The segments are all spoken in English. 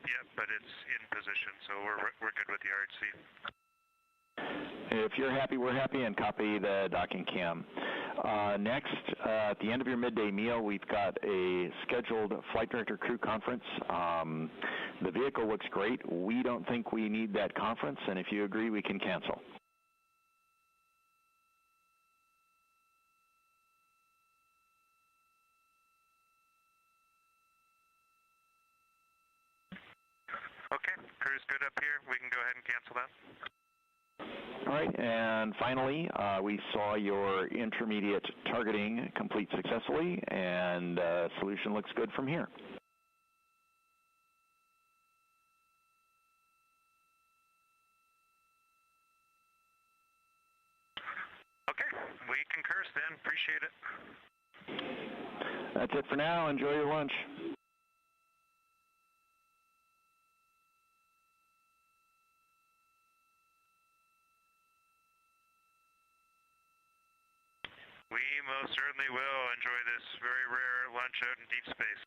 yet, but it's in position, so we're good with the RHC. If you're happy, we're happy, and copy the docking cam. Next, at the end of your midday meal, we've got a scheduled flight director crew conference. The vehicle looks great. We don't think we need that conference, and if you agree, we can cancel. Okay, crew's good up here. We can go ahead and cancel that. All right, and finally, we saw your intermediate targeting complete successfully, and solution looks good from here. Okay, we concur, Stan. Appreciate it. That's it for now. Enjoy your lunch. We most certainly will enjoy this very rare lunch out in deep space.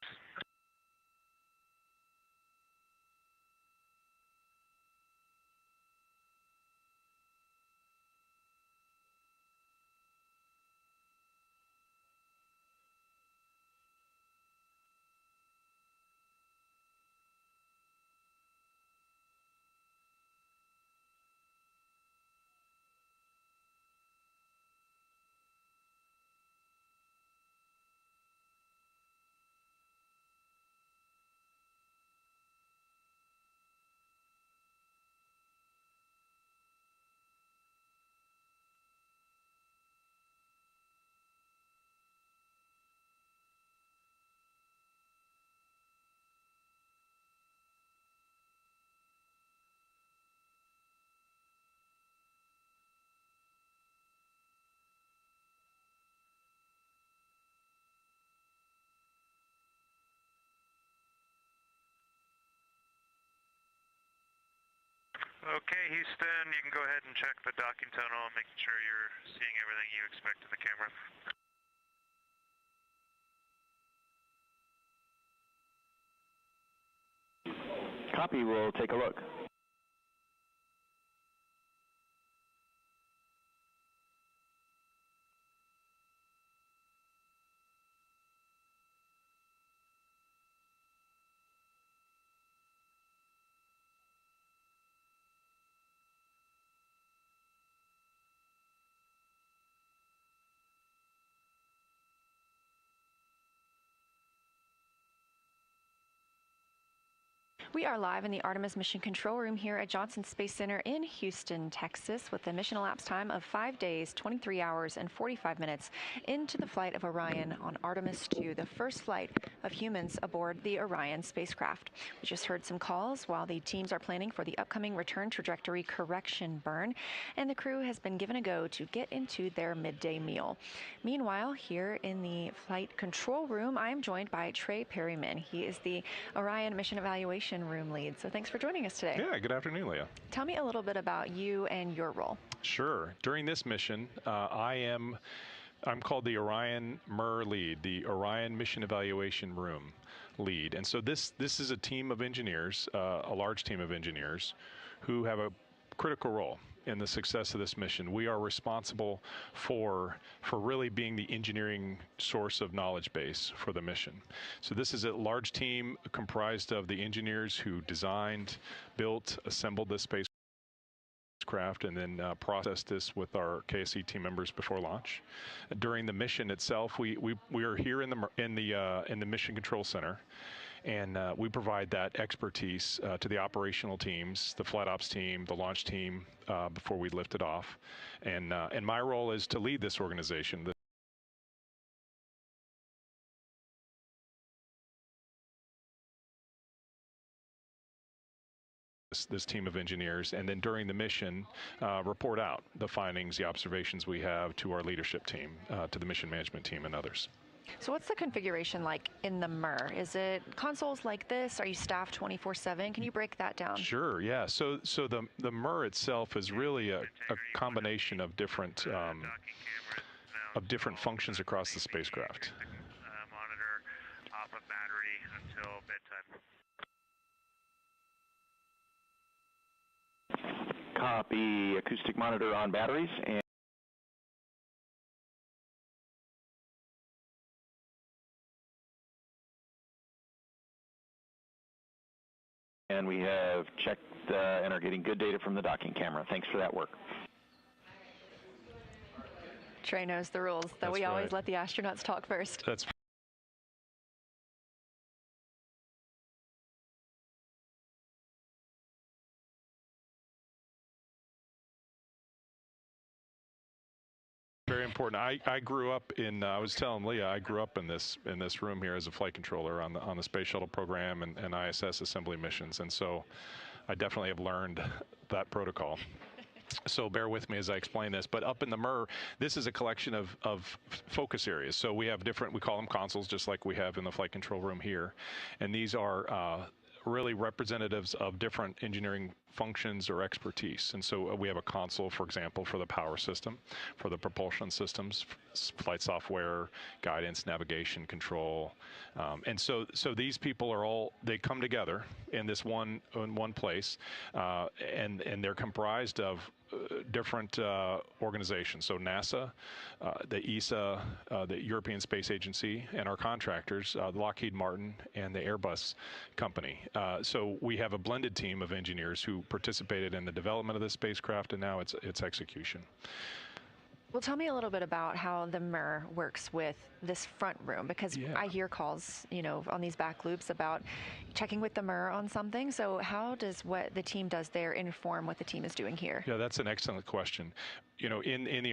Okay, Houston, you can go ahead and check the docking tunnel, making sure you're seeing everything you expect in the camera. Copy, we'll take a look. We are live in the Artemis Mission Control Room here at Johnson Space Center in Houston, Texas, with a mission elapsed time of 5 days, 23 hours, and 45 minutes into the flight of Orion on Artemis II, the first flight of humans aboard the Orion spacecraft. We just heard some calls while the teams are planning for the upcoming return trajectory correction burn, and the crew has been given a go to get into their midday meal. Meanwhile, here in the flight control room, I am joined by Trey Perryman. He is the Orion Mission Evaluation Room lead. So thanks for joining us today. Yeah, good afternoon, Leah. Tell me a little bit about you and your role. Sure. During this mission, I'm called the Orion MER lead, the Orion Mission Evaluation Room lead. And so this is a team of engineers, a large team of engineers who have a critical role in the success of this mission. We are responsible for really being the engineering source of knowledge base for the mission. So this is a large team comprised of the engineers who designed, built, assembled this spacecraft, and then processed this with our KSC team members before launch. During the mission itself, we are here in the Mission Control Center. And we provide that expertise to the operational teams, the flight ops team, the launch team, before we lift it off. And my role is to lead this organization. This team of engineers, and then during the mission, report out the findings, the observations we have to our leadership team, to the mission management team and others. So what's the configuration like in the MER? Is it consoles like this? Are you staffed 24/7? Can you break that down? Sure, yeah. So the MER itself is really a combination of different functions across the spacecraft. Monitor off of battery until bedtime. copy acoustic monitor on batteries, and we have checked and are getting good data from the docking camera. Thanks for that work. Trey knows the rules, that we always let the astronauts talk first. That's very important. I grew up in. I was telling Leah, I grew up in this room here as a flight controller on the space shuttle program and ISS assembly missions, and so I definitely have learned that protocol. So bear with me as I explain this. But up in the MER, this is a collection of focus areas. So we have different, we call them consoles, just like we have in the flight control room here. And these are really representatives of different engineering functions or expertise. And so we have a console, for example, for the power system, for the propulsion systems, flight software, guidance, navigation, control. And so these people are all, they come together in this one place, and they're comprised of different organizations. So NASA, the ESA, the European Space Agency, and our contractors, the Lockheed Martin and the Airbus company. So we have a blended team of engineers who participated in the development of this spacecraft and now its execution. Well, tell me a little bit about how the MER works with this front room, because I hear calls, on these back loops about checking with the MER on something. So how does what the team does there inform what the team is doing here? Yeah, that's an excellent question. In the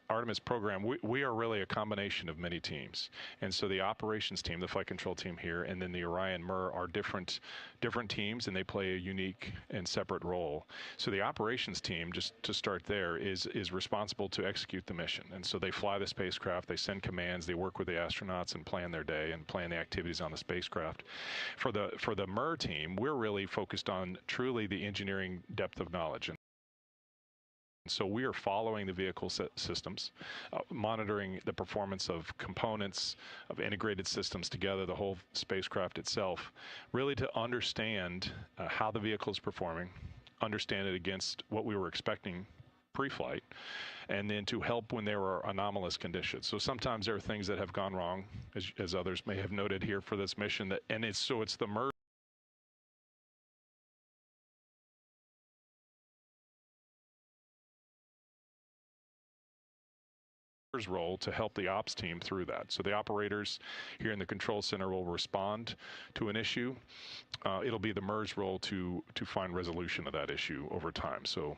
Artemis program, we are really a combination of many teams. And so the operations team, the flight control team here, and then the Orion MER are different teams, and they play a unique and separate role. So the operations team, just to start there, is responsible to execute the mission. And so they fly the spacecraft, they send commands, they work with the astronauts and plan their day and plan the activities on the spacecraft. For the MER team, we're really focused on truly the engineering depth of knowledge. So we are following the vehicle systems, monitoring the performance of components, of integrated systems together, the whole spacecraft itself, really to understand how the vehicle is performing, understand it against what we were expecting pre-flight, and then to help when there are anomalous conditions. So sometimes there are things that have gone wrong, as others may have noted here for this mission, it's the MER role to help the ops team through that. So the operators here in the control center will respond to an issue. It'll be the MER's role to find resolution of that issue over time. So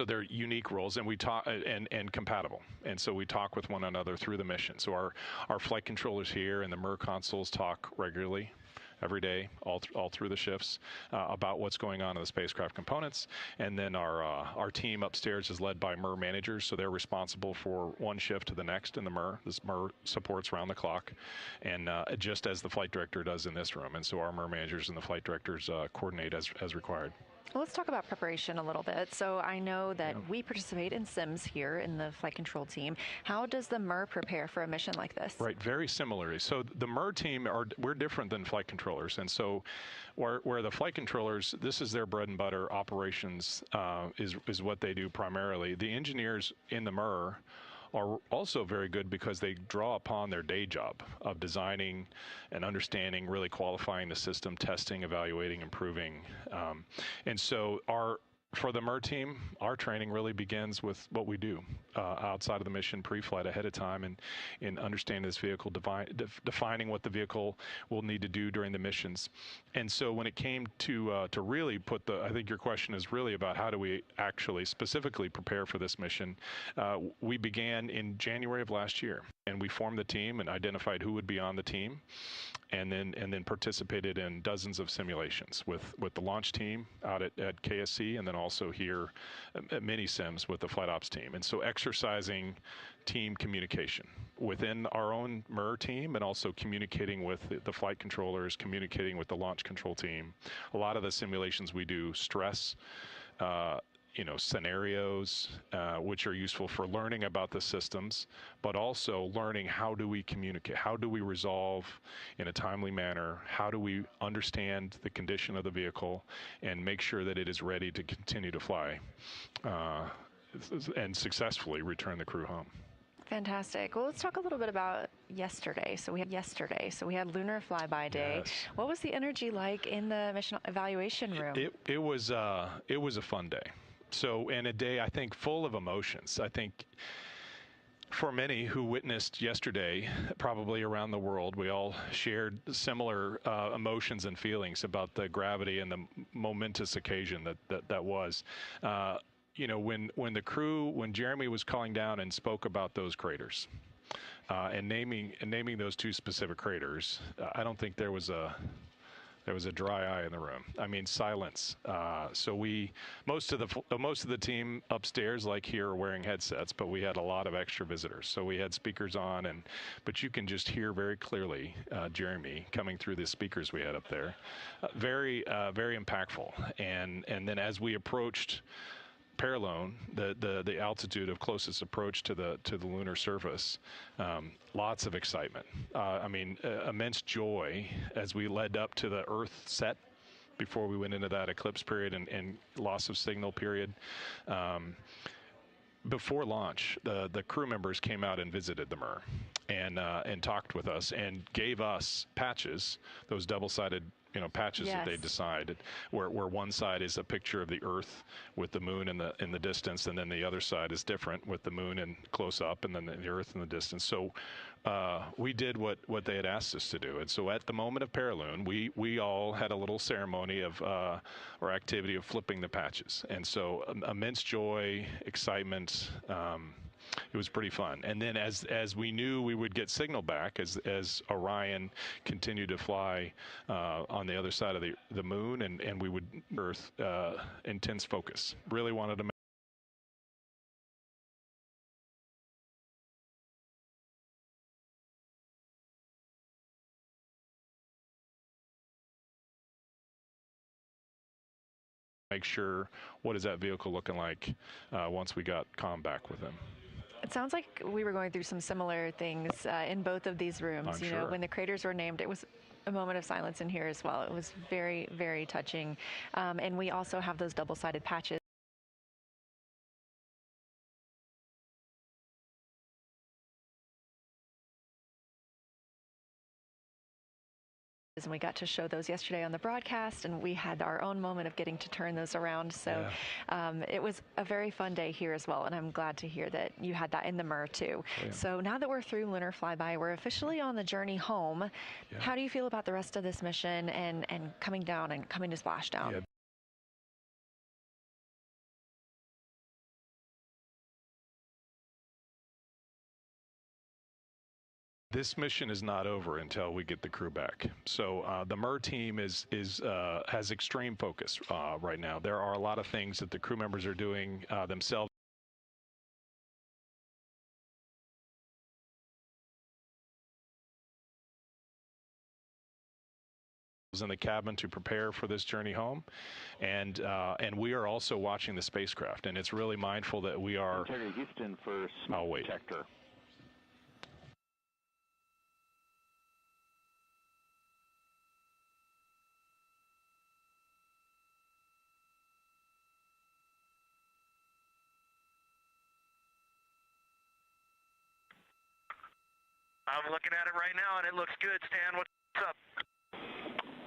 they're unique roles, and we talk and compatible. And so we talk with one another through the mission. So our flight controllers here and the MER consoles talk regularly, every day, all through the shifts, about what's going on in the spacecraft components. And then our team upstairs is led by MER managers, so they're responsible for one shift to the next in the MER. This MER supports round the clock, and just as the flight director does in this room. And so our MER managers and the flight directors coordinate as required. Well, let's talk about preparation a little bit. So I know that we participate in sims here in the flight control team. How does the MER prepare for a mission like this? Right, very similarly. So the MER team, we're different than flight controllers. And so where the flight controllers, this is their bread and butter, operations is what they do primarily. The engineers in the MER are also very good because they draw upon their day job of designing and understanding, really qualifying the system, testing, evaluating, improving. And so for the MER team, our training really begins with what we do outside of the mission, pre-flight, ahead of time, and in understanding this vehicle, defining what the vehicle will need to do during the missions. And so when it came to really I think your question is really about how do we actually specifically prepare for this mission. We began in January of last year, and we formed the team and identified who would be on the team, and then participated in dozens of simulations with the launch team out at KSC, and then also here at mini sims with the flight ops team. And so exercising team communication within our own MER team, and also communicating with the flight controllers, communicating with the launch control team. A lot of the simulations we do stress scenarios, which are useful for learning about the systems, but also learning how do we communicate, how do we resolve in a timely manner, how do we understand the condition of the vehicle and make sure that it is ready to continue to fly and successfully return the crew home. Fantastic. Well, let's talk a little bit about yesterday. So we had lunar flyby day. Yes. What was the energy like in the mission evaluation room? It was a fun day. So, and a day I think full of emotions. I think for many who witnessed yesterday, probably around the world, we all shared similar emotions and feelings about the gravity and the momentous occasion that was. When Jeremy was calling down and spoke about those craters and naming those two specific craters, I don't think there was a dry eye in the room. I mean, silence. So most of the team upstairs, like here, are wearing headsets, but we had a lot of extra visitors. So we had speakers on, but you can just hear very clearly Jeremy coming through the speakers we had up there. Very impactful. And then as we approached Paralone, the altitude of closest approach to the lunar surface, lots of excitement. Immense joy as we led up to the Earth set before we went into that eclipse period and loss of signal period. Before launch, the crew members came out and visited the MER and talked with us and gave us patches, those double-sided patches Yes. that they decided, where one side is a picture of the Earth with the moon in the distance, and then the other side is different with the moon in close up and then the Earth in the distance. So we did what they had asked us to do. And so at the moment of Paralune, we all had a little ceremony of or activity of flipping the patches. And so immense joy, excitement. It was pretty fun. And then as we knew we would get signal back as Orion continued to fly on the other side of the moon, and we would Earth intense focus. Really wanted to make sure what is that vehicle looking like once we got comm back with them. It sounds like we were going through some similar things in both of these rooms. I'm sure. When the craters were named, it was a moment of silence in here as well. It was very, very touching. And we also have those double-sided patches. And we got to show those yesterday on the broadcast, and we had our own moment of getting to turn those around. So it was a very fun day here as well, and I'm glad to hear that you had that in the MER too. Yeah. So now that we're through lunar flyby, we're officially on the journey home. Yeah. How do you feel about the rest of this mission and coming down and coming to splashdown? Yeah. This mission is not over until we get the crew back. So the MER team has extreme focus right now. There are a lot of things that the crew members are doing themselves in the cabin to prepare for this journey home, and we are also watching the spacecraft, and it's really mindful that we are. Houston for I'll wait. detector. I'm looking at it right now, and it looks good. Stan, what's up?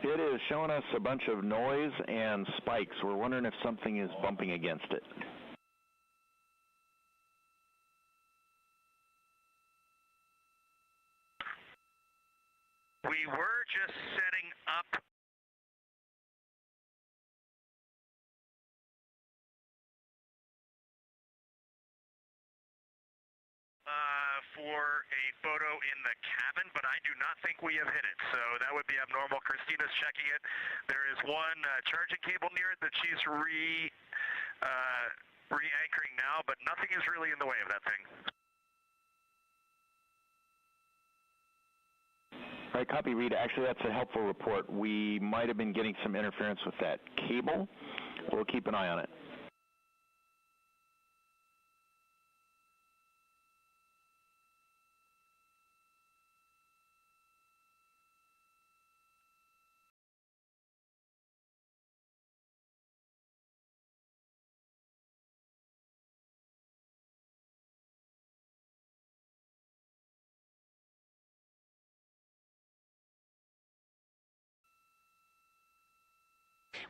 It is showing us a bunch of noise and spikes. We're wondering if something is bumping against it. We were just setting up for a photo in the cabin, but I do not think we have hit it, so that would be abnormal. Christina's checking it. There is one charging cable near it that she's re-anchoring now, but nothing is really in the way of that thing. All right, copy, Reid. Actually, that's a helpful report. We might have been getting some interference with that cable. We'll keep an eye on it.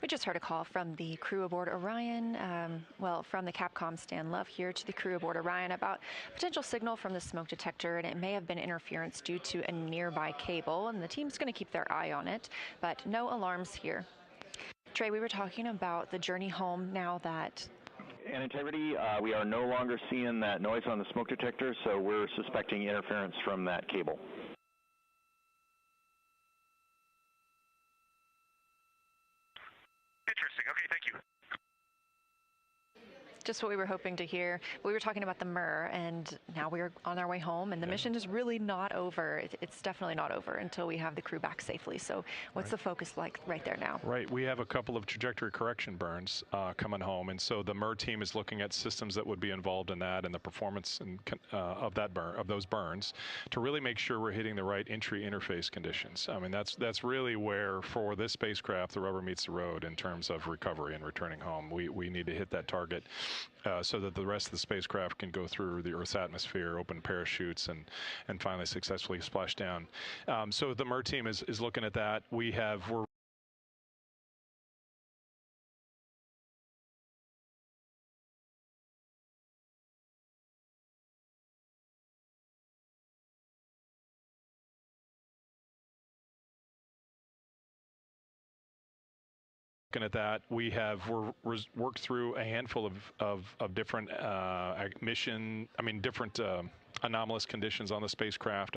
We just heard a call from the crew aboard Orion, from the Capcom Stan Love here to the crew aboard Orion about potential signal from the smoke detector, and it may have been interference due to a nearby cable, and the team's going to keep their eye on it, but no alarms here. Trey, we were talking about the journey home now that... And integrity, we are no longer seeing that noise on the smoke detector, so we're suspecting interference from that cable. Interesting. Okay, thank you. Just what we were hoping to hear. We were talking about the MUR, and now we're on our way home, and the mission is really not over. It's definitely not over until we have the crew back safely. So what's the focus like right there now? Right. We have a couple of trajectory correction burns coming home, and so the MUR team is looking at systems that would be involved in that and the performance of that burn, of those burns, to really make sure we're hitting the right entry interface conditions. I mean, that's really where, for this spacecraft, the rubber meets the road in terms of recovery and returning home. We need to hit that target so that the rest of the spacecraft can go through the Earth's atmosphere, open parachutes, and finally successfully splash down. So the MUR team is looking at that. We're looking at that. We're worked through a handful of different different anomalous conditions on the spacecraft.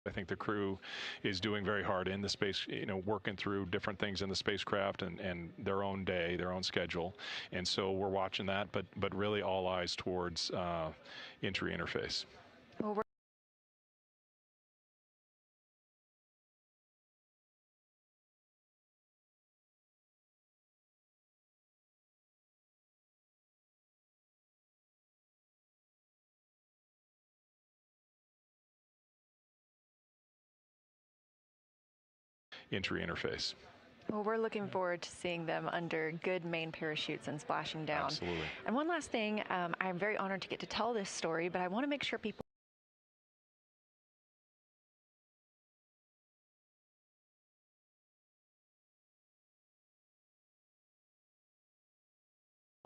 I think the crew is doing very hard in the space, working through different things in the spacecraft and their own day, their own schedule. And so we're watching that, but really all eyes towards entry interface. Well, we're entry interface. Well, we're looking forward to seeing them under good main parachutes and splashing down. Absolutely. And one last thing, I'm very honored to get to tell this story, but I want to make sure people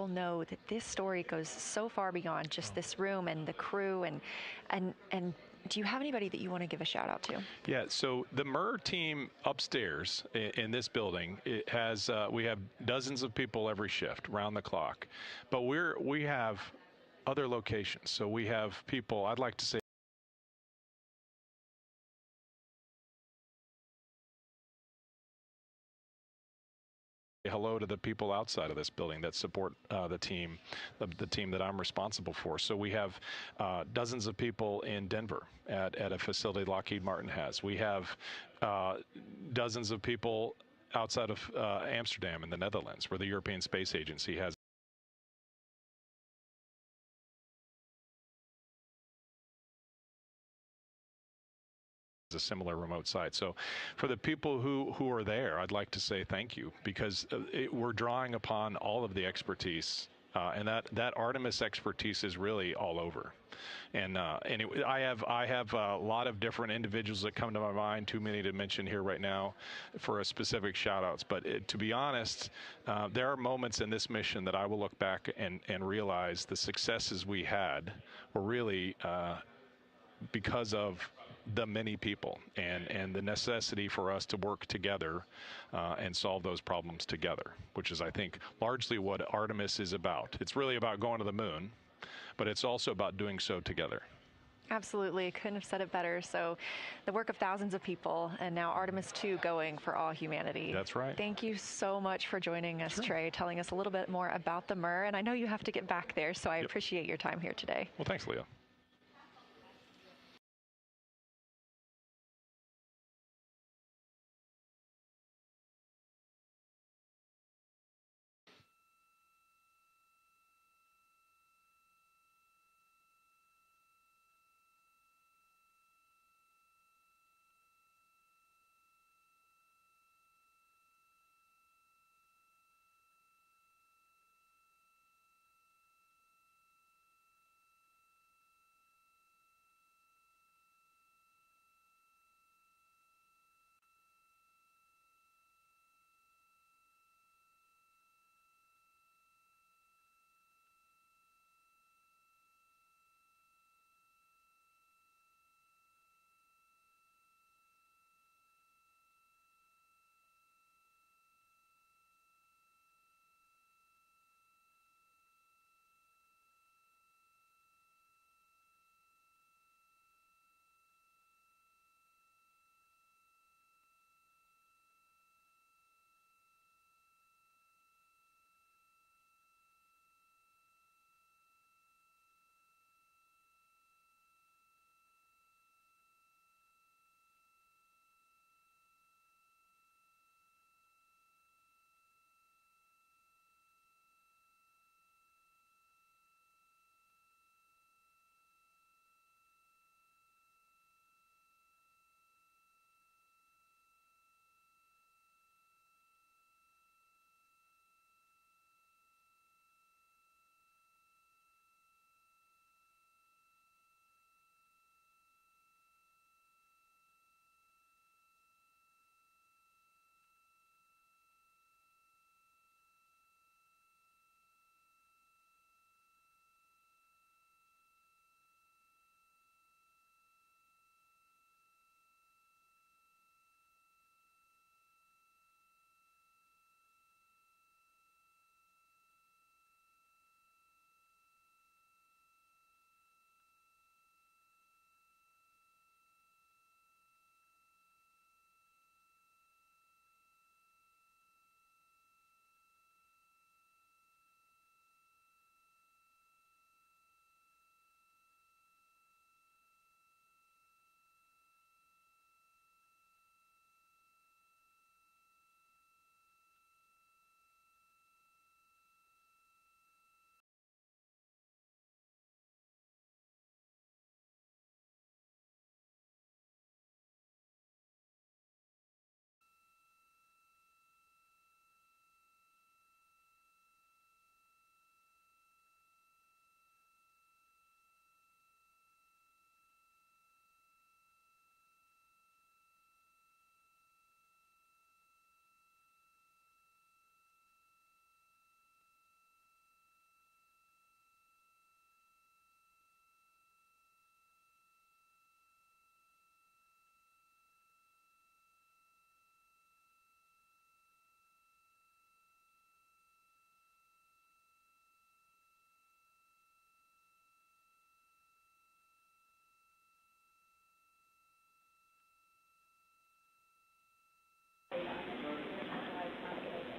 know that this story goes so far beyond just this room and the crew and do you have anybody that you want to give a shout out to? Yeah, so the MUR team upstairs in this building, it has we have dozens of people every shift, round the clock. But we have other locations. So we have people, I'd like to say, hello to the people outside of this building that support the team that I'm responsible for. So we have dozens of people in Denver at a facility Lockheed Martin has. We have dozens of people outside of Amsterdam in the Netherlands, where the European Space Agency has a similar remote site. So for the people who are there, I'd like to say thank you, because we're drawing upon all of the expertise, and that Artemis expertise is really all over. And I have a lot of different individuals that come to my mind, too many to mention here right now for a specific shout outs. But to be honest, there are moments in this mission that I will look back and realize the successes we had were really because of the many people and the necessity for us to work together and solve those problems together, which is, I think, largely what Artemis is about. It's really about going to the moon, but it's also about doing so together. Absolutely. Couldn't have said it better. So the work of thousands of people, and now Artemis II going for all humanity. That's right. Thank you so much for joining us, Trey, telling us a little bit more about the MUR. And I know you have to get back there, so I appreciate your time here today. Well, thanks, Leah.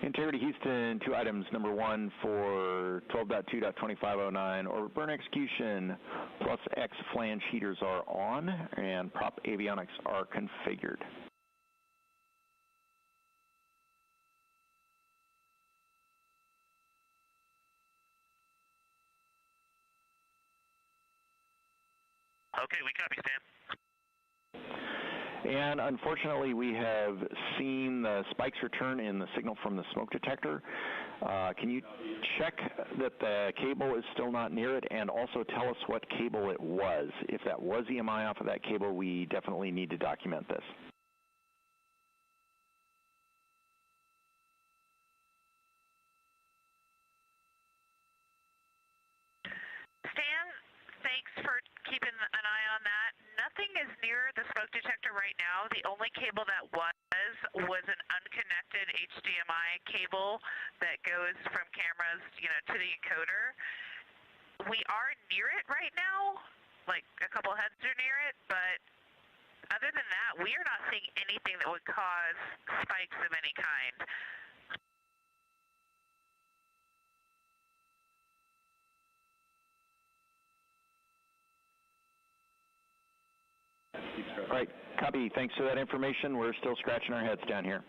Integrity Houston, 2 items. Number 1 for 12.2.2509, orbit burn execution plus X flange heaters are on and prop avionics are configured. Okay, we copy, Stan. And unfortunately, we have seen the spikes return in the signal from the smoke detector. Can you check that the cable is still not near it, and also tell us what cable it was? If that was EMI off of that cable, we definitely need to document this. Stan, thanks for keeping an eye on that. Nothing is near the smoke detector right now. The only cable that was an unconnected HDMI cable that goes from cameras, to the encoder. We are near it right now, like a couple heads are near it, but other than that, we are not seeing anything that would cause spikes of any kind. All right, copy. Thanks for that information. We're still scratching our heads down here.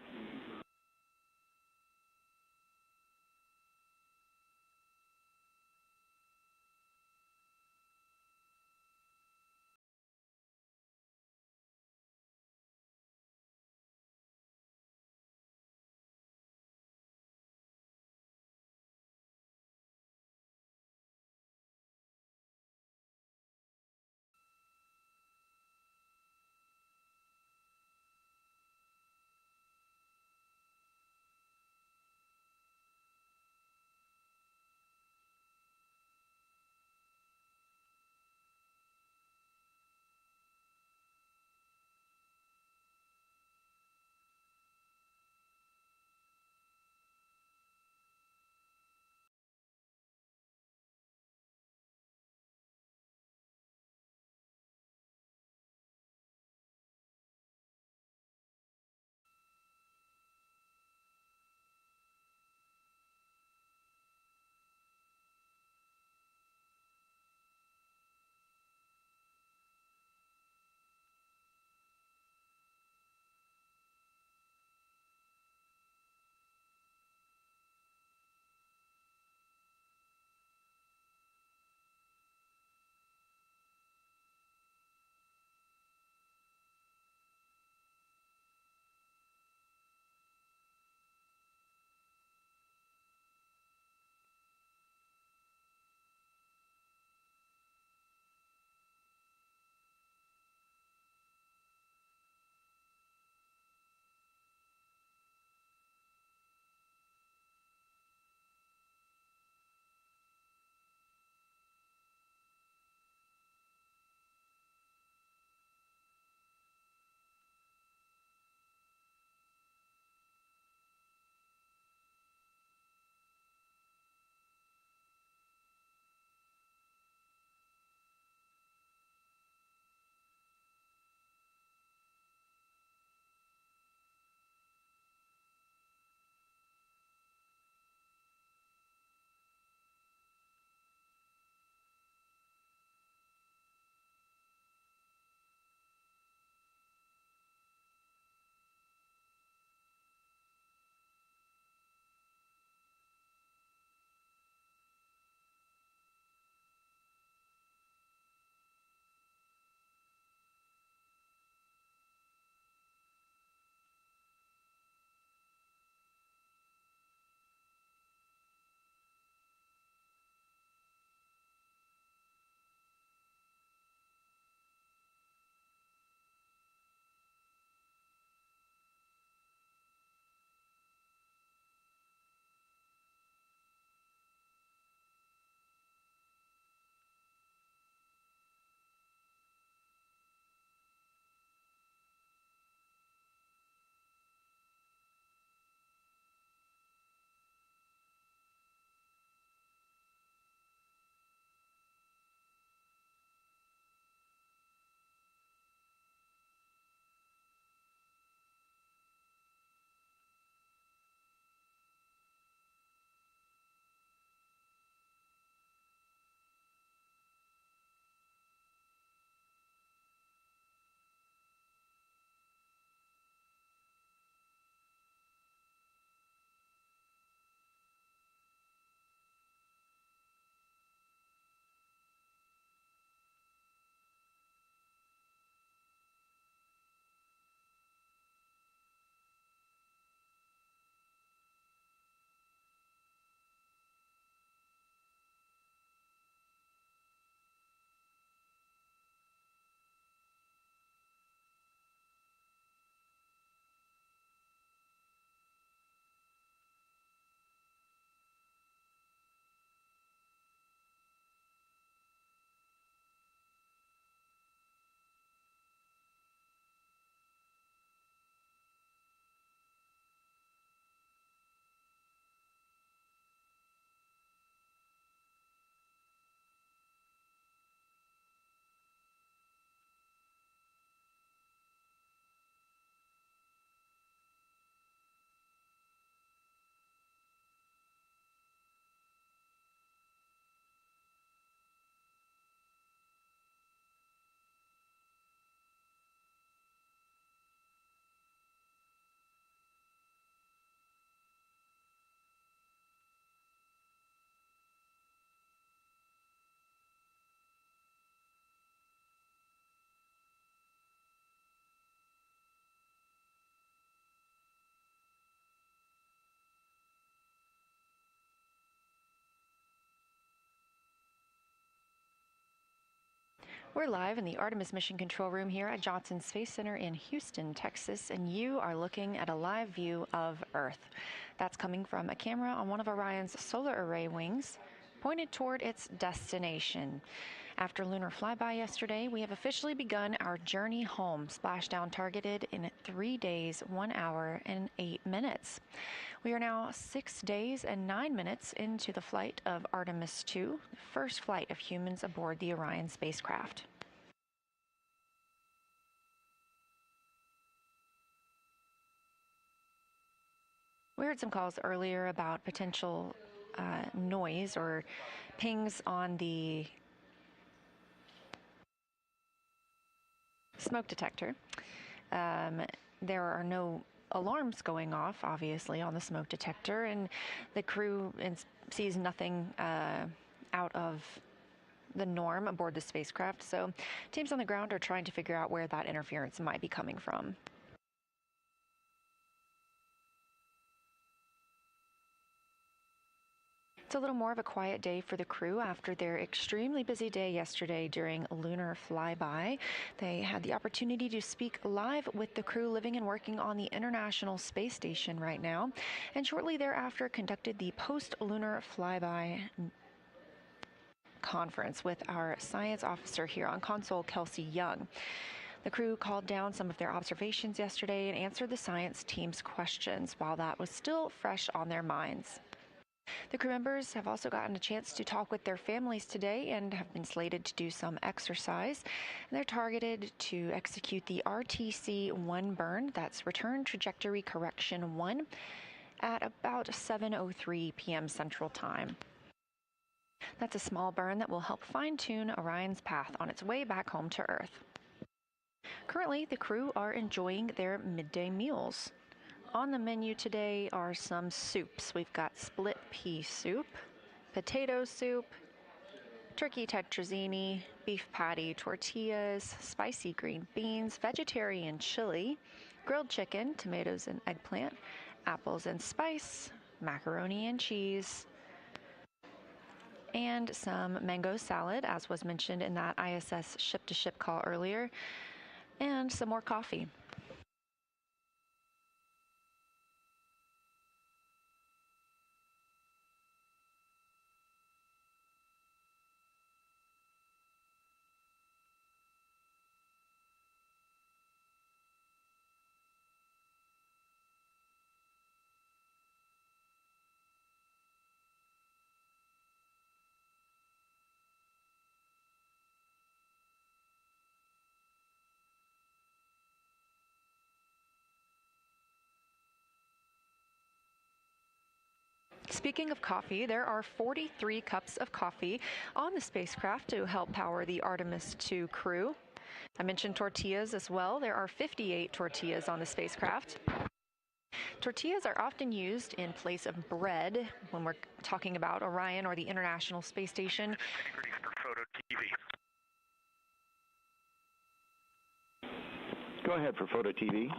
We're live in the Artemis Mission Control Room here at Johnson Space Center in Houston, Texas, and you are looking at a live view of Earth. That's coming from a camera on one of Orion's solar array wings, pointed toward its destination. After lunar flyby yesterday, we have officially begun our journey home, splashdown targeted in 3 days, 1 hour, and 8 minutes. We are now 6 days and 9 minutes into the flight of Artemis II, the first flight of humans aboard the Orion spacecraft. We heard some calls earlier about potential noise or pings on the smoke detector. There are no alarms going off, obviously, on the smoke detector, and the crew sees nothing out of the norm aboard the spacecraft, so teams on the ground are trying to figure out where that interference might be coming from. It's a little more of a quiet day for the crew after their extremely busy day yesterday during a lunar flyby. They had the opportunity to speak live with the crew living and working on the International Space Station right now, and shortly thereafter conducted the post-lunar flyby conference with our science officer here on console, Kelsey Young. The crew called down some of their observations yesterday and answered the science team's questions while that was still fresh on their minds. The crew members have also gotten a chance to talk with their families today and have been slated to do some exercise. And they're targeted to execute the RTC-1 burn, that's Return Trajectory Correction 1, at about 7:03 p.m. Central Time. That's a small burn that will help fine-tune Orion's path on its way back home to Earth. Currently, the crew are enjoying their midday meals. On the menu today are some soups. We've got split pea soup, potato soup, turkey tetrazzini, beef patty, tortillas, spicy green beans, vegetarian chili, grilled chicken, tomatoes and eggplant, apples and spice, macaroni and cheese, and some mango salad, as was mentioned in that ISS ship-to-ship call earlier, and some more coffee. Speaking of coffee, there are 43 cups of coffee on the spacecraft to help power the Artemis II crew. I mentioned tortillas as well. There are 58 tortillas on the spacecraft. Tortillas are often used in place of bread when we're talking about Orion or the International Space Station. For photo TV. Go ahead for photo TV.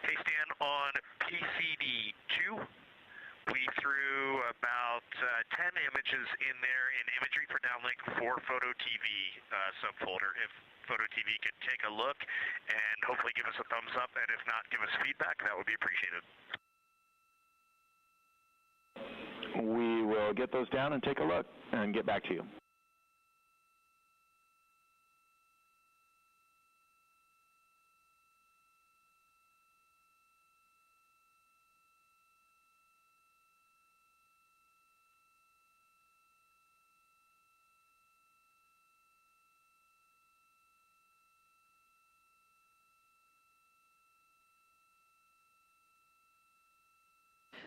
Hey Stan, on PCD2, we threw about 10 images in there in imagery for downlink for Photo TV subfolder. If Photo TV could take a look and hopefully give us a thumbs up, and if not, give us feedback, that would be appreciated. We will get those down and take a look and get back to you.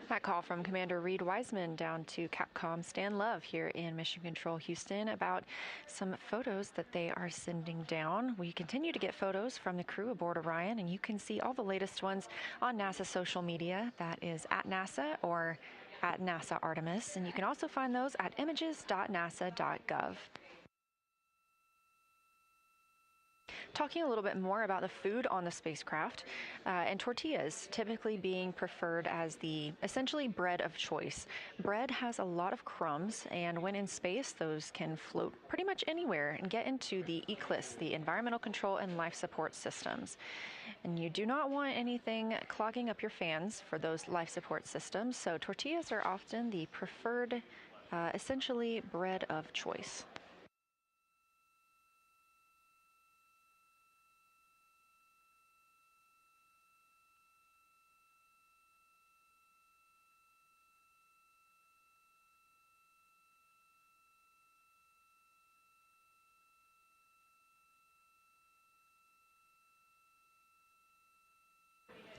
That call from Commander Reid Wiseman down to Capcom Stan Love here in Mission Control Houston about some photos that they are sending down. We continue to get photos from the crew aboard Orion, and you can see all the latest ones on NASA social media. That is at NASA or at NASA Artemis, and you can also find those at images.nasa.gov. talking a little bit more about the food on the spacecraft, and tortillas typically being preferred as the essentially bread of choice. Bread has a lot of crumbs, and when in space, those can float pretty much anywhere and get into the ECLS, the environmental control and life support systems. And you do not want anything clogging up your fans for those life support systems, so tortillas are often the preferred, essentially, bread of choice.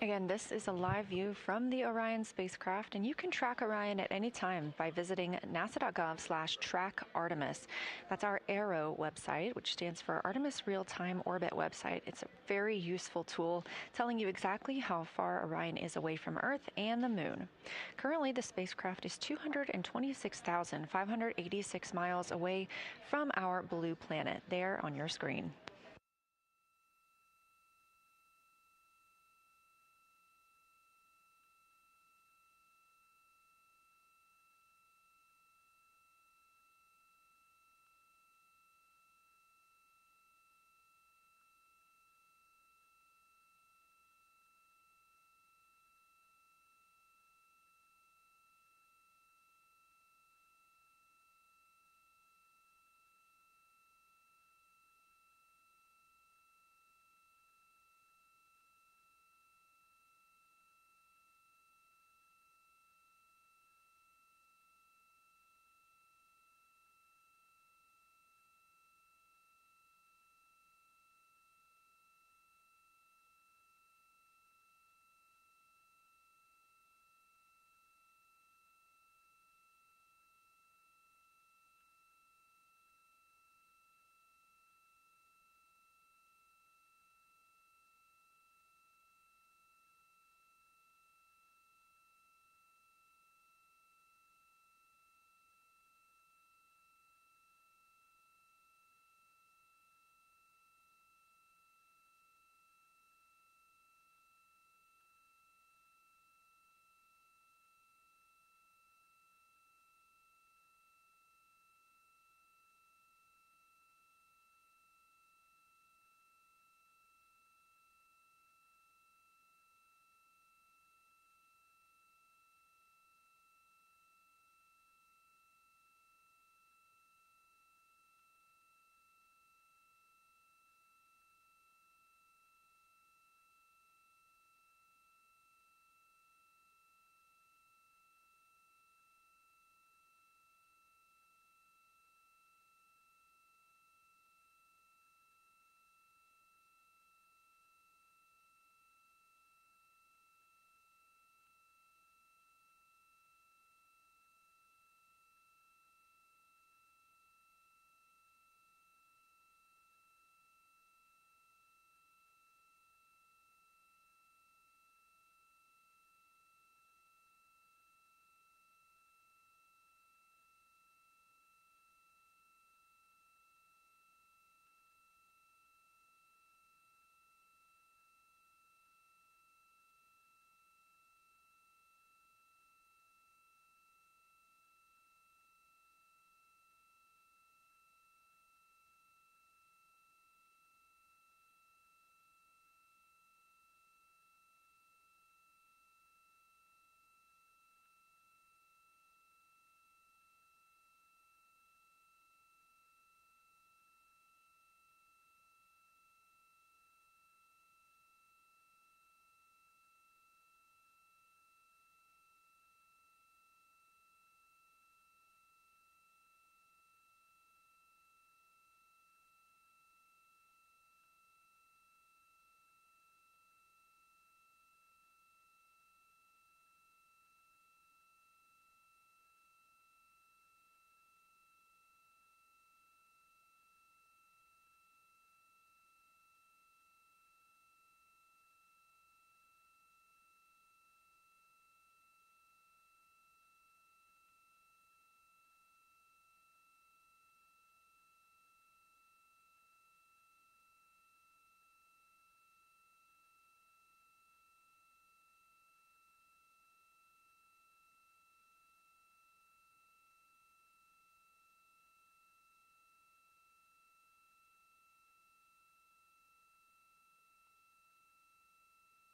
Again, this is a live view from the Orion spacecraft, and you can track Orion at any time by visiting nasa.gov/track-Artemis. That's our ARROW website, which stands for Artemis Real-Time Orbit website. It's a very useful tool telling you exactly how far Orion is away from Earth and the Moon. Currently, the spacecraft is 226,586 miles away from our blue planet, there on your screen.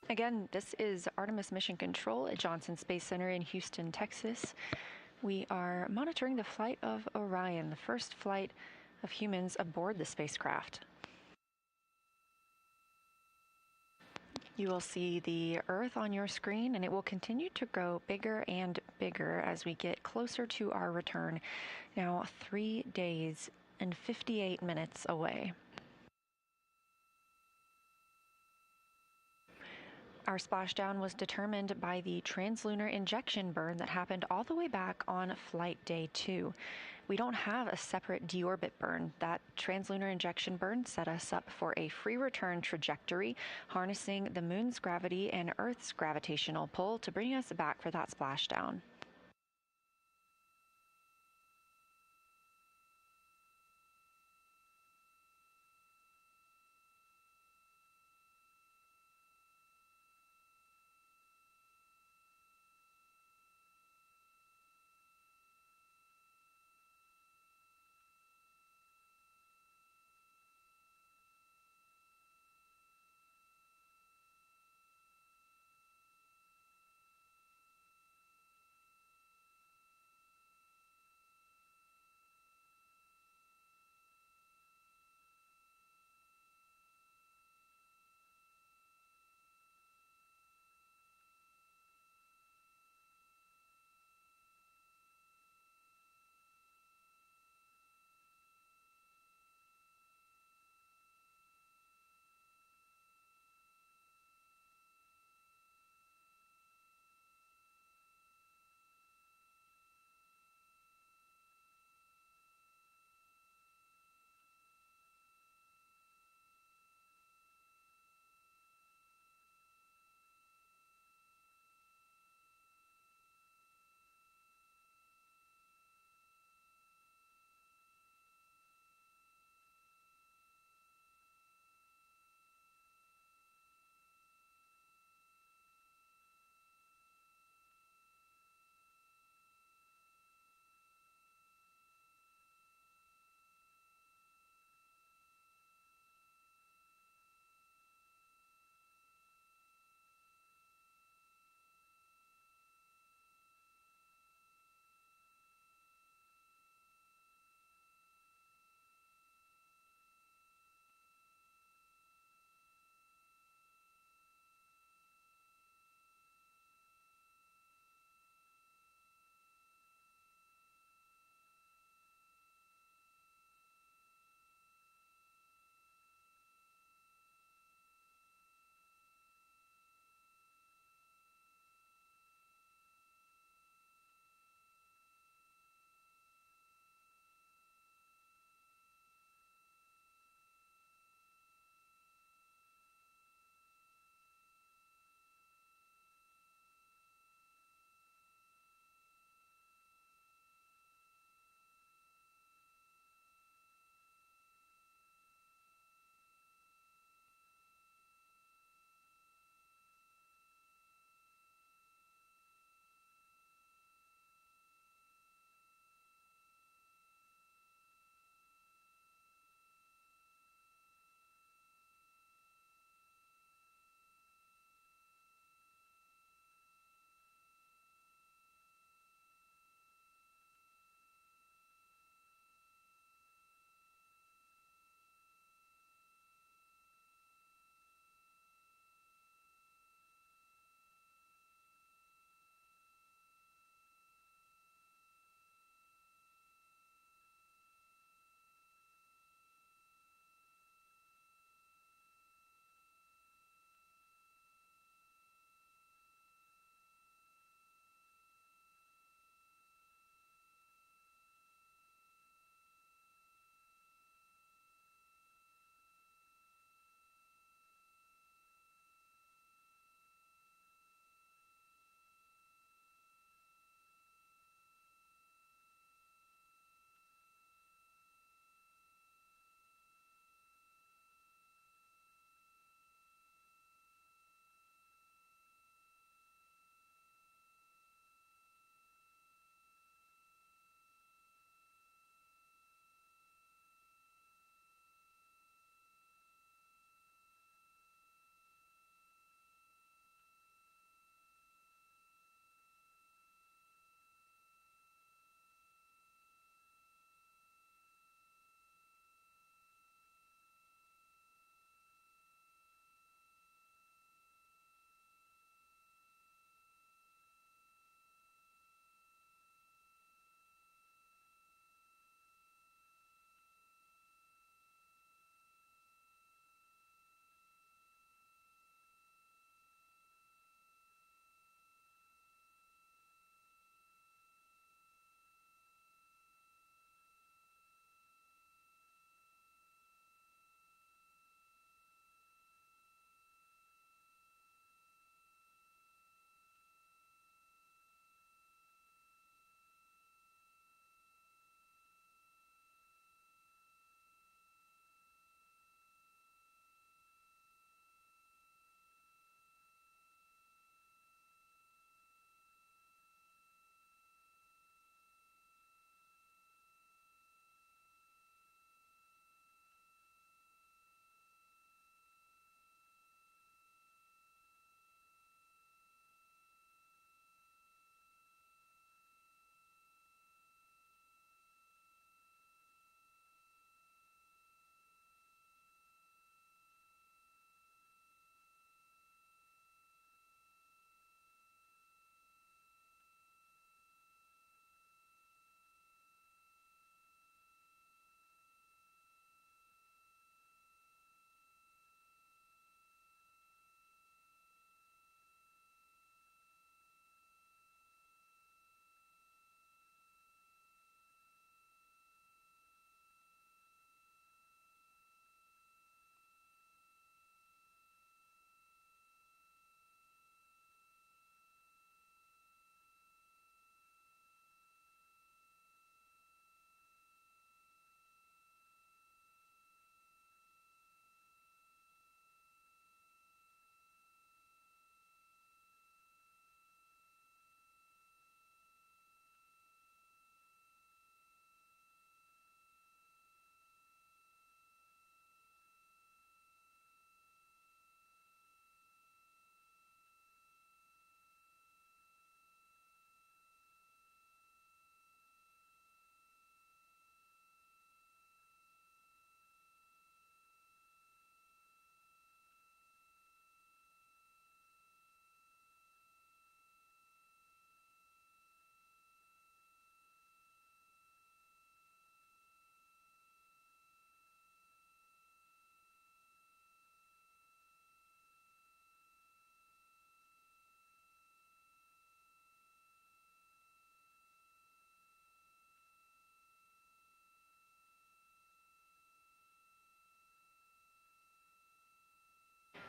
Again, this is Artemis Mission Control at Johnson Space Center in Houston, Texas. We are monitoring the flight of Orion, the first flight of humans aboard the spacecraft. You will see the Earth on your screen, and it will continue to grow bigger and bigger as we get closer to our return, now 3 days and 58 minutes away. Our splashdown was determined by the translunar injection burn that happened all the way back on flight day 2. We don't have a separate deorbit burn. That translunar injection burn set us up for a free return trajectory, harnessing the moon's gravity and Earth's gravitational pull to bring us back for that splashdown.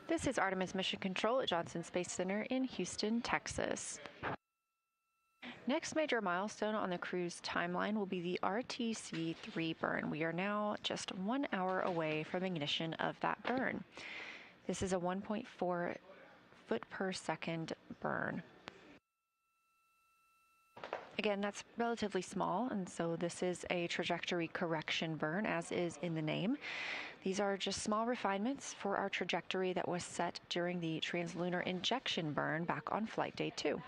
This is Artemis Mission Control at Johnson Space Center in Houston, Texas. Next major milestone on the crew's timeline will be the RTC-3 burn. We are now just 1 hour away from ignition of that burn. This is a 1.4 foot per second burn. Again, that's relatively small, and so this is a trajectory correction burn, as is in the name. These are just small refinements for our trajectory that was set during the translunar injection burn back on flight day 2.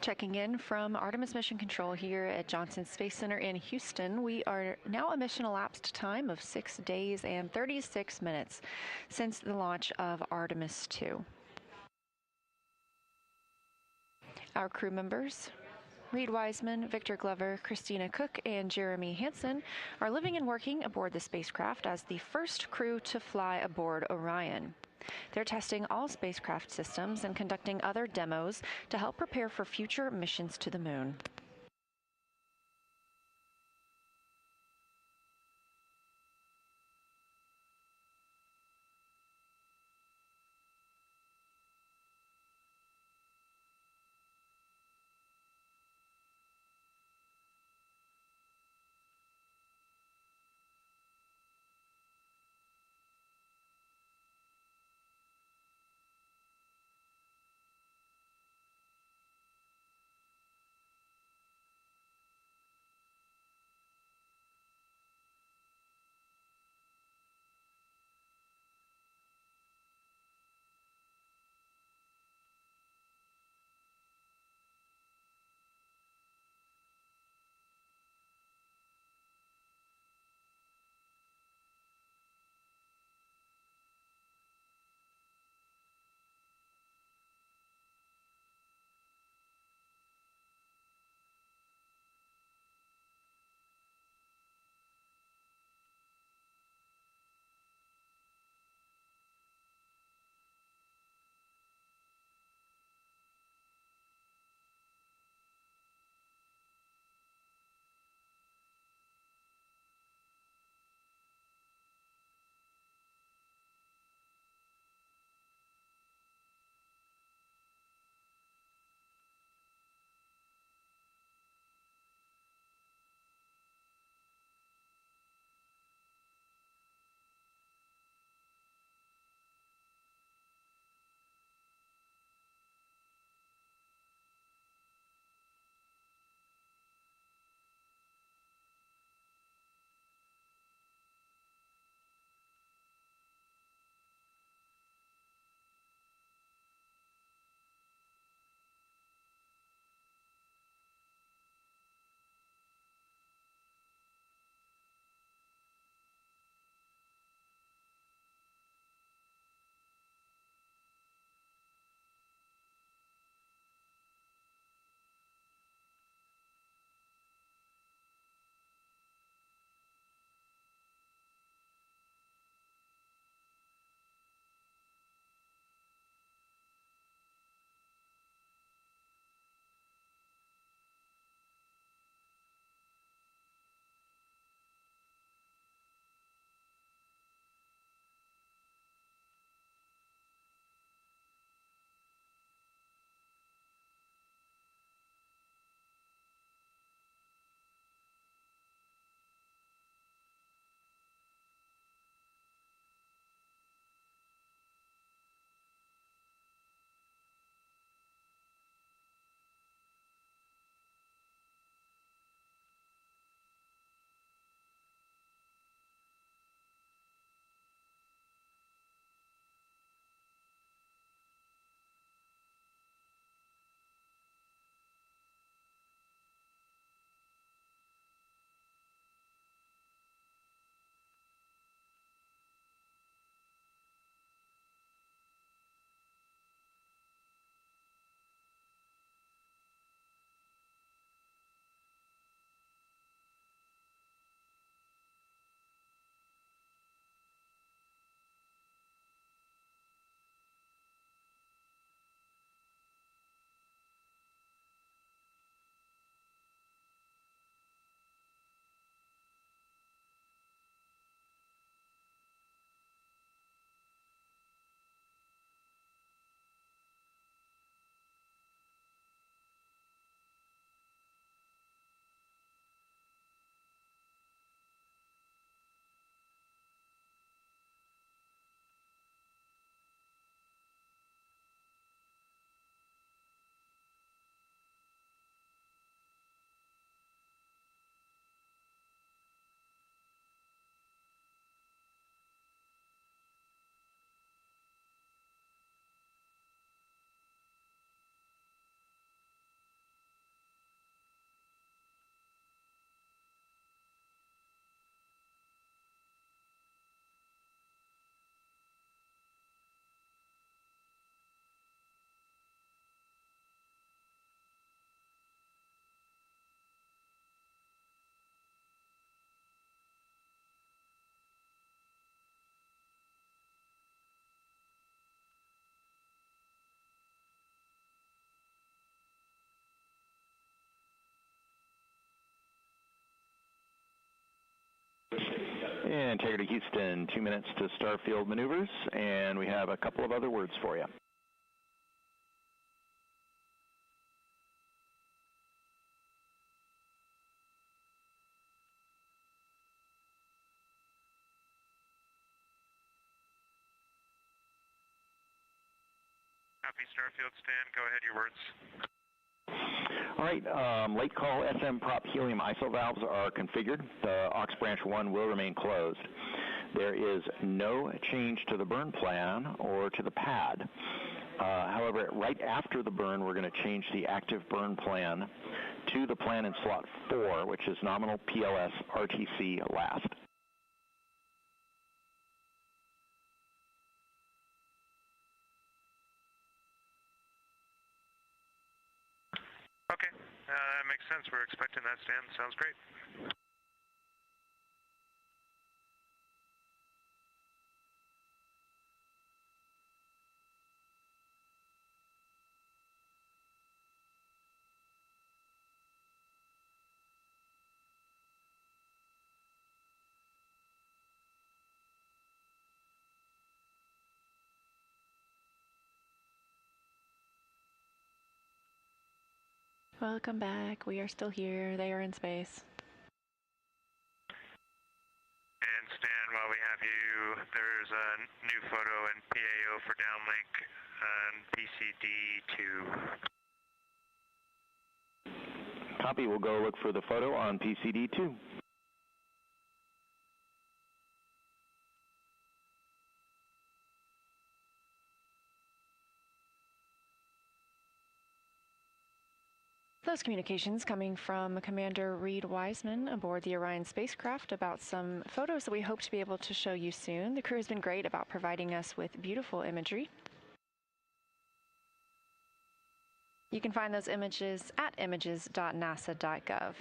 Checking in from Artemis Mission Control here at Johnson Space Center in Houston. We are now a mission elapsed time of 6 days and 36 minutes since the launch of Artemis II. Our crew members, Reid Wiseman, Victor Glover, Christina Koch, and Jeremy Hansen, are living and working aboard the spacecraft as the first crew to fly aboard Orion. They're testing all spacecraft systems and conducting other demos to help prepare for future missions to the moon. Integrity Houston, 2 minutes to starfield maneuvers, and we have a couple of other words for you. Copy, starfield stand. Go ahead, your words. All right, late call SM prop helium ISO valves are configured. The aux branch 1 will remain closed. There is no change to the burn plan or to the pad. However, right after the burn, we're going to change the active burn plan to the plan in slot 4, which is nominal PLS RTC last. Okay, makes sense. We're expecting that stand. Sounds great. Welcome back. We are still here. They are in space. And Stan, while we have you, there's a new photo in PAO for downlink on PCD2. Copy. We'll go look for the photo on PCD2. Those communications coming from Commander Reid Wiseman aboard the Orion spacecraft about some photos that we hope to be able to show you soon. The crew has been great about providing us with beautiful imagery. You can find those images at images.nasa.gov.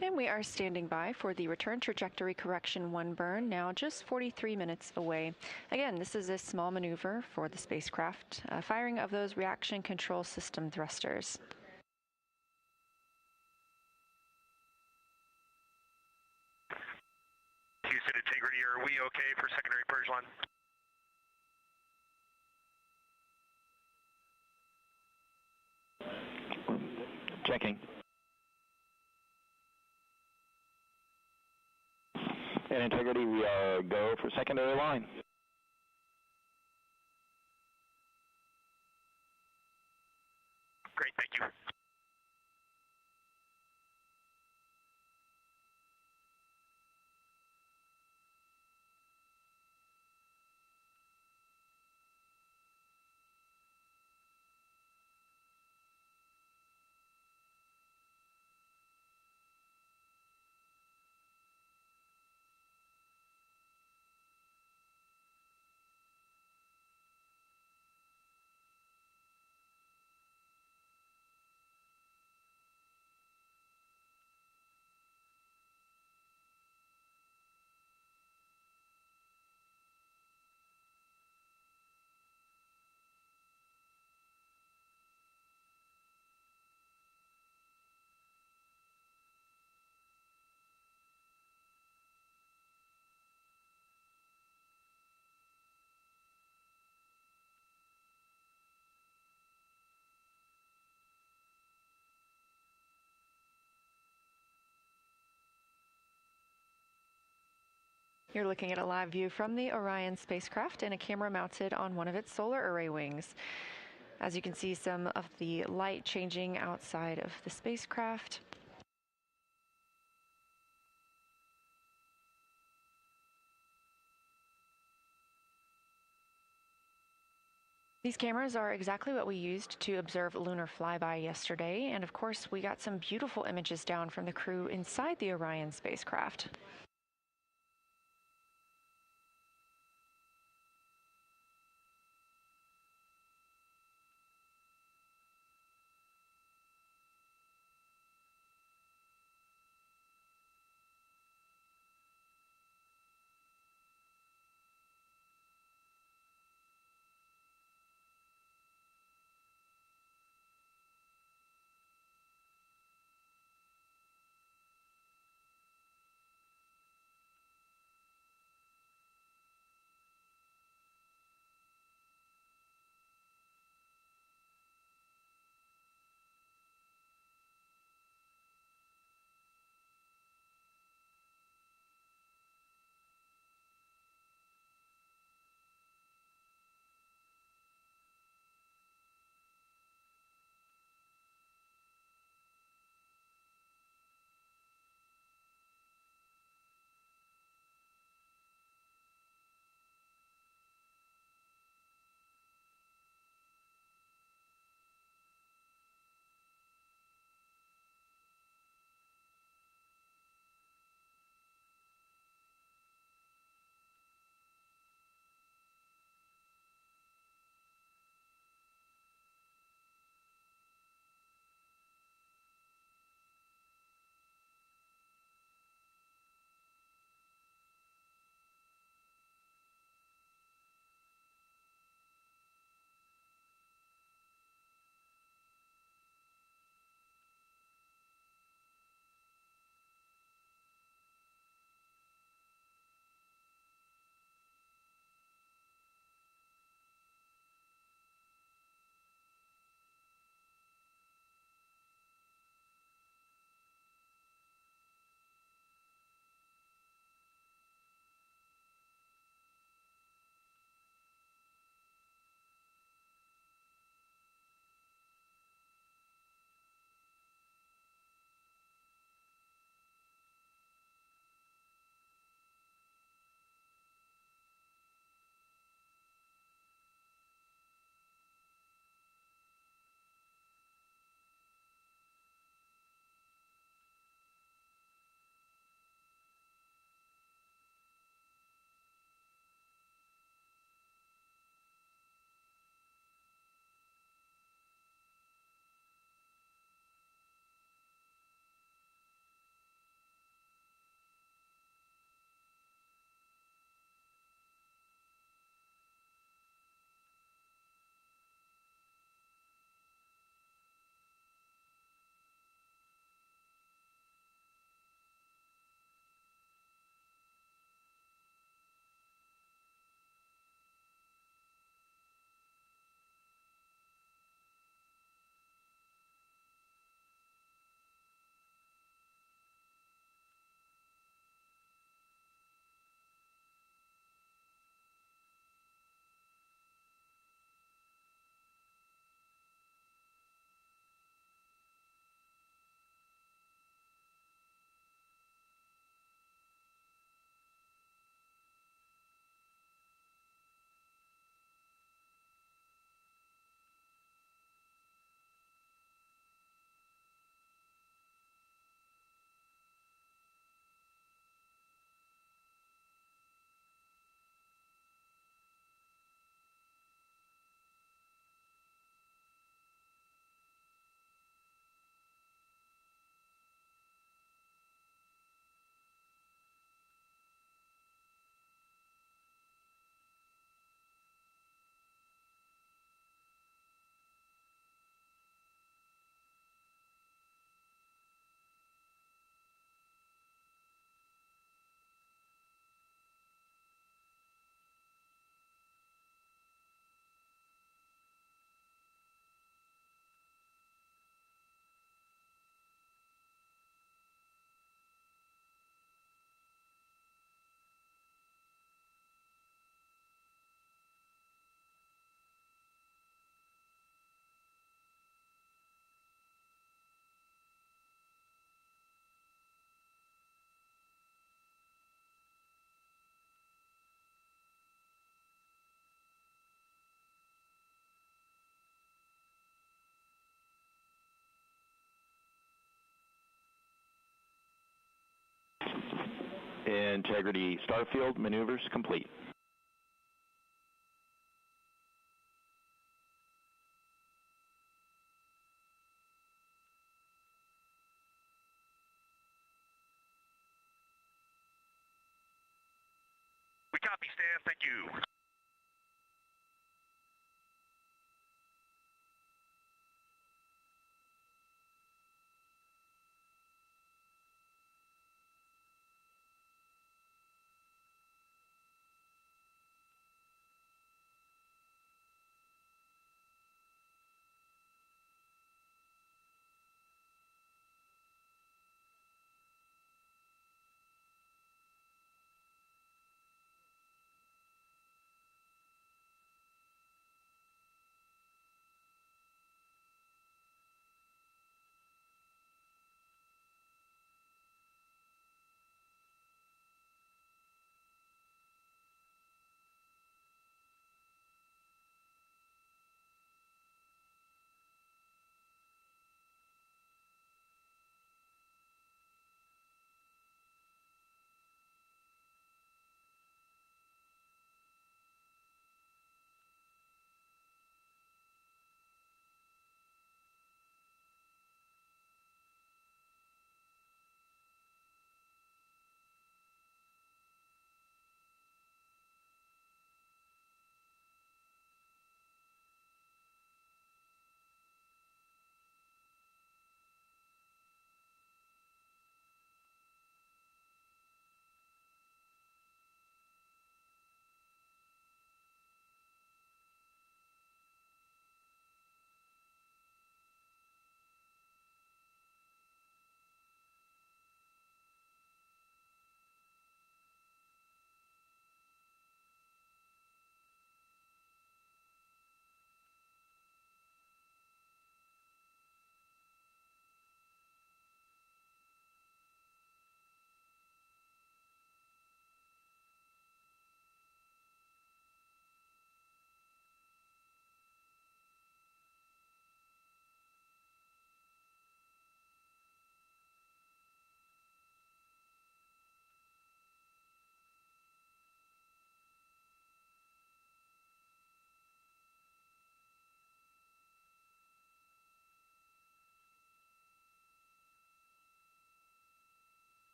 And we are standing by for the return trajectory correction 1 burn, now just 43 minutes away. Again, this is a small maneuver for the spacecraft, firing of those reaction control system thrusters. Houston integrity, are we okay for secondary purge line? Checking. And integrity, we are go for secondary line. Great, thank you. You're looking at a live view from the Orion spacecraft and a camera mounted on one of its solar array wings. As you can see, some of the light changing outside of the spacecraft. These cameras are exactly what we used to observe lunar flyby yesterday, and of course we got some beautiful images down from the crew inside the Orion spacecraft. Integrity Starfield maneuvers complete. We copy, Stan. Thank you.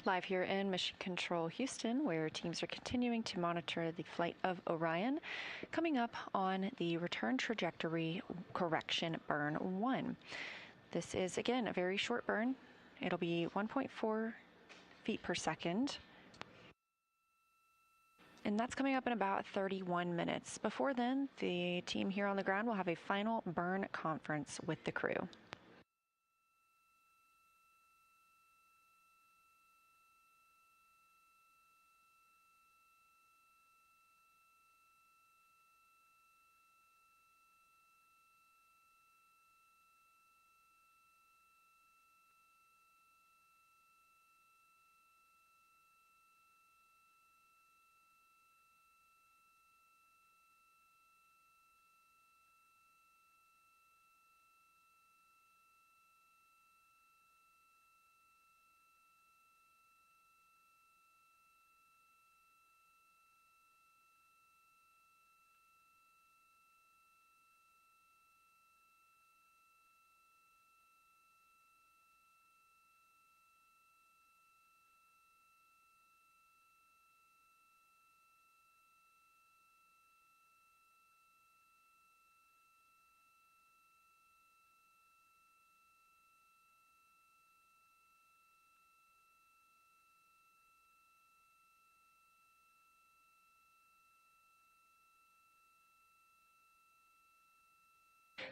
Live here in Mission Control Houston, where teams are continuing to monitor the flight of Orion, coming up on the return trajectory correction burn 1. This is, again, a very short burn. It'll be 1.4 feet per second. And that's coming up in about 31 minutes. Before then, the team here on the ground will have a final burn conference with the crew.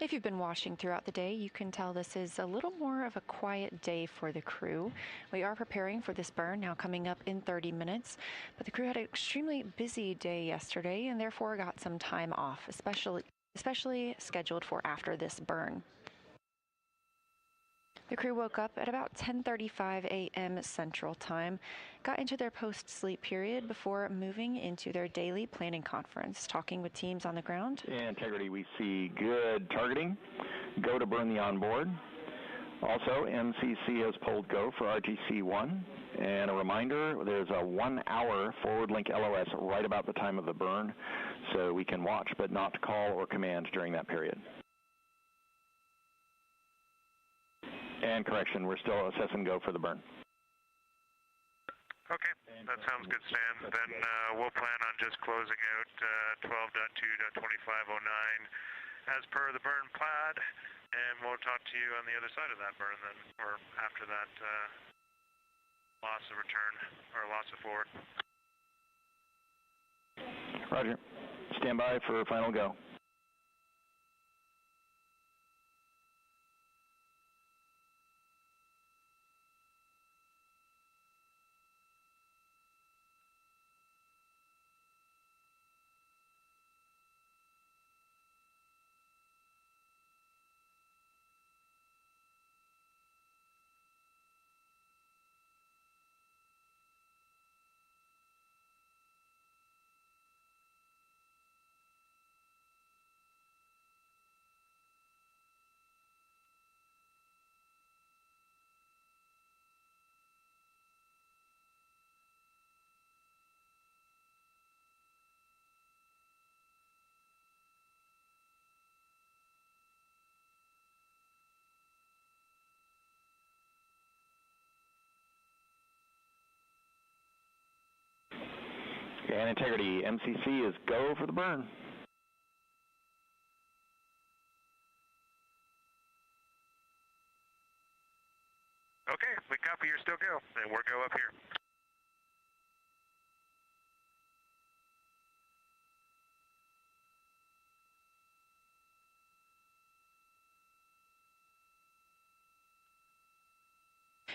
If you've been watching throughout the day, you can tell this is a little more of a quiet day for the crew. We are preparing for this burn now coming up in 30 minutes, but the crew had an extremely busy day yesterday and therefore got some time off, especially scheduled for after this burn. The crew woke up at about 10:35 a.m. Central Time, got into their post-sleep period before moving into their daily planning conference, talking with teams on the ground. Integrity, we see good targeting. Go to burn the onboard. Also, MCC has pulled go for RGC-1. And a reminder, there's a 1-hour forward link LOS right about the time of the burn, so we can watch but not call or command during that period. And correction, we're still assessing go for the burn. Okay, that sounds good, Stan. Then we'll plan on just closing out 12.2.2509 as per the burn plan, and we'll talk to you on the other side of that burn then, or after that loss of return, or loss of forward. Roger. Stand by for final go. And integrity, MCC is go for the burn. Okay, we copy, you're still go, and we're go up here.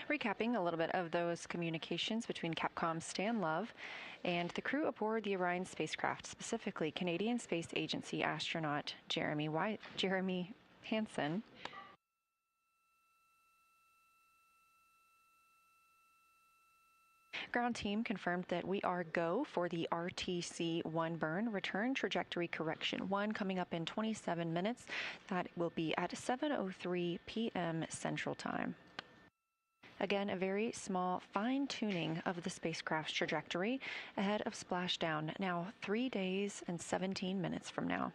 Recapping a little bit of those communications between Capcom's Stan Love and the crew aboard the Orion spacecraft, specifically Canadian Space Agency astronaut Jeremy Hansen. Ground team confirmed that we are go for the RTC-1 burn, return trajectory correction 1, coming up in 27 minutes. That will be at 7:03 p.m. Central Time. Again, a very small fine-tuning of the spacecraft's trajectory ahead of splashdown, now 3 days and 17 minutes from now.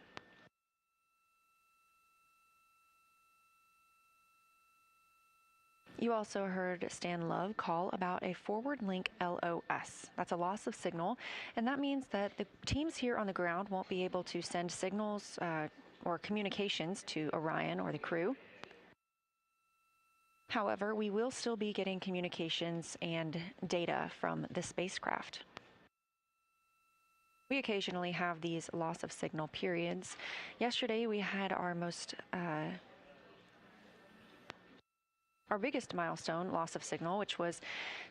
You also heard Stan Love call about a forward link LOS. That's a loss of signal, and that means that the teams here on the ground won't be able to send signals or communications to Orion or the crew. However, we will still be getting communications and data from the spacecraft. We occasionally have these loss of signal periods. Yesterday we had our biggest milestone, loss of signal, which was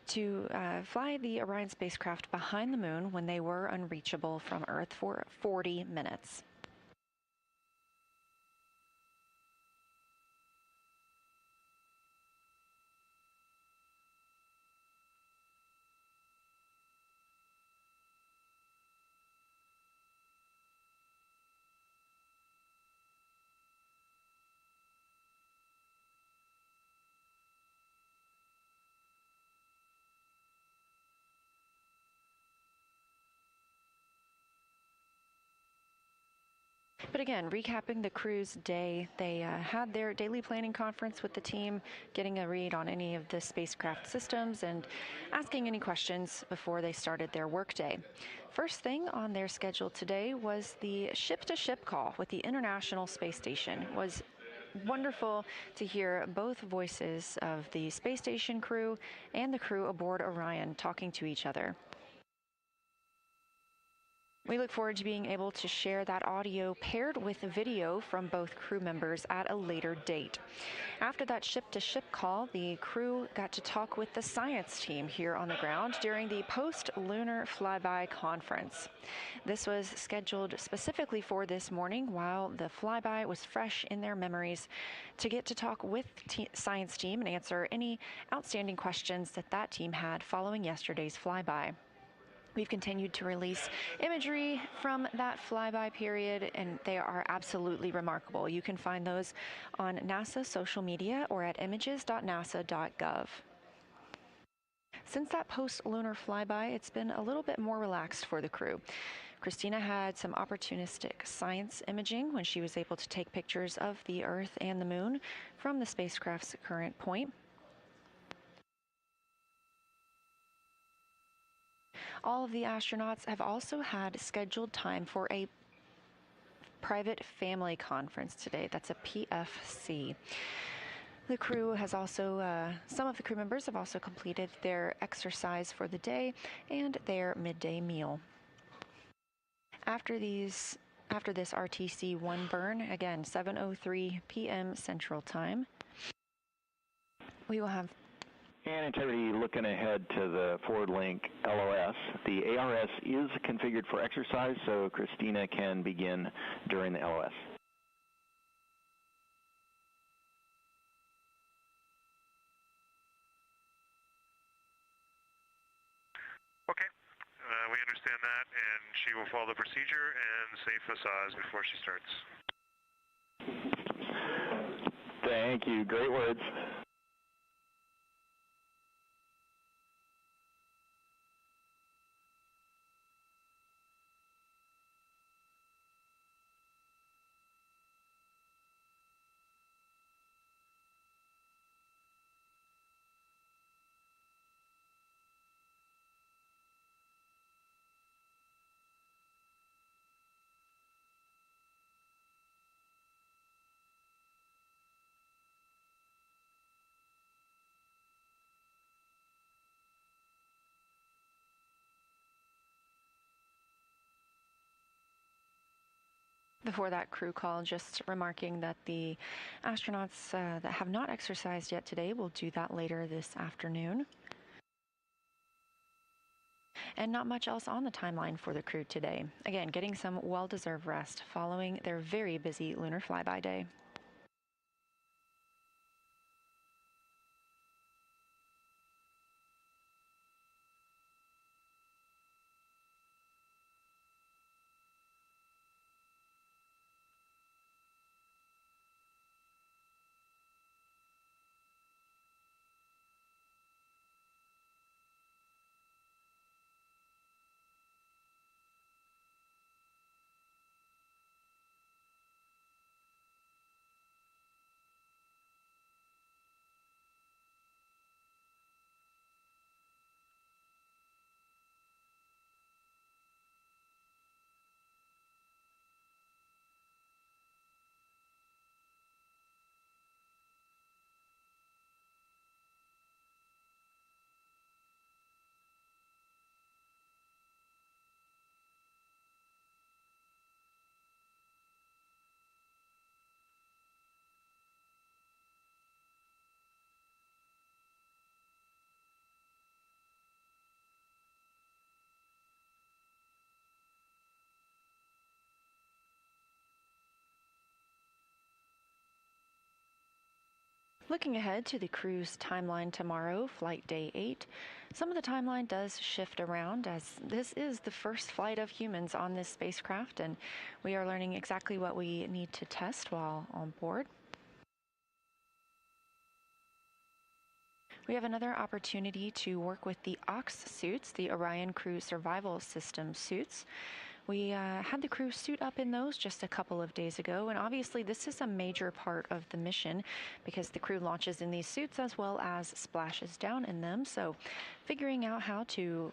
to fly the Orion spacecraft behind the moon when they were unreachable from Earth for 40 minutes. But again, recapping the crew's day, they had their daily planning conference with the team, getting a read on any of the spacecraft systems and asking any questions before they started their workday. First thing on their schedule today was the ship-to-ship call with the International Space Station. It was wonderful to hear both voices of the space station crew and the crew aboard Orion talking to each other. We look forward to being able to share that audio paired with video from both crew members at a later date. After that ship-to-ship call, the crew got to talk with the science team here on the ground during the post-lunar flyby conference. This was scheduled specifically for this morning while the flyby was fresh in their memories to get to talk with the science team and answer any outstanding questions that team had following yesterday's flyby. We've continued to release imagery from that flyby period, and they are absolutely remarkable. You can find those on NASA social media or at images.nasa.gov. Since that post-lunar flyby, it's been a little bit more relaxed for the crew. Christina had some opportunistic science imaging when she was able to take pictures of the Earth and the Moon from the spacecraft's current point. All of the astronauts have also had scheduled time for a private family conference today. That's a PFC. The crew has also, some of the crew members have also completed their exercise for the day and their midday meal. After this RTC-1 burn, again, 7:03 p.m. Central Time, we will have and integrity looking ahead to the forward link LOS. The ARS is configured for exercise, so Christina can begin during the LOS. Okay, we understand that, and she will follow the procedure and say facades before she starts. Thank you. Great words. Before that crew call, just remarking that the astronauts that have not exercised yet today will do that later this afternoon. And not much else on the timeline for the crew today. Again, getting some well-deserved rest following their very busy lunar flyby day. Looking ahead to the crew's timeline tomorrow, flight day 8, some of the timeline does shift around as this is the first flight of humans on this spacecraft, and we are learning exactly what we need to test while on board. We have another opportunity to work with the OX suits, the Orion Crew Survival System suits. We had the crew suit up in those just a couple of days ago, and obviously this is a major part of the mission because the crew launches in these suits as well as splashes down in them. So figuring out how to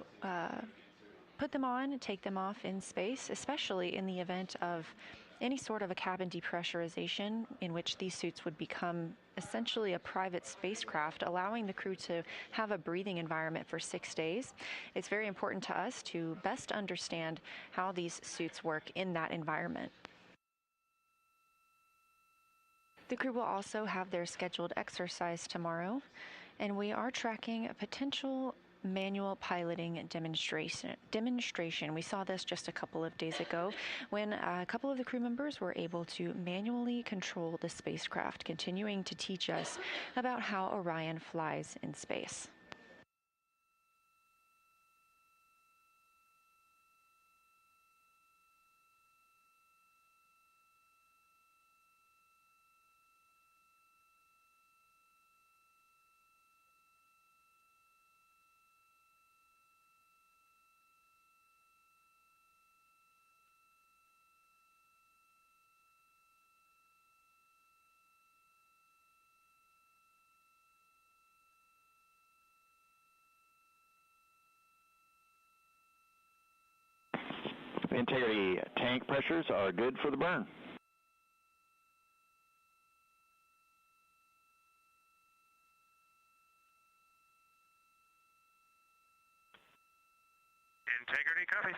put them on and take them off in space, especially in the event of any sort of a cabin depressurization in which these suits would become essentially a private spacecraft, allowing the crew to have a breathing environment for 6 days. It's very important to us to best understand how these suits work in that environment. The crew will also have their scheduled exercise tomorrow, and we are tracking a potential manual piloting demonstration. We saw this just a couple of days ago when a couple of the crew members were able to manually control the spacecraft, continuing to teach us about how Orion flies in space. Integrity tank pressures are good for the burn. Integrity copies.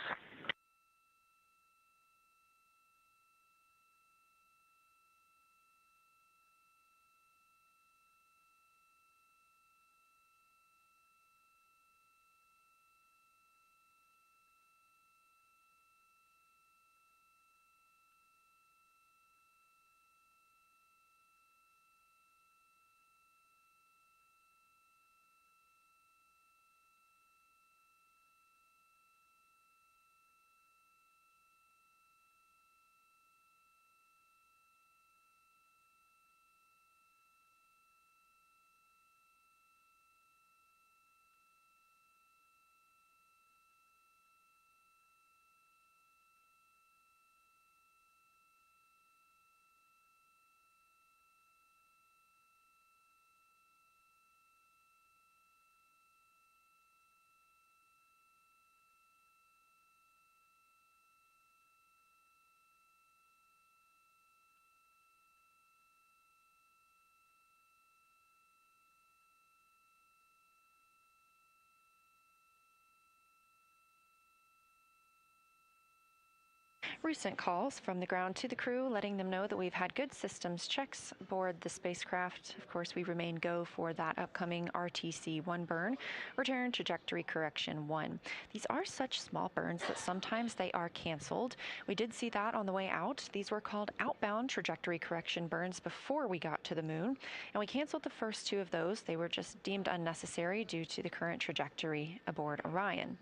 Recent calls from the ground to the crew letting them know that we've had good systems checks aboard the spacecraft. Of course, we remain go for that upcoming RTC-1 burn, return trajectory correction 1. These are such small burns that sometimes they are canceled. We did see that on the way out. These were called outbound trajectory correction burns before we got to the moon, and we canceled the first 2 of those. They were just deemed unnecessary due to the current trajectory aboard Orion.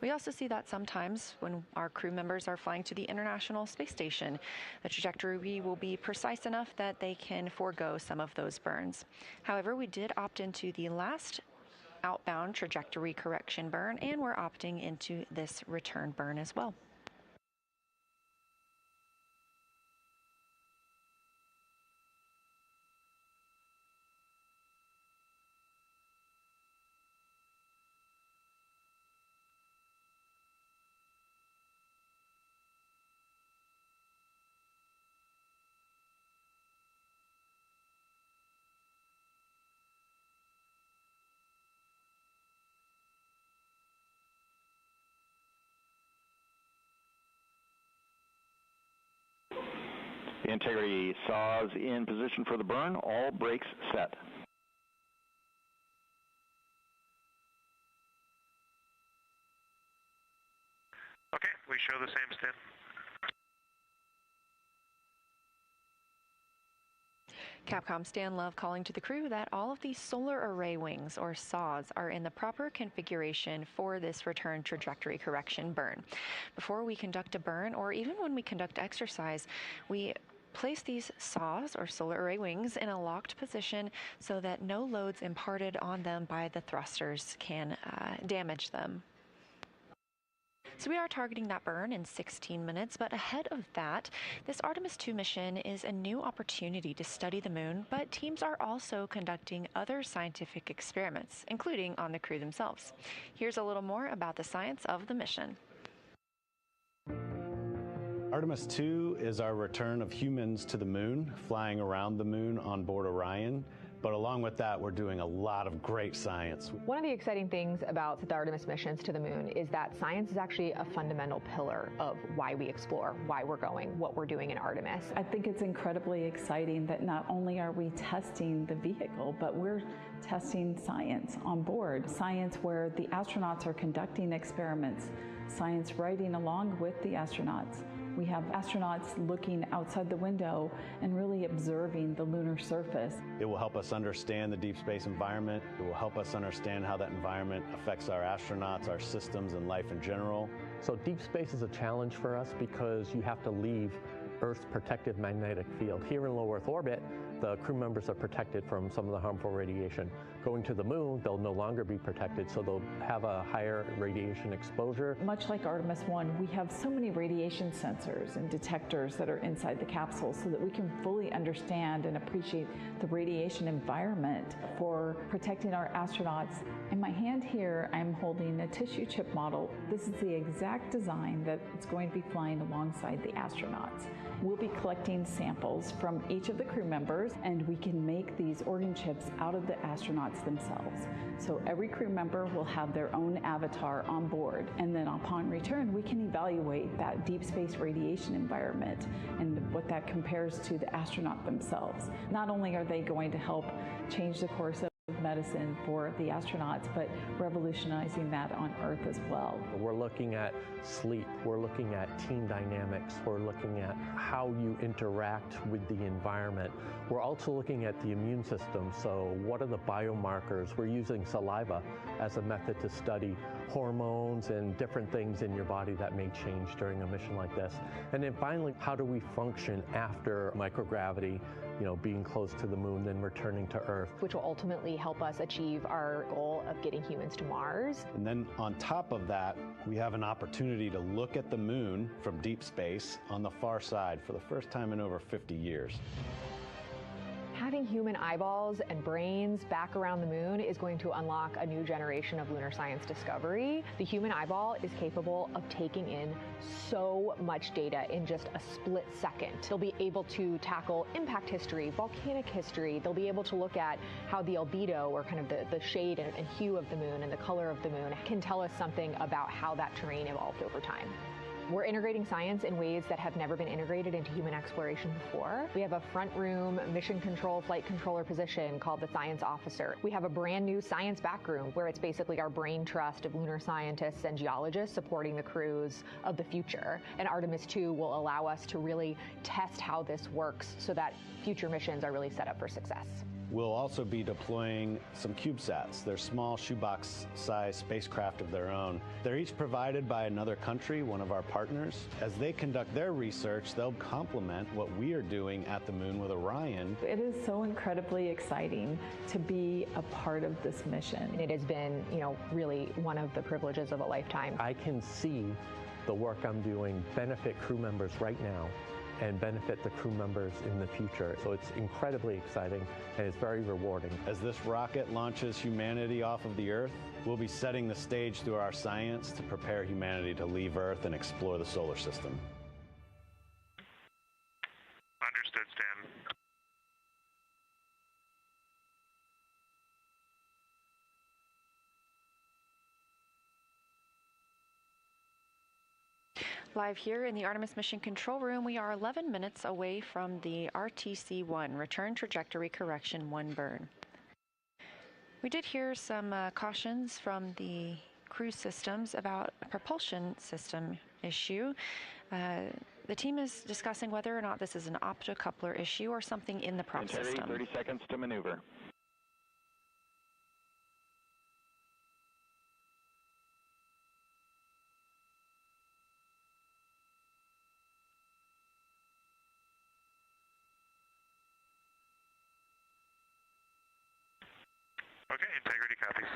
We also see that sometimes when our crew members are flying to the International Space Station, the trajectory will be precise enough that they can forego some of those burns. However, we did opt into the last outbound trajectory correction burn, and we're opting into this return burn as well. Integrity saws in position for the burn. All brakes set. Okay, we show the same stin. Capcom Stan Love calling to the crew that all of these solar array wings, or SAWs, are in the proper configuration for this return trajectory correction burn. Before we conduct a burn, or even when we conduct exercise, we place these SAWs, or solar array wings, in a locked position so that no loads imparted on them by the thrusters can damage them. So we are targeting that burn in 16 minutes, but ahead of that, this Artemis II mission is a new opportunity to study the moon, but teams are also conducting other scientific experiments, including on the crew themselves. Here's a little more about the science of the mission. Artemis II is our return of humans to the moon, flying around the moon on board Orion. But along with that, we're doing a lot of great science. One of the exciting things about the Artemis missions to the moon is that science is actually a fundamental pillar of why we explore, why we're going, what we're doing in Artemis. I think it's incredibly exciting that not only are we testing the vehicle, but we're testing science on board. Science where the astronauts are conducting experiments, science riding along with the astronauts. We have astronauts looking outside the window and really observing the lunar surface. It will help us understand the deep space environment. It will help us understand how that environment affects our astronauts, our systems, and life in general. So deep space is a challenge for us because you have to leave Earth's protective magnetic field. Here in low Earth orbit, the crew members are protected from some of the harmful radiation. Going to the moon, they'll no longer be protected, so they'll have a higher radiation exposure. Much like Artemis I, we have so many radiation sensors and detectors that are inside the capsule so that we can fully understand and appreciate the radiation environment for protecting our astronauts. In my hand here, I'm holding a tissue chip model. This is the exact design that it's going to be flying alongside the astronauts. We'll be collecting samples from each of the crew members, and we can make these organ chips out of the astronauts themselves. So every crew member will have their own avatar on board, and then upon return, we can evaluate that deep space radiation environment and what that compares to the astronaut themselves. Not only are they going to help change the course of medicine for the astronauts, but revolutionizing that on Earth as well. We're looking at sleep, we're looking at team dynamics, we're looking at how you interact with the environment. We're also looking at the immune system, so what are the biomarkers? We're using saliva as a method to study hormones and different things in your body that may change during a mission like this. And then finally, how do we function after microgravity, being close to the moon, then returning to Earth. Which will ultimately help us achieve our goal of getting humans to Mars. And then on top of that, we have an opportunity to look at the moon from deep space on the far side for the first time in over 50 years. Having human eyeballs and brains back around the moon is going to unlock a new generation of lunar science discovery. The human eyeball is capable of taking in so much data in just a split second. They'll be able to tackle impact history, volcanic history. They'll be able to look at how the albedo, or kind of the shade and hue of the moon and the color of the moon, can tell us something about how that terrain evolved over time. We're integrating science in ways that have never been integrated into human exploration before. We have a front room mission control flight controller position called the Science Officer. We have a brand new science back room where it's basically our brain trust of lunar scientists and geologists supporting the crews of the future. And Artemis II will allow us to really test how this works so that future missions are really set up for success. We'll also be deploying some CubeSats. They're small shoebox-sized spacecraft of their own. They're each provided by another country, one of our partners. As they conduct their research, they'll complement what we are doing at the moon with Orion. It is so incredibly exciting to be a part of this mission. It has been, really one of the privileges of a lifetime. I can see the work I'm doing benefit crew members right now and benefit the crew members in the future. So it's incredibly exciting and it's very rewarding. As this rocket launches humanity off of the Earth, we'll be setting the stage through our science to prepare humanity to leave Earth and explore the solar system. Understood, Stan. Live here in the Artemis Mission Control Room, we are 11 minutes away from the RTC-1, Return Trajectory Correction 1 burn. We did hear some cautions from the crew systems about a propulsion system issue. The team is discussing whether or not this is an optocoupler issue or something in the prop system. 30 seconds to maneuver. Okay, integrity copies.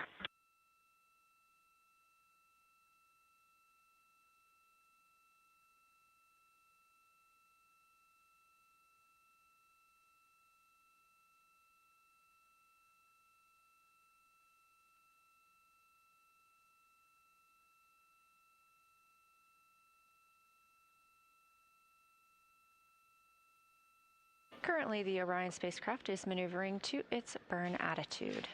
Currently, the Orion spacecraft is maneuvering to its burn attitude.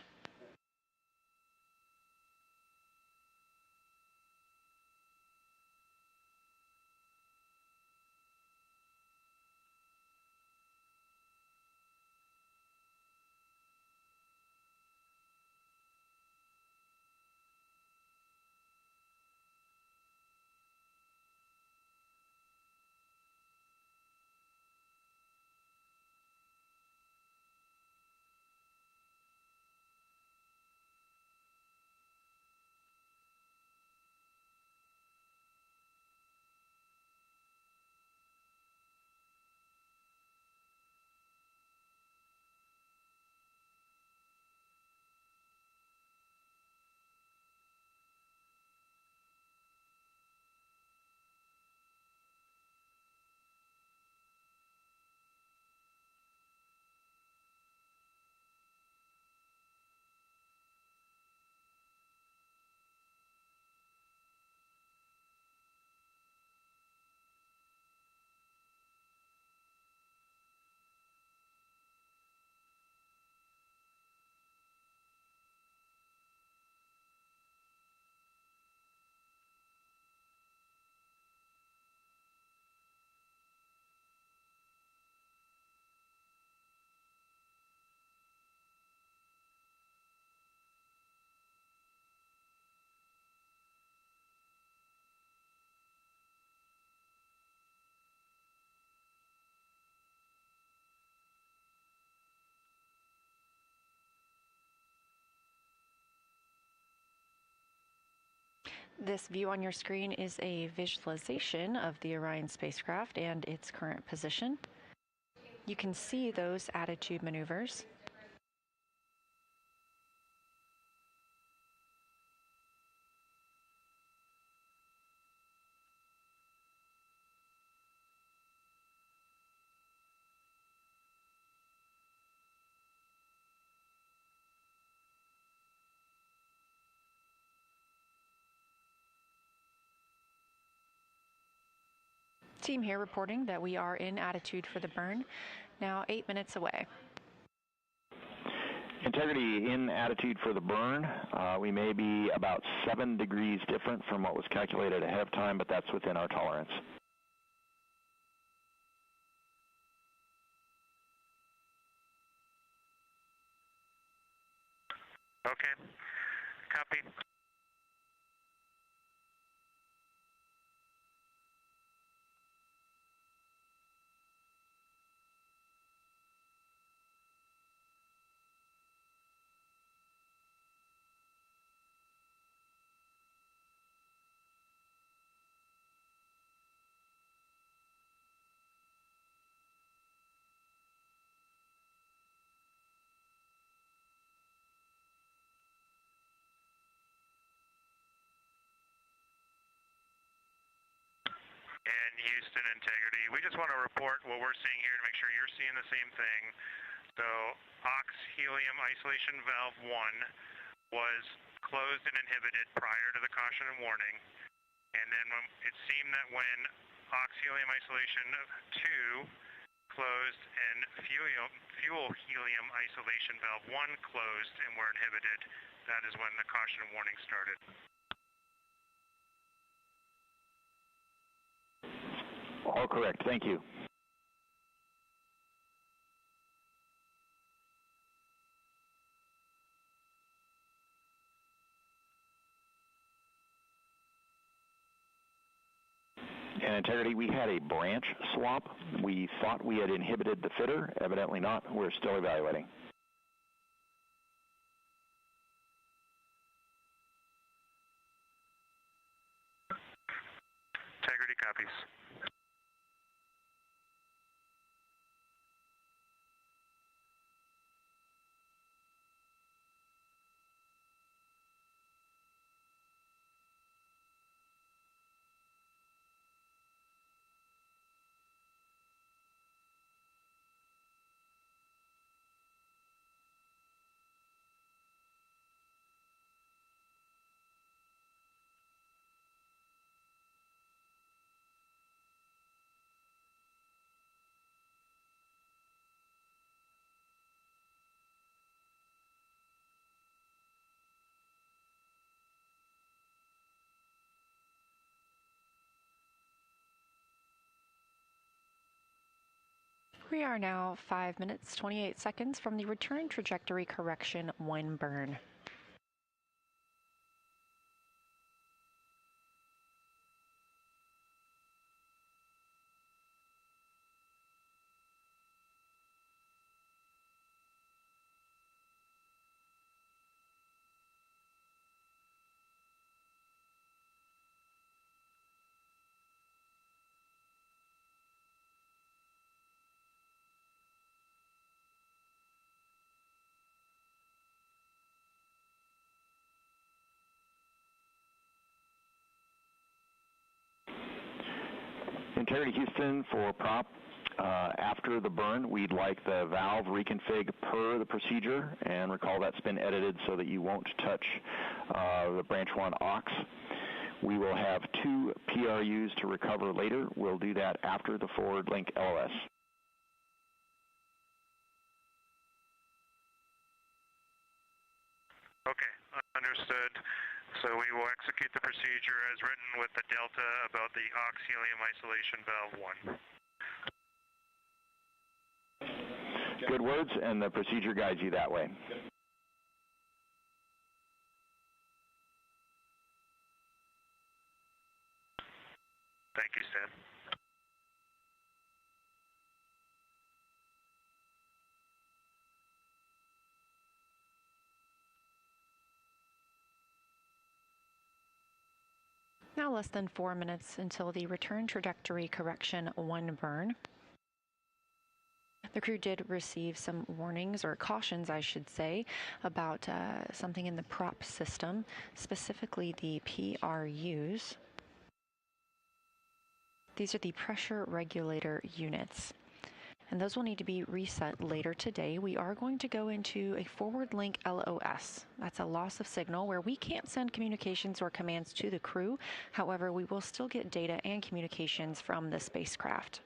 This view on your screen is a visualization of the Orion spacecraft and its current position. You can see those attitude maneuvers. Team here reporting that we are in attitude for the burn, now 8 minutes away. Integrity in attitude for the burn. We may be about 7 degrees different from what was calculated ahead of time, but that's within our tolerance. Okay, copy. And Houston integrity. We just want to report what we're seeing here to make sure you're seeing the same thing. So ox helium isolation valve 1 was closed and inhibited prior to the caution and warning. And then it seemed that when ox helium isolation 2 closed and fuel helium isolation valve 1 closed and were inhibited, that is when the caution and warning started. All correct. Thank you. And integrity, we had a branch swap. We thought we had inhibited the fitter. Evidently not. We're still evaluating. Integrity copies. We are now 5 minutes, 28 seconds from the return trajectory correction 1 burn. Integrity Houston for prop. After the burn, we'd like the valve reconfig per the procedure, and recall that's been edited so that you won't touch the branch 1 aux. We will have 2 PRUs to recover later. We'll do that after the forward link LOS. Okay, understood. So we will execute the procedure as written with the delta about the aux helium isolation valve 1. Good words, and the procedure guides you that way. Thank you, Stan. Now less than 4 minutes until the return trajectory correction 1 burn. The crew did receive some warnings, or cautions I should say, about something in the prop system, specifically the PRUs. These are the pressure regulator units, and those will need to be reset later today. We are going to go into a forward link LOS. That's a loss of signal where we can't send communications or commands to the crew. However, we will still get data and communications from the spacecraft.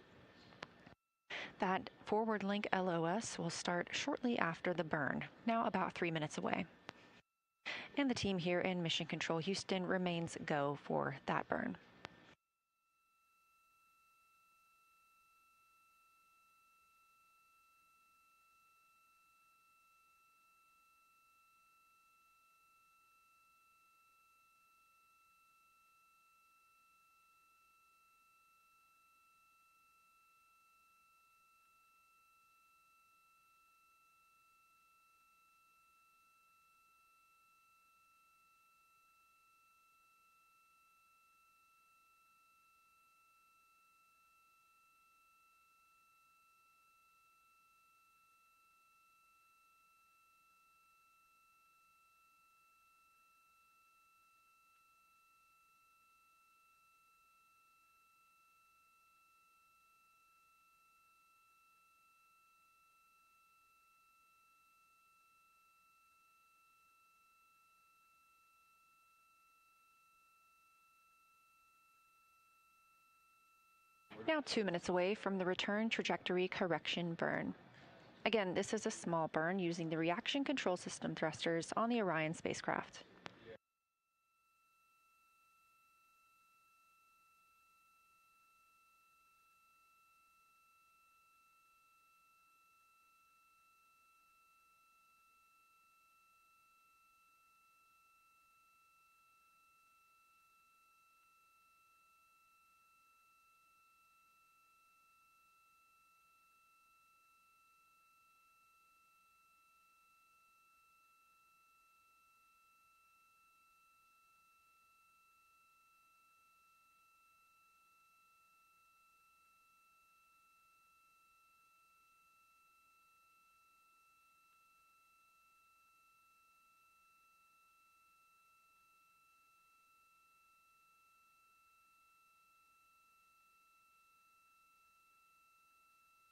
That forward link LOS will start shortly after the burn, now about 3 minutes away. And the team here in Mission Control Houston remains go for that burn. Now 2 minutes away from the return trajectory correction burn. Again, this is a small burn using the reaction control system thrusters on the Orion spacecraft.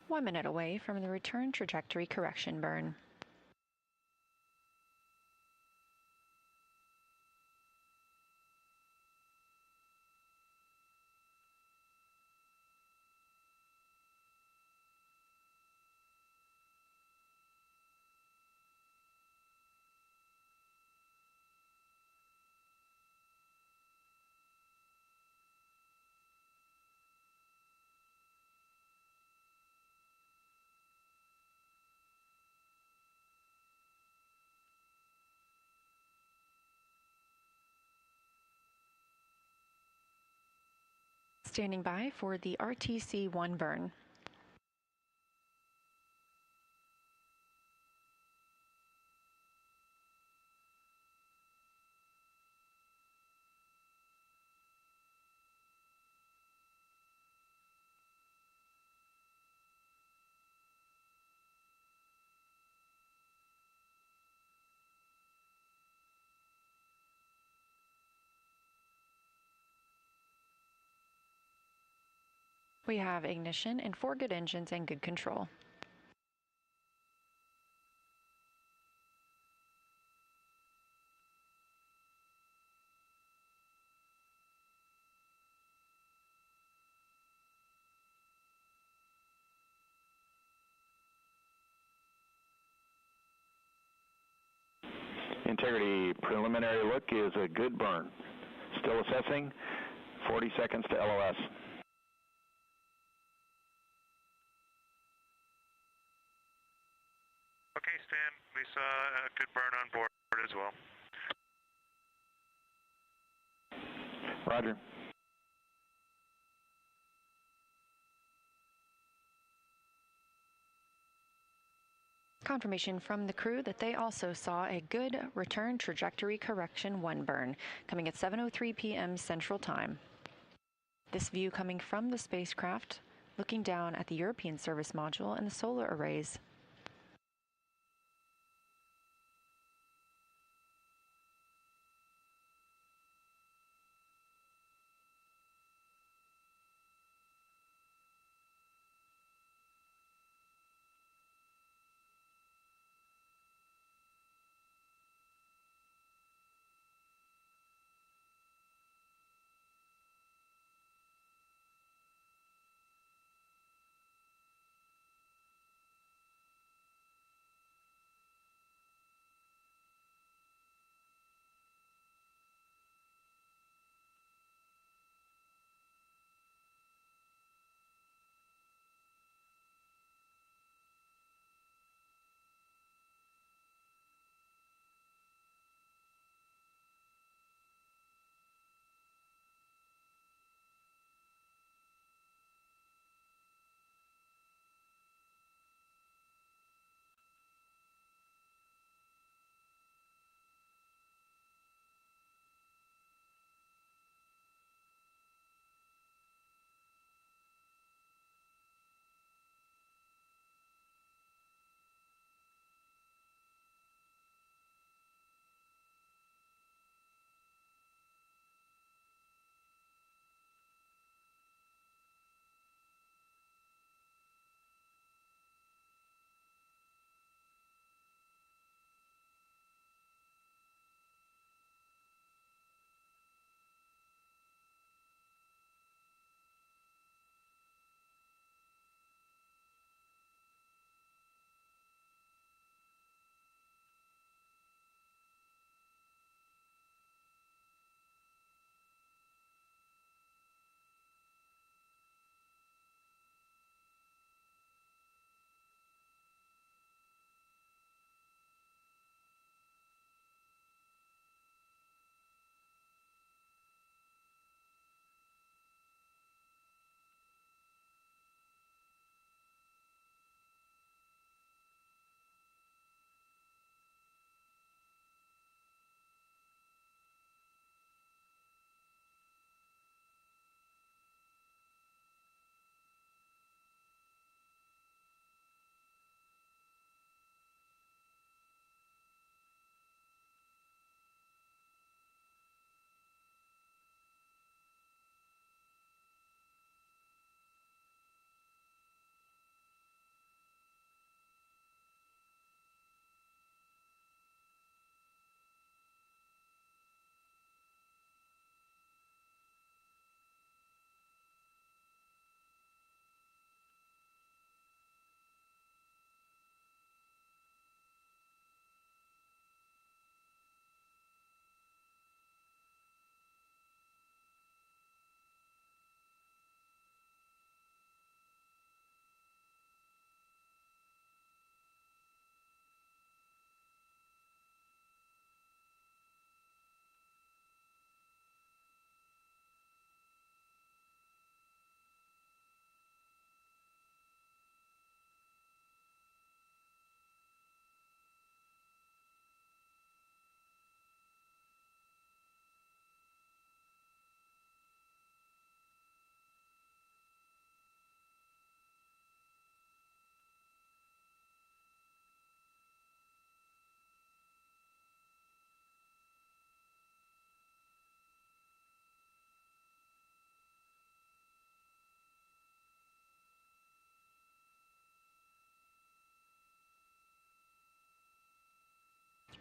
One minute away from the return trajectory correction burn. Standing by for the RTC-1 burn. We have ignition and 4 good engines and good control. Integrity preliminary look is a good burn. Still assessing. 40 seconds to LOS. Okay, Stan, we saw a good burn on board as well. Roger. Confirmation from the crew that they also saw a good return trajectory correction 1 burn, coming at 7:03 p.m. Central Time. This view coming from the spacecraft, looking down at the European service module and the solar arrays.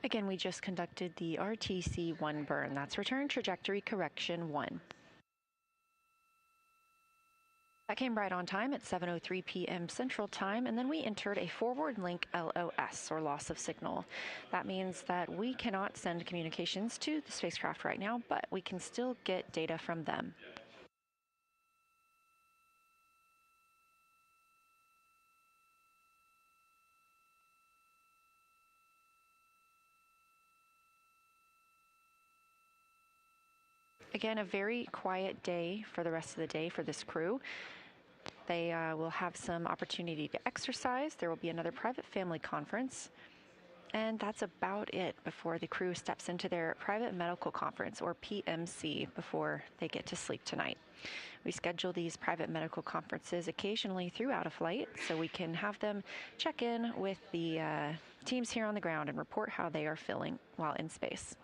Again, we just conducted the RTC-1 burn. That's Return Trajectory Correction 1. That came right on time at 7:03 p.m. Central Time, and then we entered a forward link LOS, or loss of signal. That means that we cannot send communications to the spacecraft right now, but we can still get data from them. Again, a very quiet day for the rest of the day for this crew. They will have some opportunity to exercise. There will be another private family conference. And that's about it before the crew steps into their private medical conference, or PMC, before they get to sleep tonight. We schedule these private medical conferences occasionally throughout a flight so we can have them check in with the teams here on the ground and report how they are feeling while in space.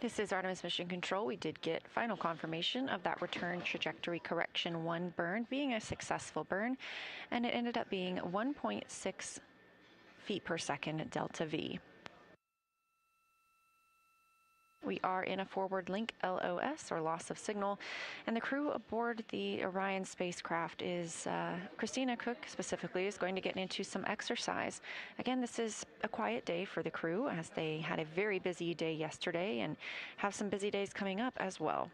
This is Artemis Mission Control. We did get final confirmation of that return trajectory correction 1 burn being a successful burn, and it ended up being 1.6 feet per second delta V. We are in a forward link LOS, or loss of signal, and the crew aboard the Orion spacecraft is, Christina, Koch specifically, is going to get into some exercise. Again, this is a quiet day for the crew as they had a very busy day yesterday and have some busy days coming up as well.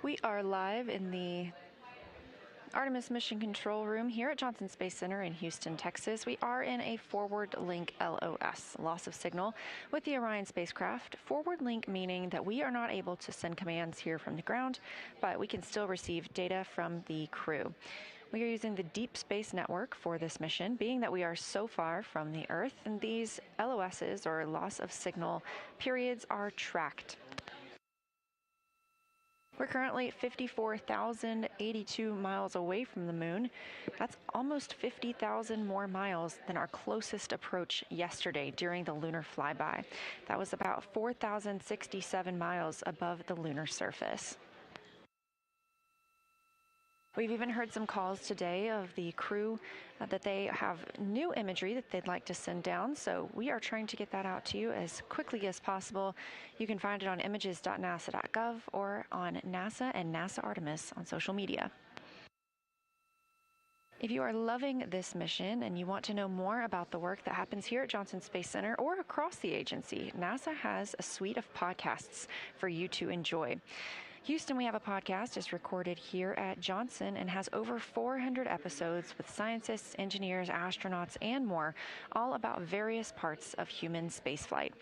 We are live in the Artemis Mission Control Room here at Johnson Space Center in Houston, Texas. We are in a forward link LOS, loss of signal, with the Orion spacecraft. Forward link meaning that we are not able to send commands here from the ground, but we can still receive data from the crew. We are using the Deep Space Network for this mission, being that we are so far from the Earth, and these LOSs, or loss of signal periods, are tracked. We're currently 54,082 miles away from the moon. That's almost 50,000 more miles than our closest approach yesterday during the lunar flyby. That was about 4,067 miles above the lunar surface. We've even heard some calls today of the crew that they have new imagery that they'd like to send down, so we are trying to get that out to you as quickly as possible. You can find it on images.nasa.gov or on NASA and NASA Artemis on social media. If you are loving this mission and you want to know more about the work that happens here at Johnson Space Center or across the agency, NASA has a suite of podcasts for you to enjoy. Houston, we have a podcast, is recorded here at Johnson and has over 400 episodes with scientists, engineers, astronauts, and more, all about various parts of human spaceflight.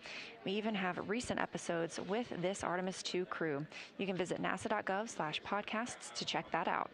We even have recent episodes with this Artemis II crew. You can visit nasa.gov/podcasts to check that out.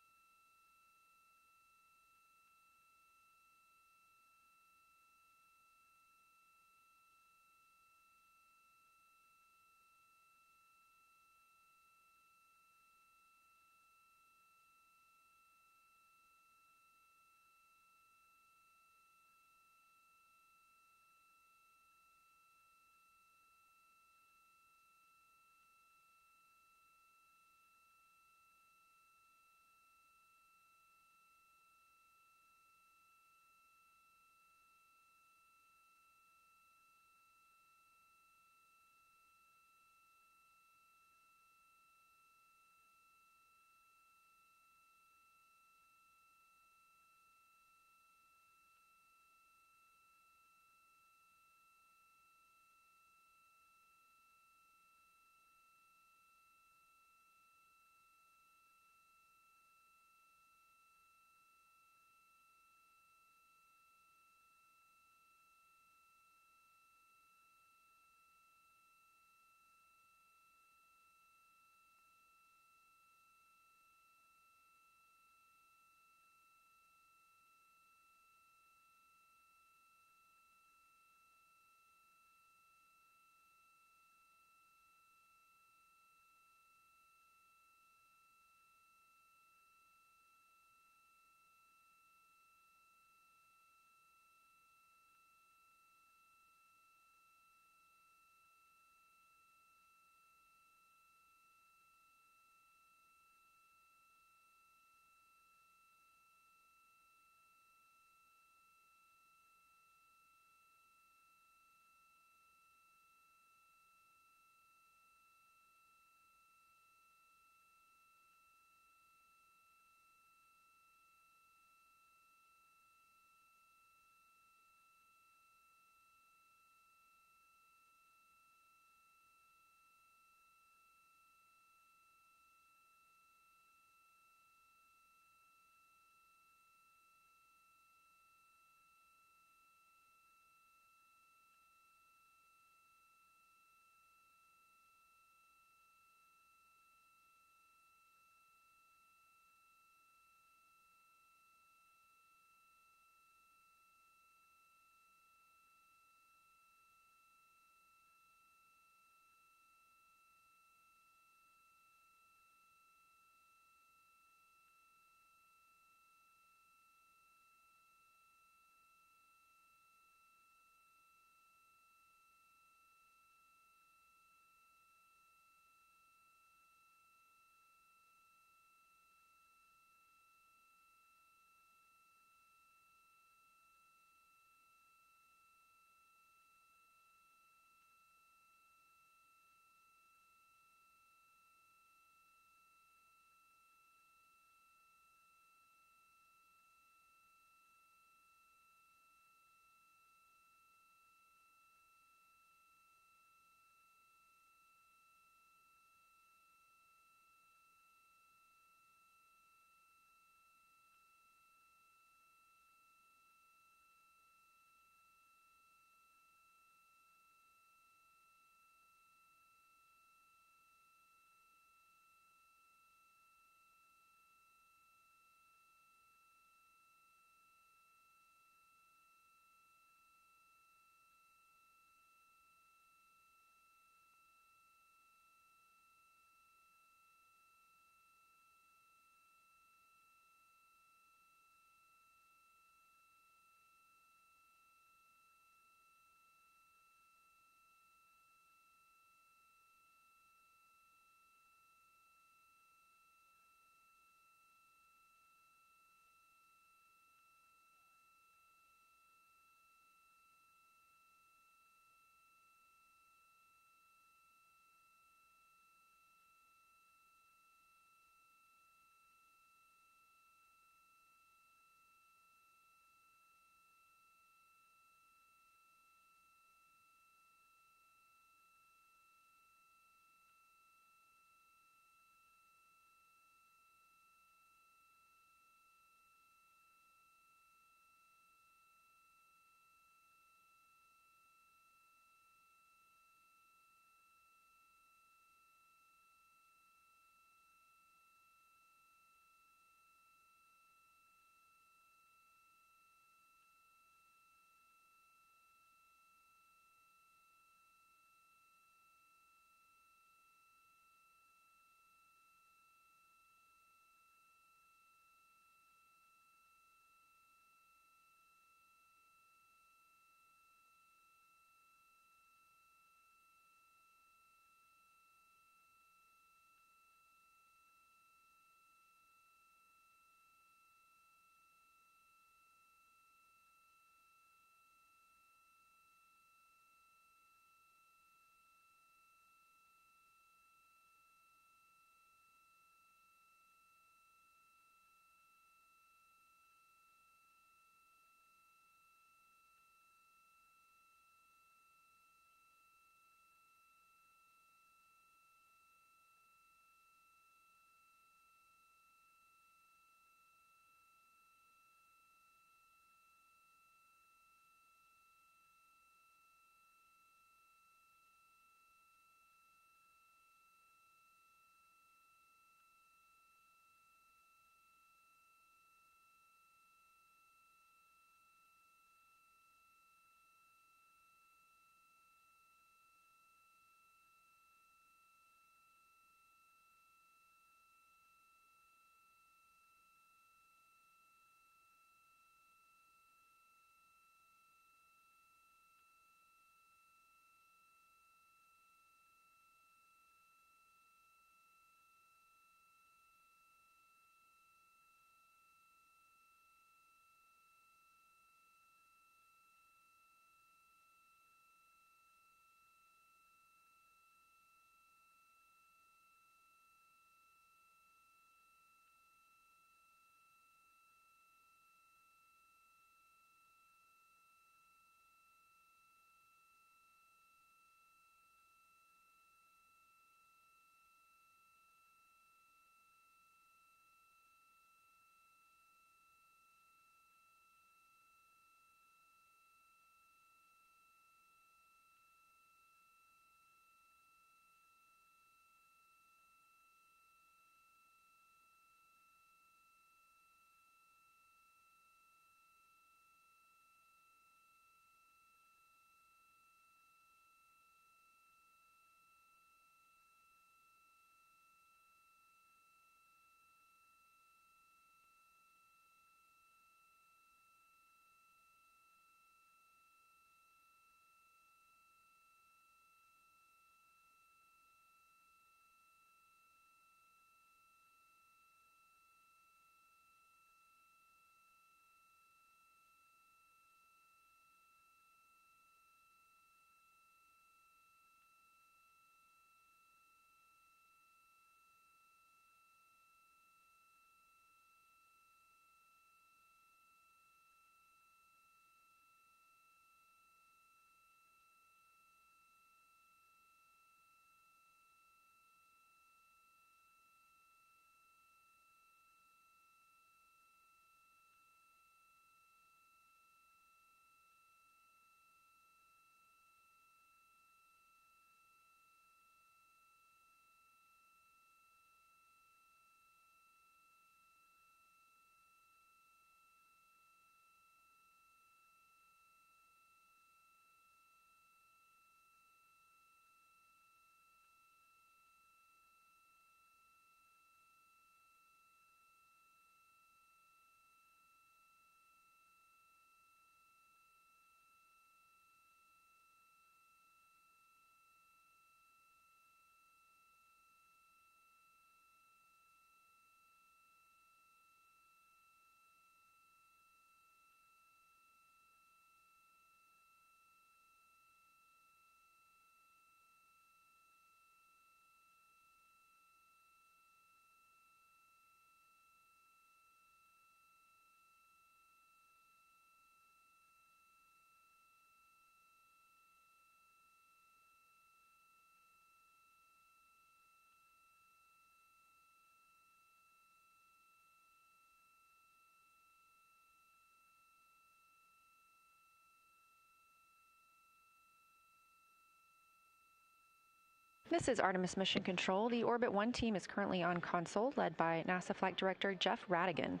This is Artemis Mission Control. The Orbit 1 team is currently on console, led by NASA Flight Director Jeff Radigan.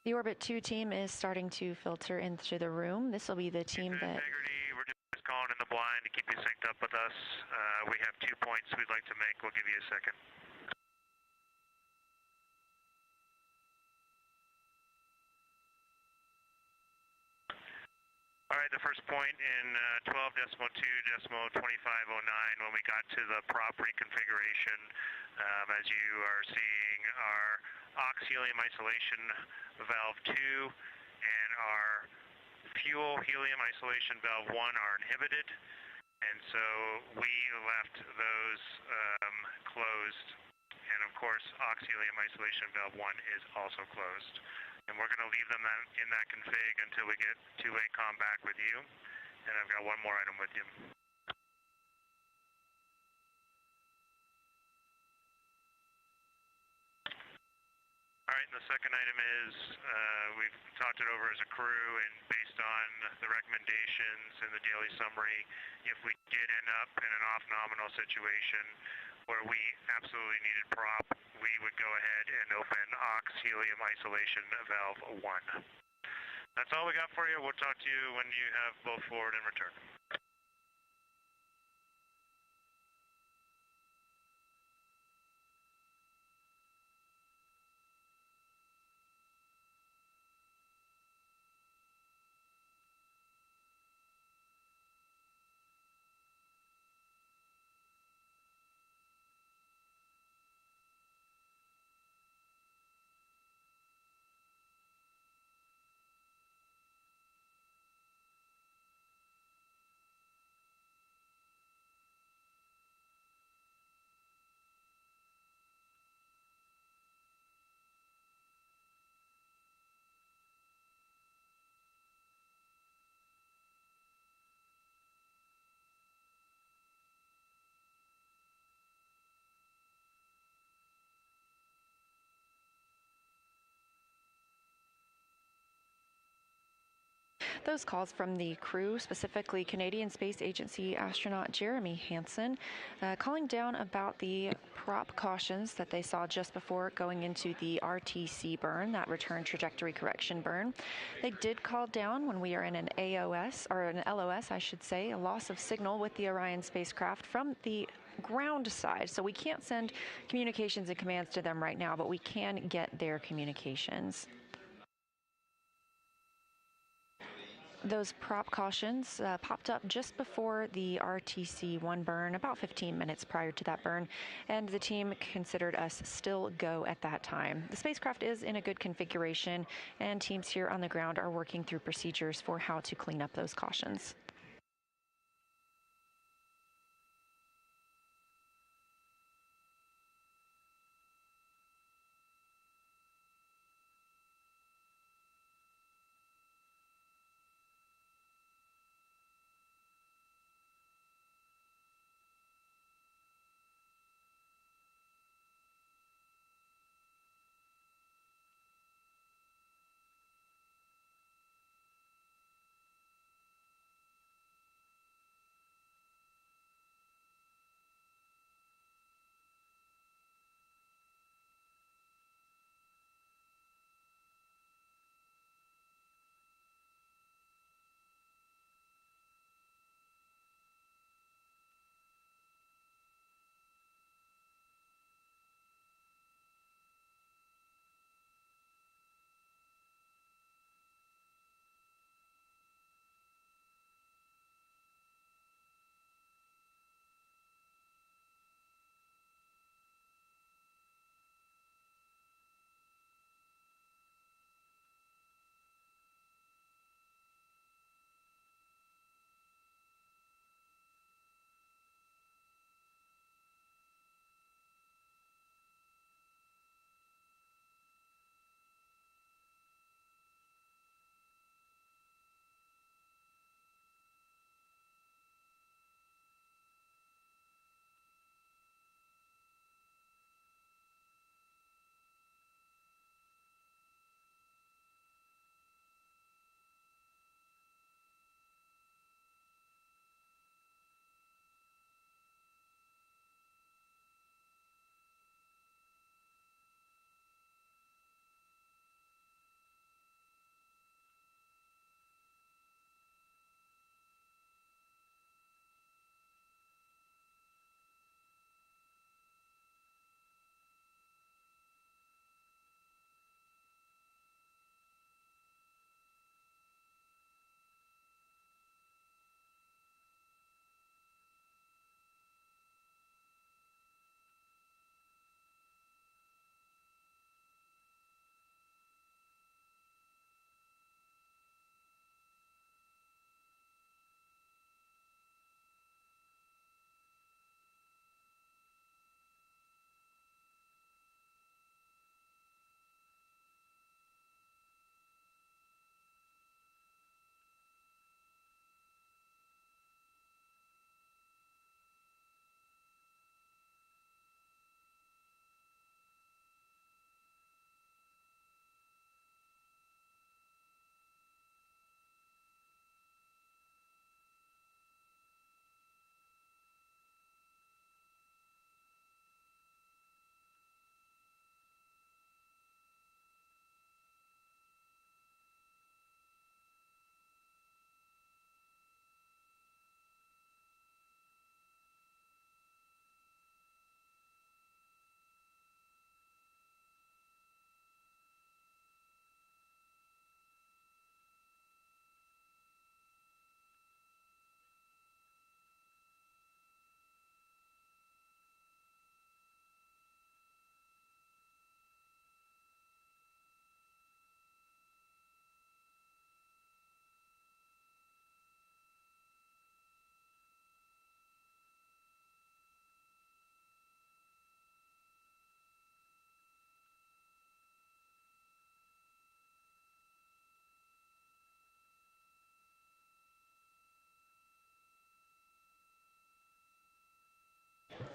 The Orbit 2 team is starting to filter into the room. This will be the team that... Integrity, we're just calling in the blind to keep you synced up with us. We have 2 points we'd like to make. We'll give you a second. All right, the first point in 12.2.2509, when we got to the prop reconfiguration, as you are seeing, our ox helium isolation valve 2 and our fuel helium isolation valve 1 are inhibited, and so we left those closed, and of course ox helium isolation valve 1 is also closed. And we're going to leave them in that config until we get two-way comm back with you. And I've got one more item with you. All right, and the second item is we've talked it over as a crew, and based on the recommendations in the daily summary, if we did end up in an off-nominal situation where we absolutely needed prop, we would go ahead and open ox helium isolation valve 1. That's all we got for you. We'll talk to you when you have both forward and return. Those calls from the crew, specifically Canadian Space Agency astronaut Jeremy Hansen, calling down about the prop cautions that they saw just before going into the RTC burn, that return trajectory correction burn. They did call down when we are in an AOS, or an LOS, I should say, a loss of signal with the Orion spacecraft from the ground side. So we can't send communications and commands to them right now, but we can get their communications. Those prop cautions popped up just before the RTC-1 burn, about 15 minutes prior to that burn, and the team considered us still go at that time. The spacecraft is in a good configuration, and teams here on the ground are working through procedures for how to clean up those cautions.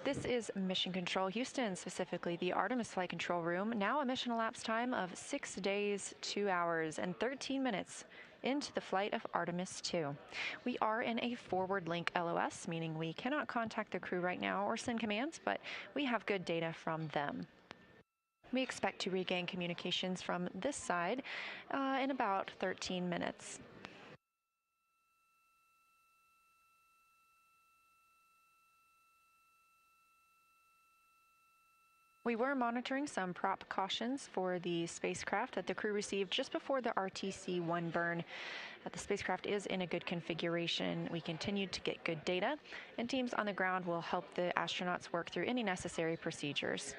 This is Mission Control Houston, specifically the Artemis Flight Control Room. Now a mission elapsed time of 6 days, 2 hours, and 13 minutes into the flight of Artemis II. We are in a forward link LOS, meaning we cannot contact the crew right now or send commands, but we have good data from them. We expect to regain communications from this side in about 13 minutes. We were monitoring some prop cautions for the spacecraft that the crew received just before the RTC-1 burn. The spacecraft is in a good configuration. We continue to get good data, and teams on the ground will help the astronauts work through any necessary procedures.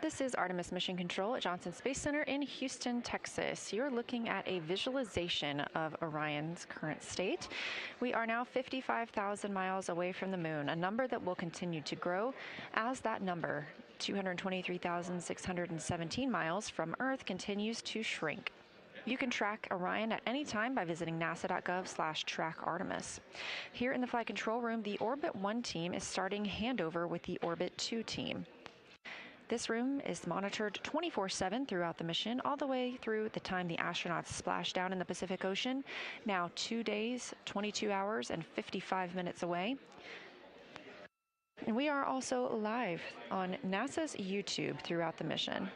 This is Artemis Mission Control at Johnson Space Center in Houston, Texas. You're looking at a visualization of Orion's current state. We are now 55,000 miles away from the moon, a number that will continue to grow as that number, 223,617 miles from Earth, continues to shrink. You can track Orion at any time by visiting nasa.gov/trackartemis. Here in the Flight Control Room, the Orbit 1 team is starting handover with the Orbit 2 team. This room is monitored 24/7 throughout the mission, all the way through the time the astronauts splash down in the Pacific Ocean, now 2 days, 22 hours, and 55 minutes away. And we are also live on NASA's YouTube throughout the mission.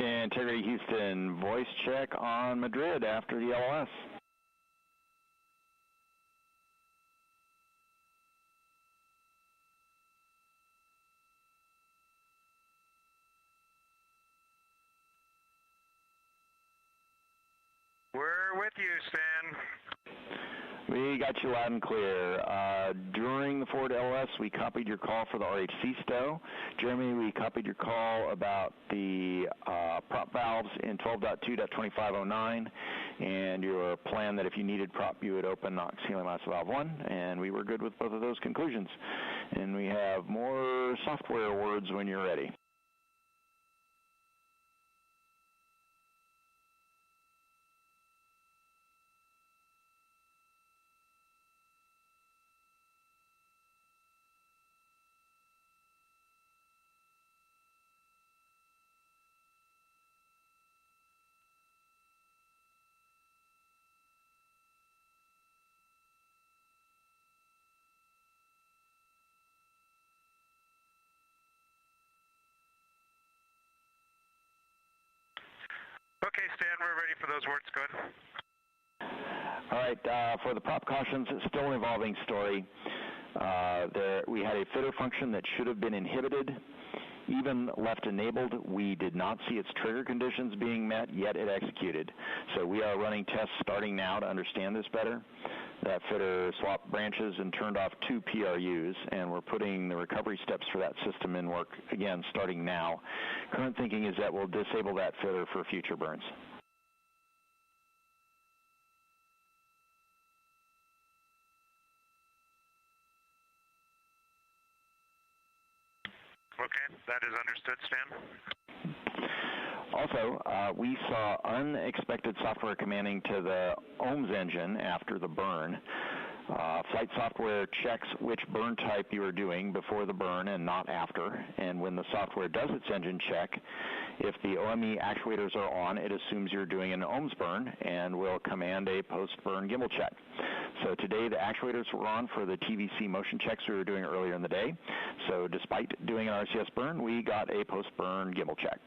Integrity Houston, voice check on Madrid after the LS. We're with you, Stan. We got you loud and clear. During the forward LS, we copied your call for the RHC stow. Jeremy, we copied your call about the prop valves in 12.2.2509, and your plan that if you needed prop, you would open NOx helium mass valve 1, and we were good with both of those conclusions. And we have more software words when you're ready. Okay, Stan, we're ready for those words. Go ahead. All right, for the prop cautions, it's still an evolving story. We had a fitter function that should have been inhibited. Even left enabled, we did not see its trigger conditions being met, yet it executed. So we are running tests starting now to understand this better. That fitter swapped branches and turned off 2 PRUs, and we're putting the recovery steps for that system in work, again, starting now. Current thinking is that we'll disable that fitter for future burns. Okay, that is understood, Stan. Also, we saw unexpected software commanding to the OMS engine after the burn. Flight software checks which burn type you are doing before the burn and not after. And when the software does its engine check, if the OME actuators are on, it assumes you're doing an OMS burn and will command a post-burn gimbal check. So today the actuators were on for the TVC motion checks we were doing earlier in the day. So despite doing an RCS burn, we got a post-burn gimbal check.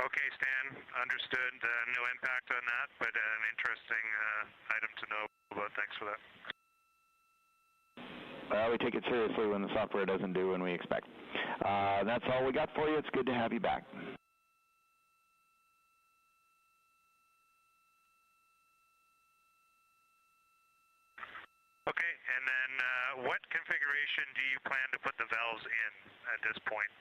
Okay, Stan, understood. No impact on that, but an interesting item to know about. Thanks for that. Well, we take it seriously when the software doesn't do what we expect. That's all we got for you. It's good to have you back. Okay, and then what configuration do you plan to put the valves in at this point?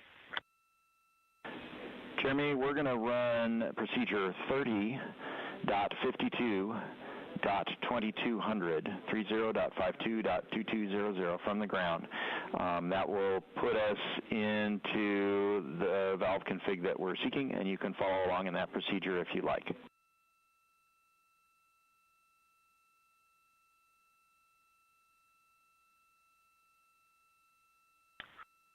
Jeremy, we're going to run procedure 30.52.2200, 30.52.2200 from the ground. That will put us into the valve config that we're seeking, and you can follow along in that procedure if you like.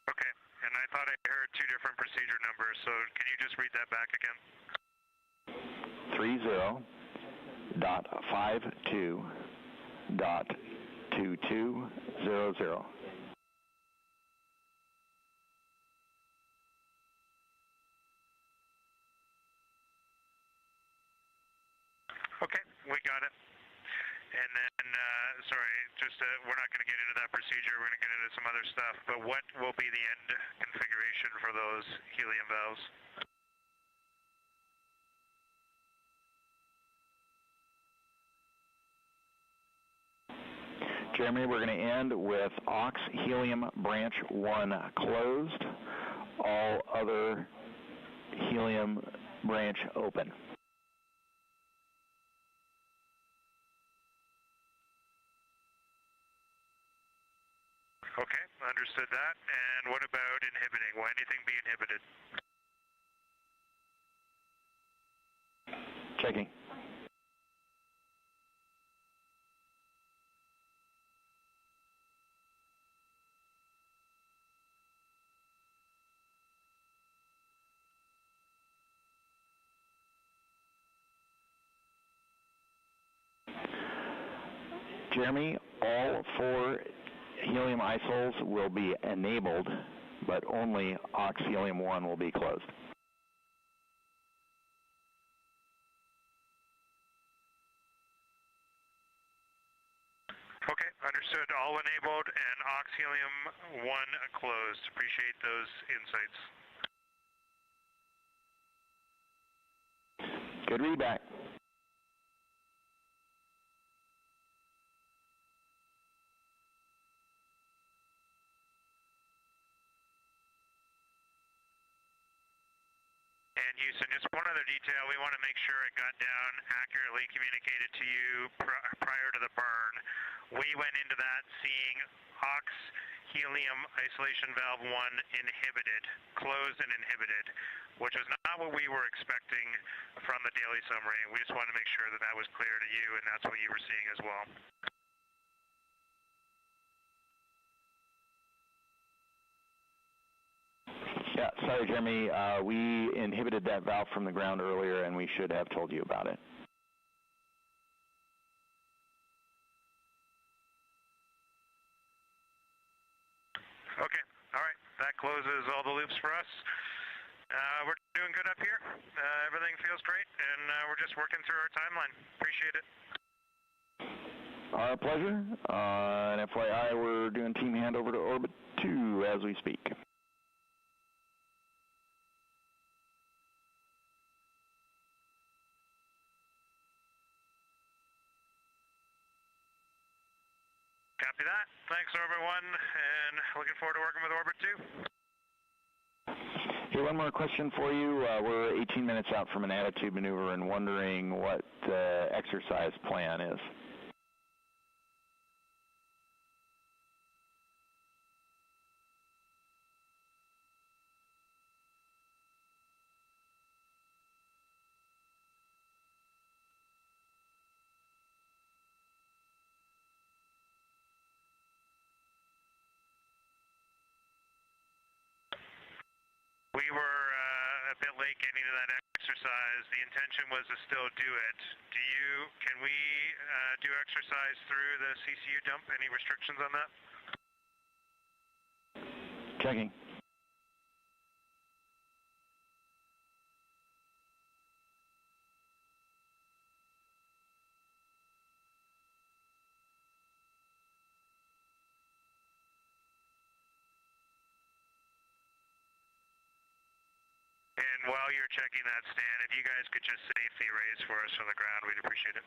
Okay, and I thought I heard 2 different procedure numbers, so can you just read that back again? 30.52.2200. Okay, we got it. And then, sorry, just we're not going to get into that procedure. We're going to get into some other stuff. But what will be the end configuration for those helium valves? Jeremy, we're going to end with aux helium branch 1 closed, all other helium branch open. Okay, understood that. And what about inhibiting? Will anything be inhibited? Checking. Jeremy, all 4 helium isols will be enabled, but only Ox Helium 1 will be closed. Okay, understood. All enabled and Ox Helium 1 closed. Appreciate those insights. Good readback. And Houston, just one other detail. We want to make sure it got down accurately communicated to you prior to the burn. We went into that seeing Ox Helium isolation valve 1 inhibited, closed and inhibited, which was not what we were expecting from the daily summary. We just wanted to make sure that that was clear to you, and that's what you were seeing as well. Yeah, sorry, Jeremy. We inhibited that valve from the ground earlier, and we should have told you about it. Okay, all right. That closes all the loops for us. We're doing good up here. Everything feels great, and we're just working through our timeline. Appreciate it. Our pleasure. And FYI, we're doing team handover to Orbit 2 as we speak. Copy that. Thanks, Orbit 1, and looking forward to working with Orbit 2. Here, one more question for you. We're 18 minutes out from an attitude maneuver and wondering what the exercise plan is. We were a bit late getting to that exercise. The intention was to still do it. Can we do exercise through the CCU dump? Any restrictions on that? Checking. And while you're checking that, Stan, if you guys could just safely raise for us from the ground, we'd appreciate it.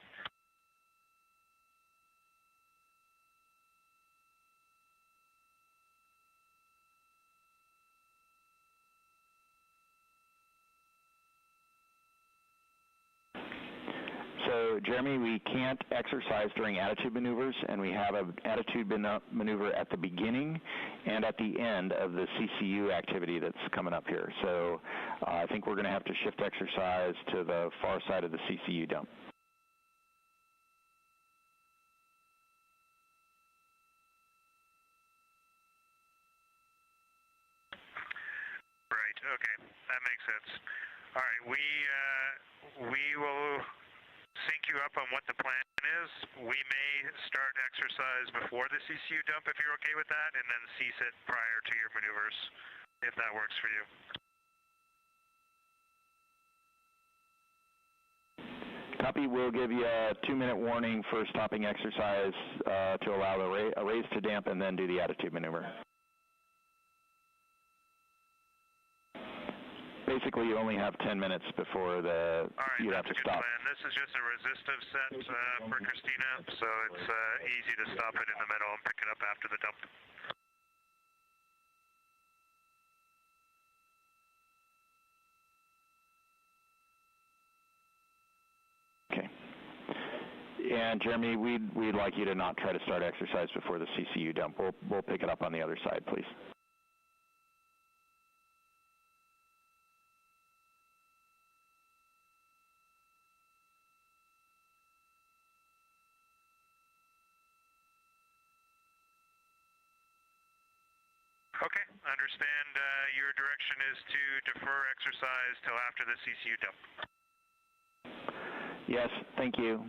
So, Jeremy, we can't exercise during attitude maneuvers, and we have an attitude maneuver at the beginning and at the end of the CCU activity that's coming up here. So I think we're going to have to shift exercise to the far side of the CCU dump. Right, okay, that makes sense. All right, we will sync you up on what the plan is. We may start exercise before the CCU dump if you're okay with that, and then cease it prior to your maneuvers, if that works for you. Copy. We'll give you a 2-minute warning for stopping exercise to allow the raise to damp and then do the attitude maneuver. Basically, you only have 10 minutes before you have to stop. Plan. This is just a resistive set for Christina, so it's easy to stop it in the middle and pick it up after the dump. Okay. And Jeremy, we'd like you to not try to start exercise before the CCU dump. We'll pick it up on the other side, please. Okay, understand your direction is to defer exercise till after the CCU dump. Yes, thank you.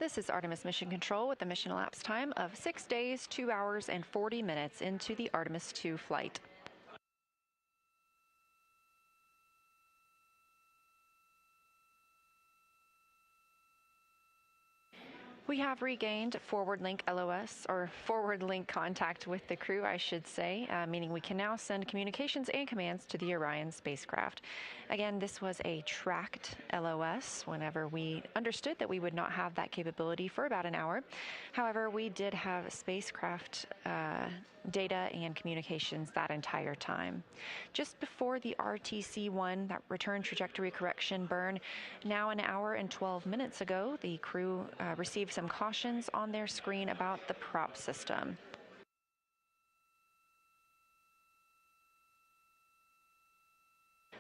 This is Artemis Mission Control with the mission elapsed time of 6 days, 2 hours, and 40 minutes into the Artemis II flight. We have regained forward link LOS, or forward link contact with the crew, I should say, meaning we can now send communications and commands to the Orion spacecraft. Again, this was a tracked LOS whenever we understood that we would not have that capability for about an hour. However, we did have spacecraft data and communications that entire time. Just before the RTC-1, that return trajectory correction burn, now an hour and 12 minutes ago, the crew received some cautions on their screen about the prop system.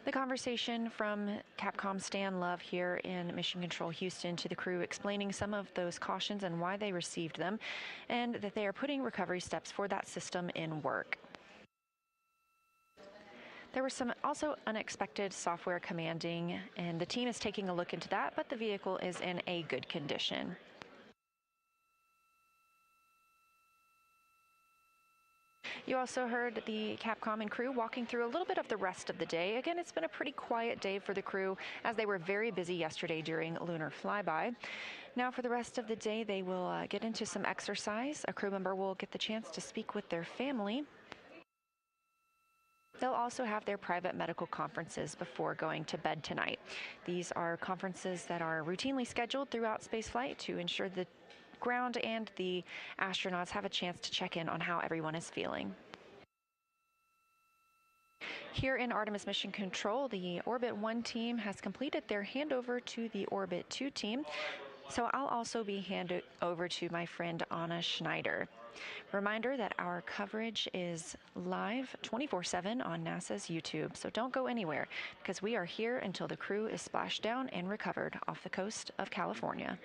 The conversation from Capcom Stan Love here in Mission Control Houston to the crew, explaining some of those cautions and why they received them, and that they are putting recovery steps for that system in work. There was some also unexpected software commanding, and the team is taking a look into that, but the vehicle is in a good condition. You also heard the Capcom and crew walking through a little bit of the rest of the day. Again, it's been a pretty quiet day for the crew as they were very busy yesterday during lunar flyby. Now for the rest of the day, they will get into some exercise. A crew member will get the chance to speak with their family. They'll also have their private medical conferences before going to bed tonight. These are conferences that are routinely scheduled throughout spaceflight to ensure the ground and the astronauts have a chance to check in on how everyone is feeling. Here in Artemis Mission Control, the Orbit 1 team has completed their handover to the Orbit 2 team, so I'll also be handed over to my friend Anna Schneider. Reminder that our coverage is live 24/7 on NASA's YouTube, so don't go anywhere because we are here until the crew is splashed down and recovered off the coast of California.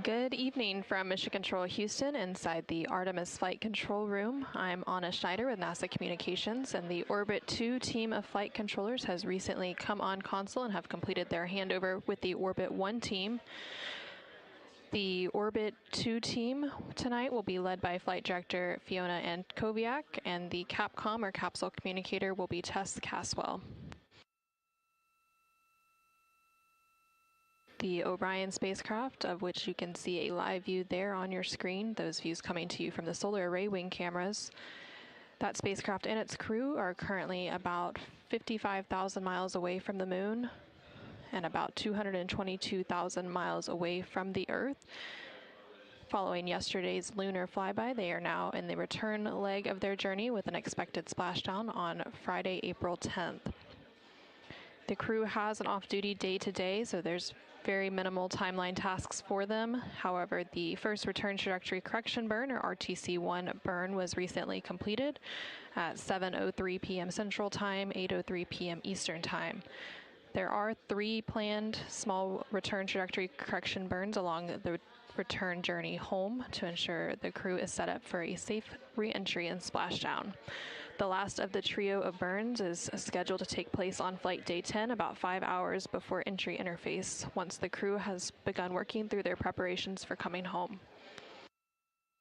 Good evening from Mission Control Houston inside the Artemis Flight Control Room. I'm Anna Schneider with NASA Communications, and the Orbit 2 team of flight controllers has recently come on console and have completed their handover with the Orbit 1 team. The Orbit 2 team tonight will be led by Flight Director Fiona Ankoviak, and the Capcom or capsule communicator will be Tess Caswell. The Orion spacecraft, of which you can see a live view there on your screen, those views coming to you from the solar array wing cameras. That spacecraft and its crew are currently about 55,000 miles away from the moon and about 222,000 miles away from the Earth. Following yesterday's lunar flyby, they are now in the return leg of their journey with an expected splashdown on Friday, April 10th. The crew has an off-duty day today, so there's very minimal timeline tasks for them. However, the first return trajectory correction burn, or RTC-1 burn, was recently completed at 7:03 p.m. Central Time, 8:03 p.m. Eastern Time. There are 3 planned small return trajectory correction burns along the return journey home to ensure the crew is set up for a safe re-entry and splashdown. The last of the trio of burns is scheduled to take place on flight day 10, about 5 hours before entry interface, once the crew has begun working through their preparations for coming home.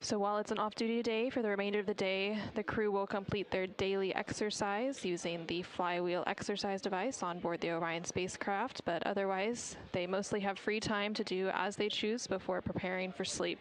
So while it's an off-duty day, for the remainder of the day, the crew will complete their daily exercise using the flywheel exercise device on board the Orion spacecraft, but otherwise, they mostly have free time to do as they choose before preparing for sleep.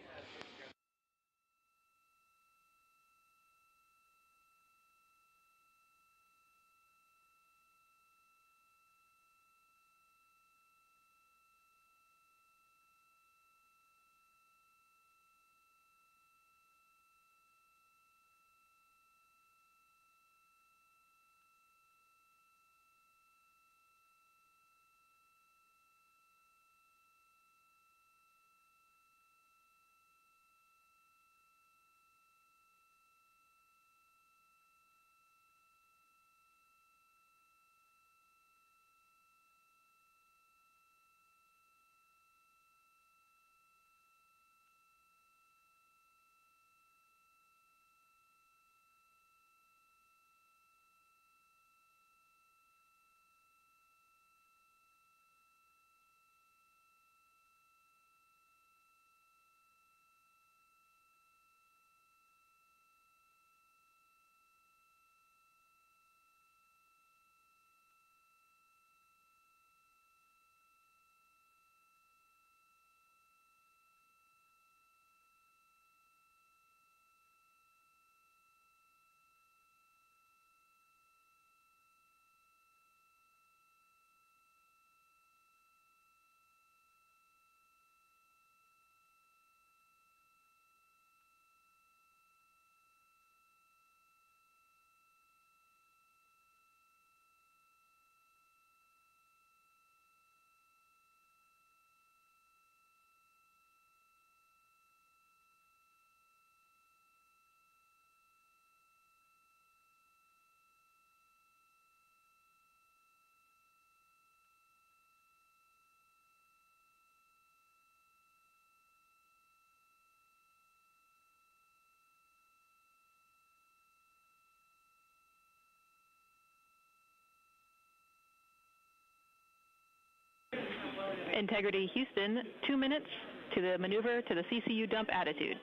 Integrity Houston, 2 minutes to the maneuver to the CCU dump attitude.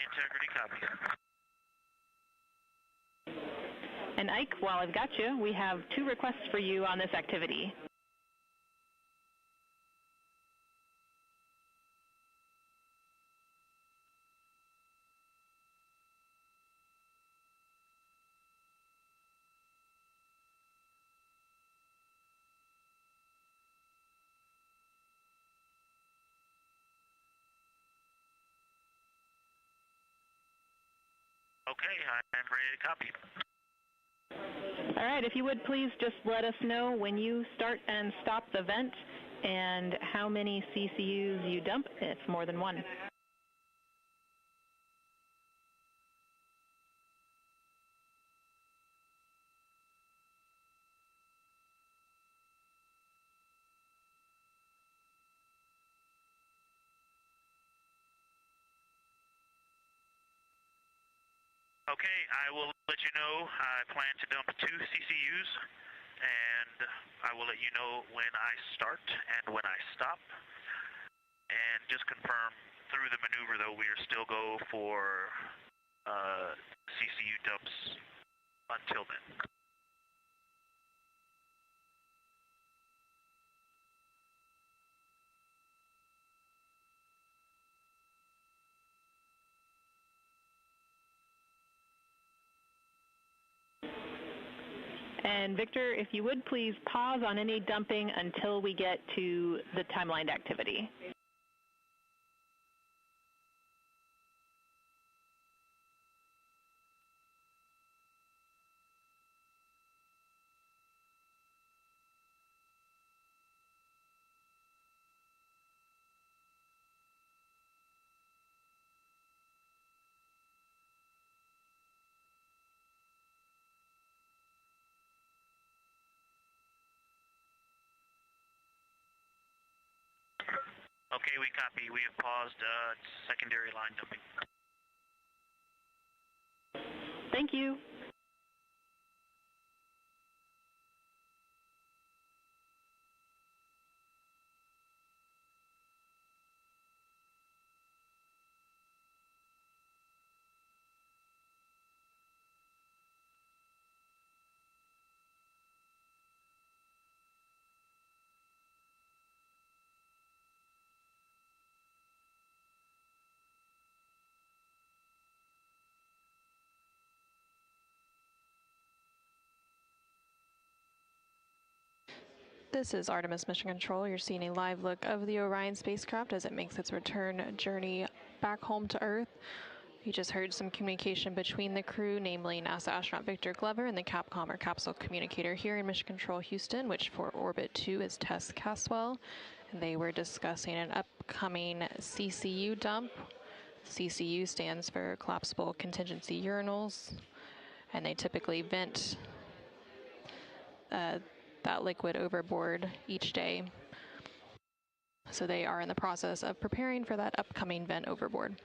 Integrity copy. And Ike, while I've got you, we have 2 requests for you on this activity. Okay, I'm ready to copy. All right, if you would please just let us know when you start and stop the vent and how many CCUs you dump, if more than one. Okay, I will let you know. I plan to dump 2 CCUs, and I will let you know when I start and when I stop. And just confirm through the maneuver, though, we are still go for CCU dumps until then. And Victor, if you would please pause on any dumping until we get to the timelined activity. Okay, we copy. We have paused secondary line dumping. Thank you. This is Artemis Mission Control. You're seeing a live look of the Orion spacecraft as it makes its return journey back home to Earth. You just heard some communication between the crew, namely NASA astronaut Victor Glover and the Capcom or capsule communicator here in Mission Control Houston, which for Orbit 2 is Tess Caswell. And they were discussing an upcoming CCU dump. CCU stands for collapsible contingency urinals, and they typically vent that liquid overboard each day. So they are in the process of preparing for that upcoming vent overboard.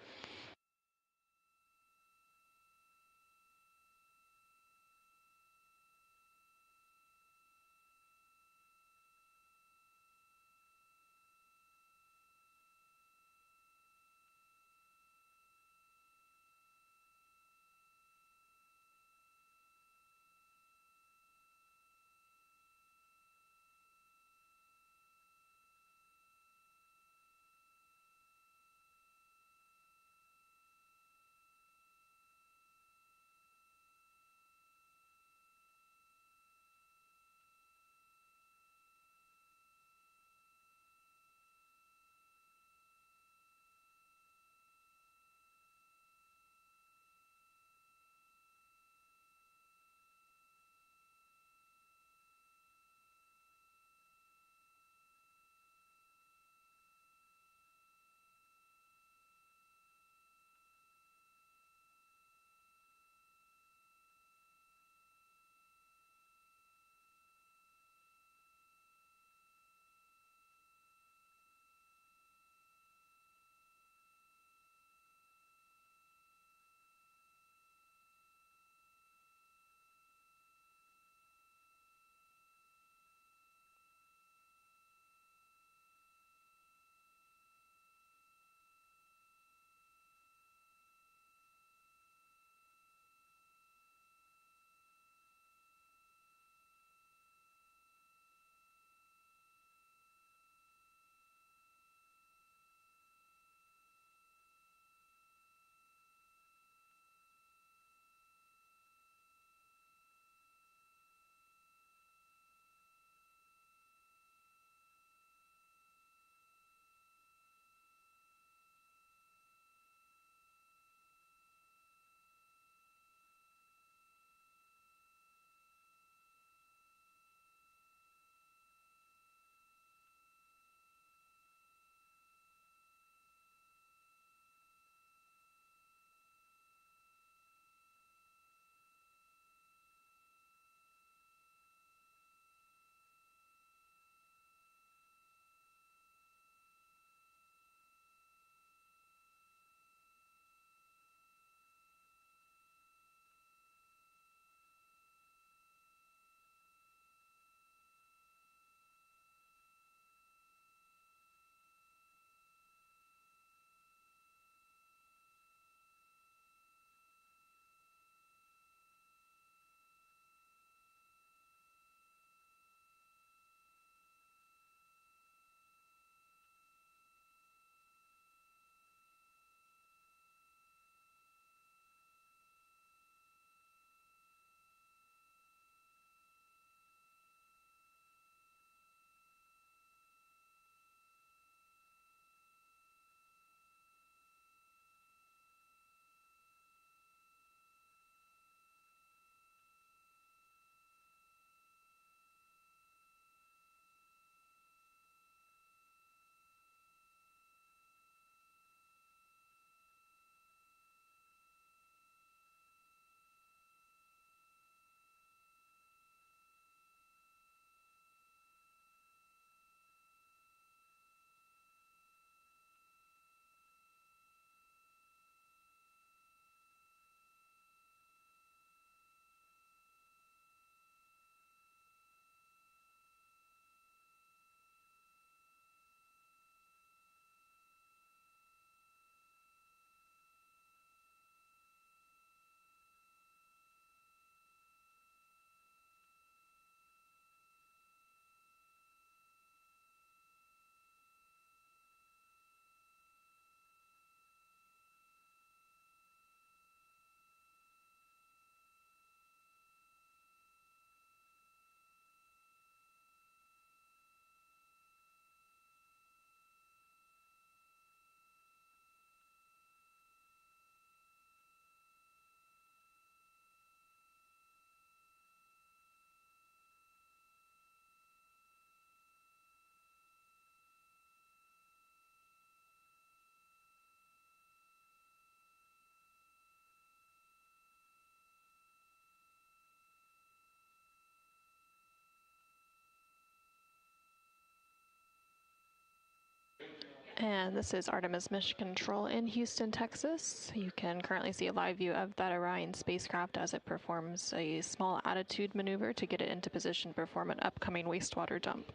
And this is Artemis Mission Control in Houston, Texas. You can currently see a live view of that Orion spacecraft as it performs a small attitude maneuver to get it into position to perform an upcoming wastewater dump.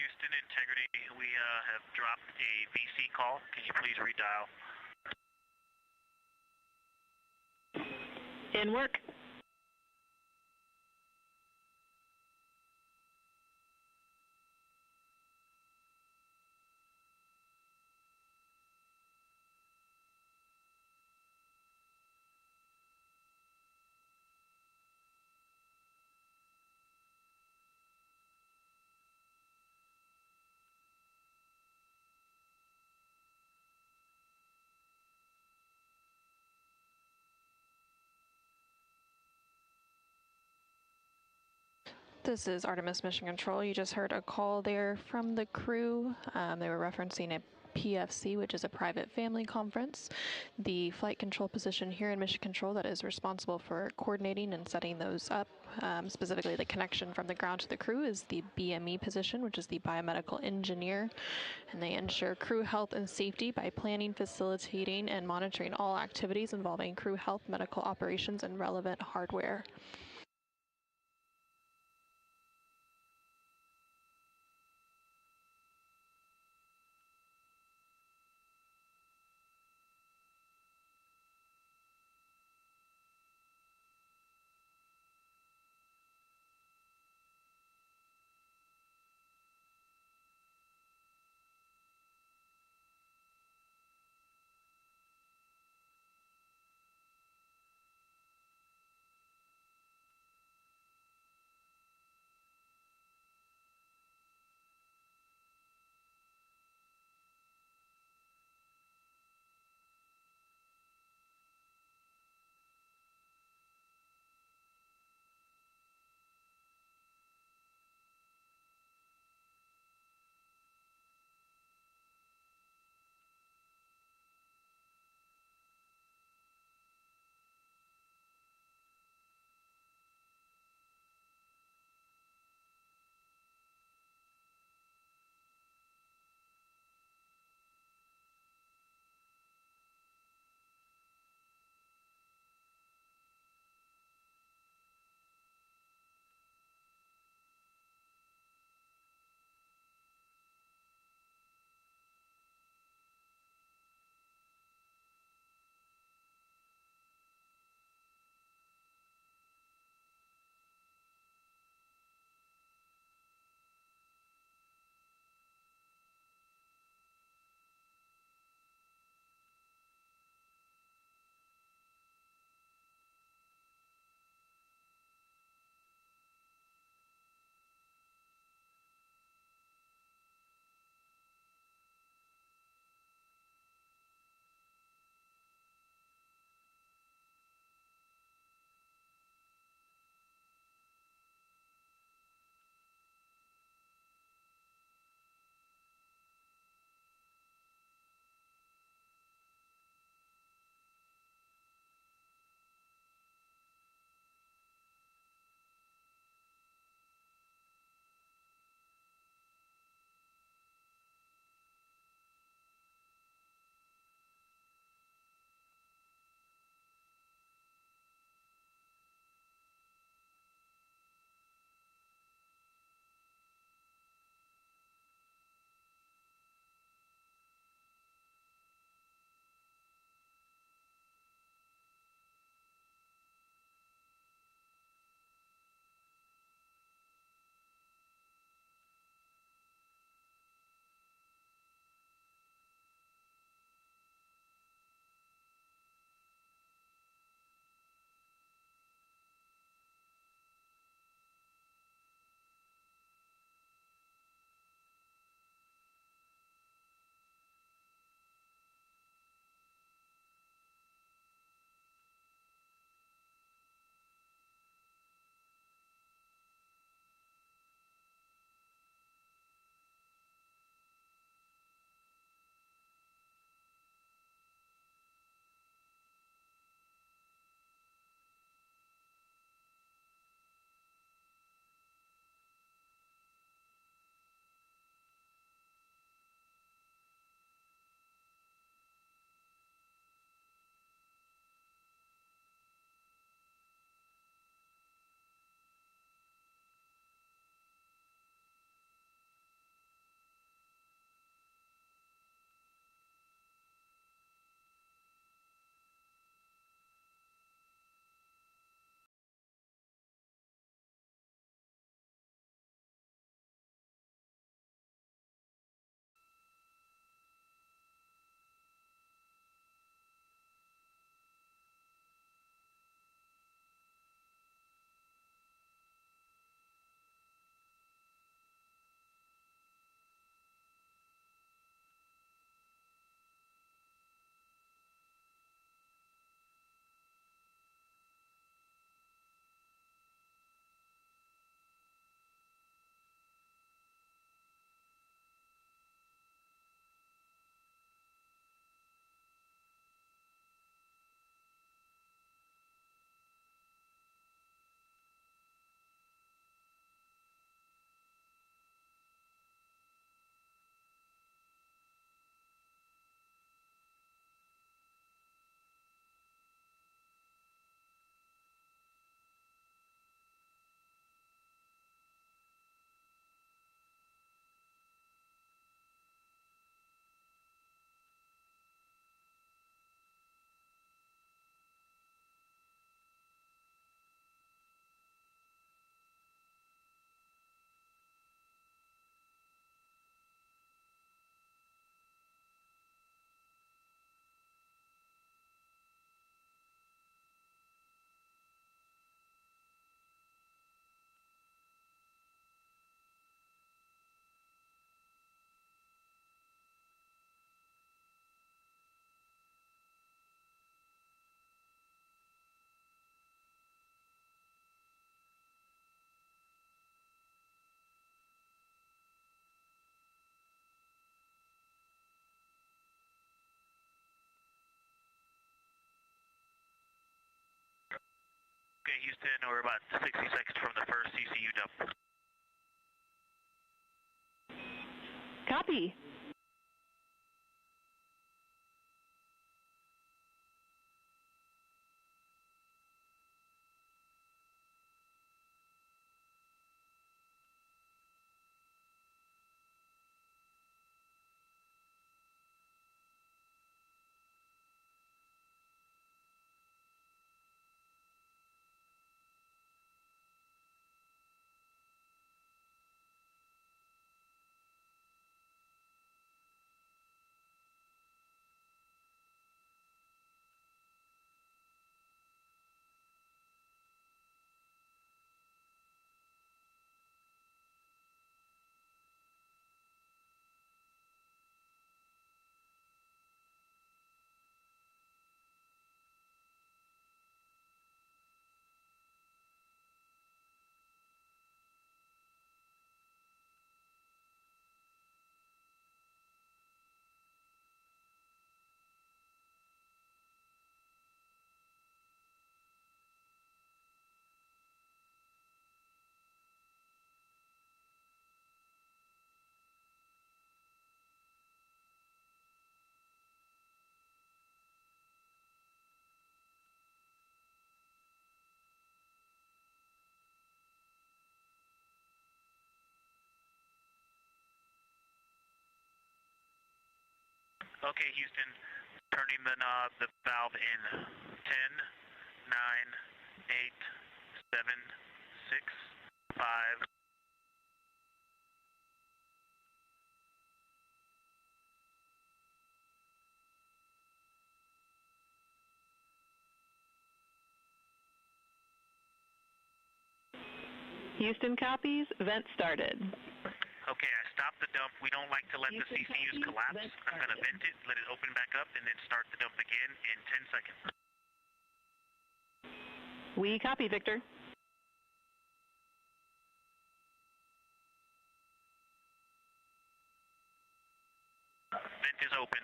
Houston Integrity, we have dropped a VC call. Can you please redial? In work. This is Artemis Mission Control. You just heard a call there from the crew. They were referencing a PFC, which is a private family conference. The flight control position here in Mission Control that is responsible for coordinating and setting those up, specifically the connection from the ground to the crew, is the BME position, which is the biomedical engineer. And they ensure crew health and safety by planning, facilitating, and monitoring all activities involving crew health, medical operations, and relevant hardware. Houston. We're about 60 seconds from the first CCU dump. Copy. Okay, Houston, turning the knob, the valve in 10, 9, 8, 7, 6, 5. Houston copies. Vent started. Okay, I stopped the dump. We don't like to let the CCUs collapse. I'm going to vent it, let it open back up, and then start the dump again in 10 seconds. We copy, Victor. Vent is open.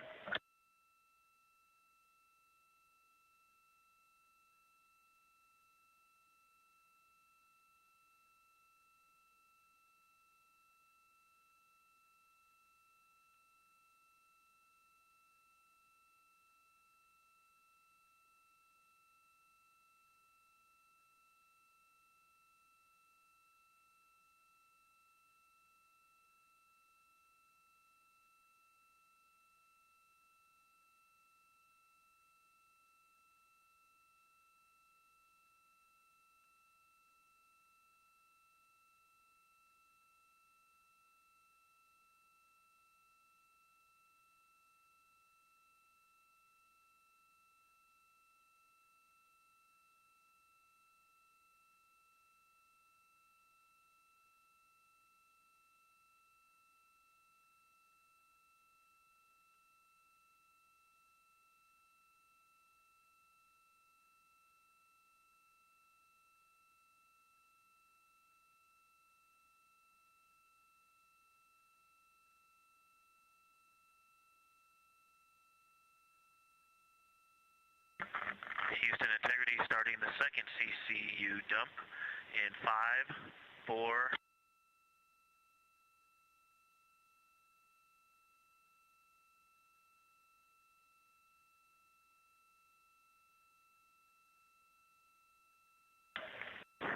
Houston Integrity starting the second CCU dump in 5, 4.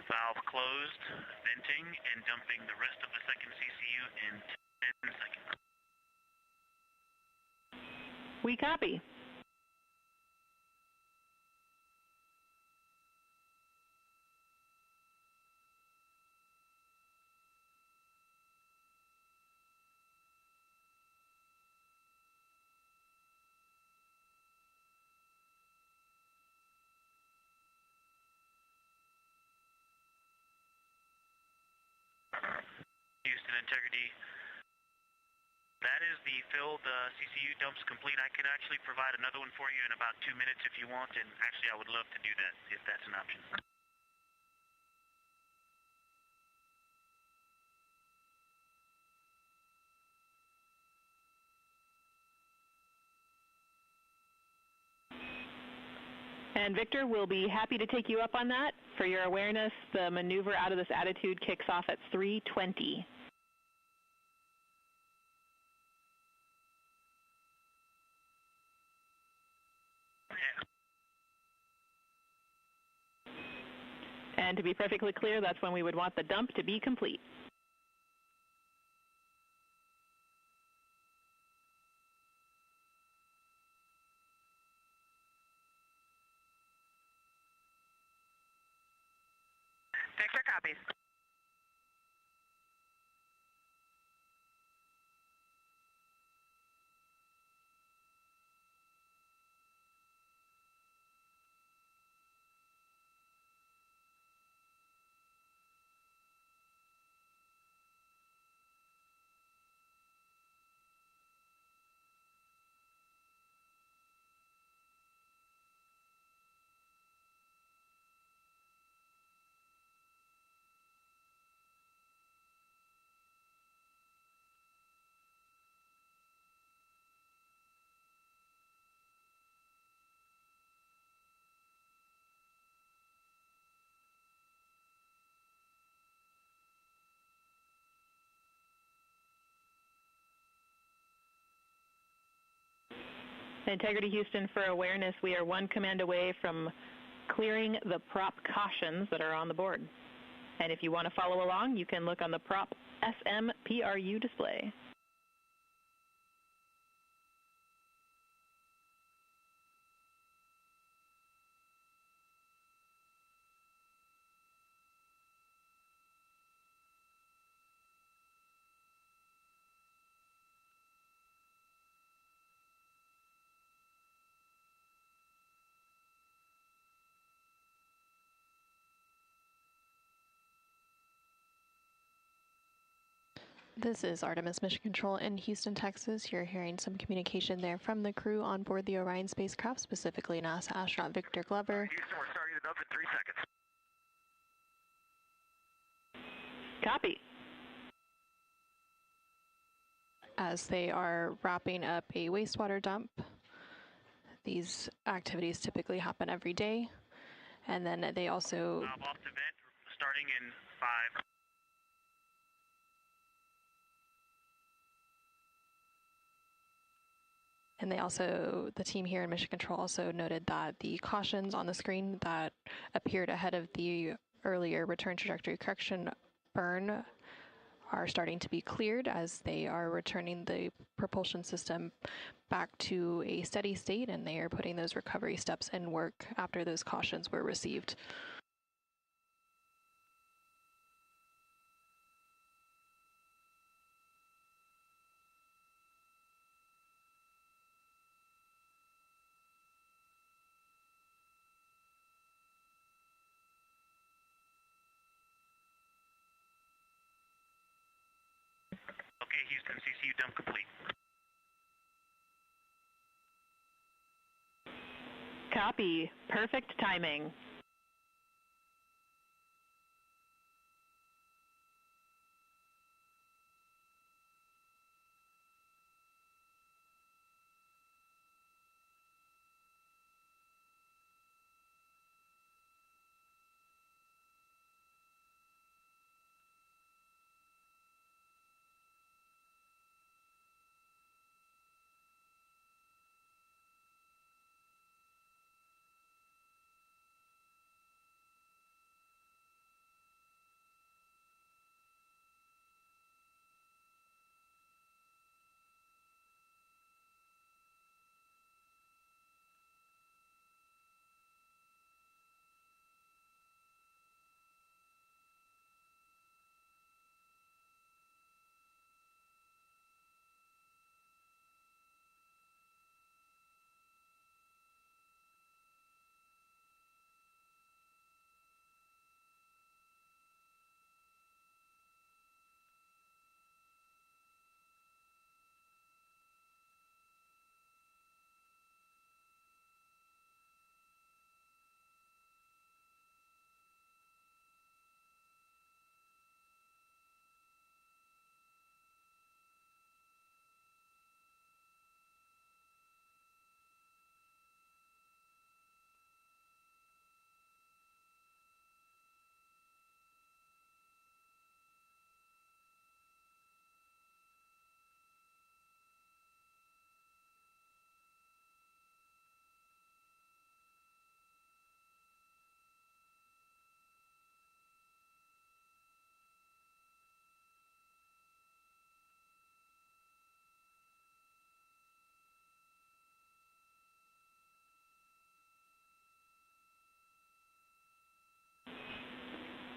Valve closed, venting and dumping the rest of the second CCU in 10 seconds. We copy. Houston Integrity. That is the filled CCU dumps complete. I can actually provide another one for you in about 2 minutes if you want, and actually I would love to do that if that's an option. And Victor, we'll be happy to take you up on that. For your awareness, the maneuver out of this attitude kicks off at 3:20. And to be perfectly clear, that's when we would want the dump to be complete. Victor copies. Integrity Houston, for awareness, we are one command away from clearing the prop cautions that are on the board. And if you want to follow along, you can look on the prop SMPRU display. This is Artemis Mission Control in Houston, Texas. You're hearing some communication there from the crew on board the Orion spacecraft, specifically NASA astronaut Victor Glover. Houston, we're starting the dump in 3 seconds. Copy. As they are wrapping up a wastewater dump. These activities typically happen every day. And then they also... Off to vent, starting in 5. And they also, the team here in Mission Control also noted that the cautions on the screen that appeared ahead of the earlier return trajectory correction burn are starting to be cleared as they are returning the propulsion system back to a steady state, and they are putting those recovery steps in work after those cautions were received. Okay, Houston, CCU dump complete. Copy. Perfect timing.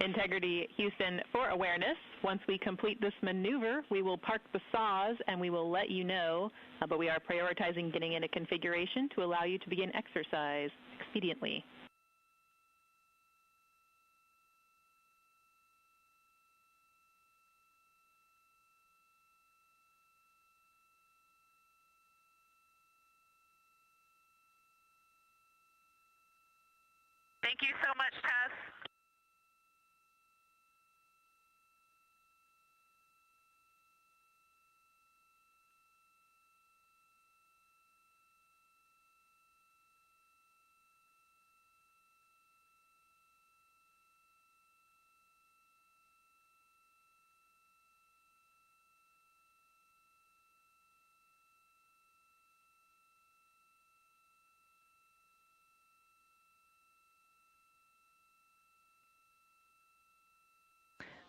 Integrity Houston for awareness. Once we complete this maneuver, we will park the saws and we will let you know, but we are prioritizing getting into configuration to allow you to begin exercise expediently. Thank you so much, Tess.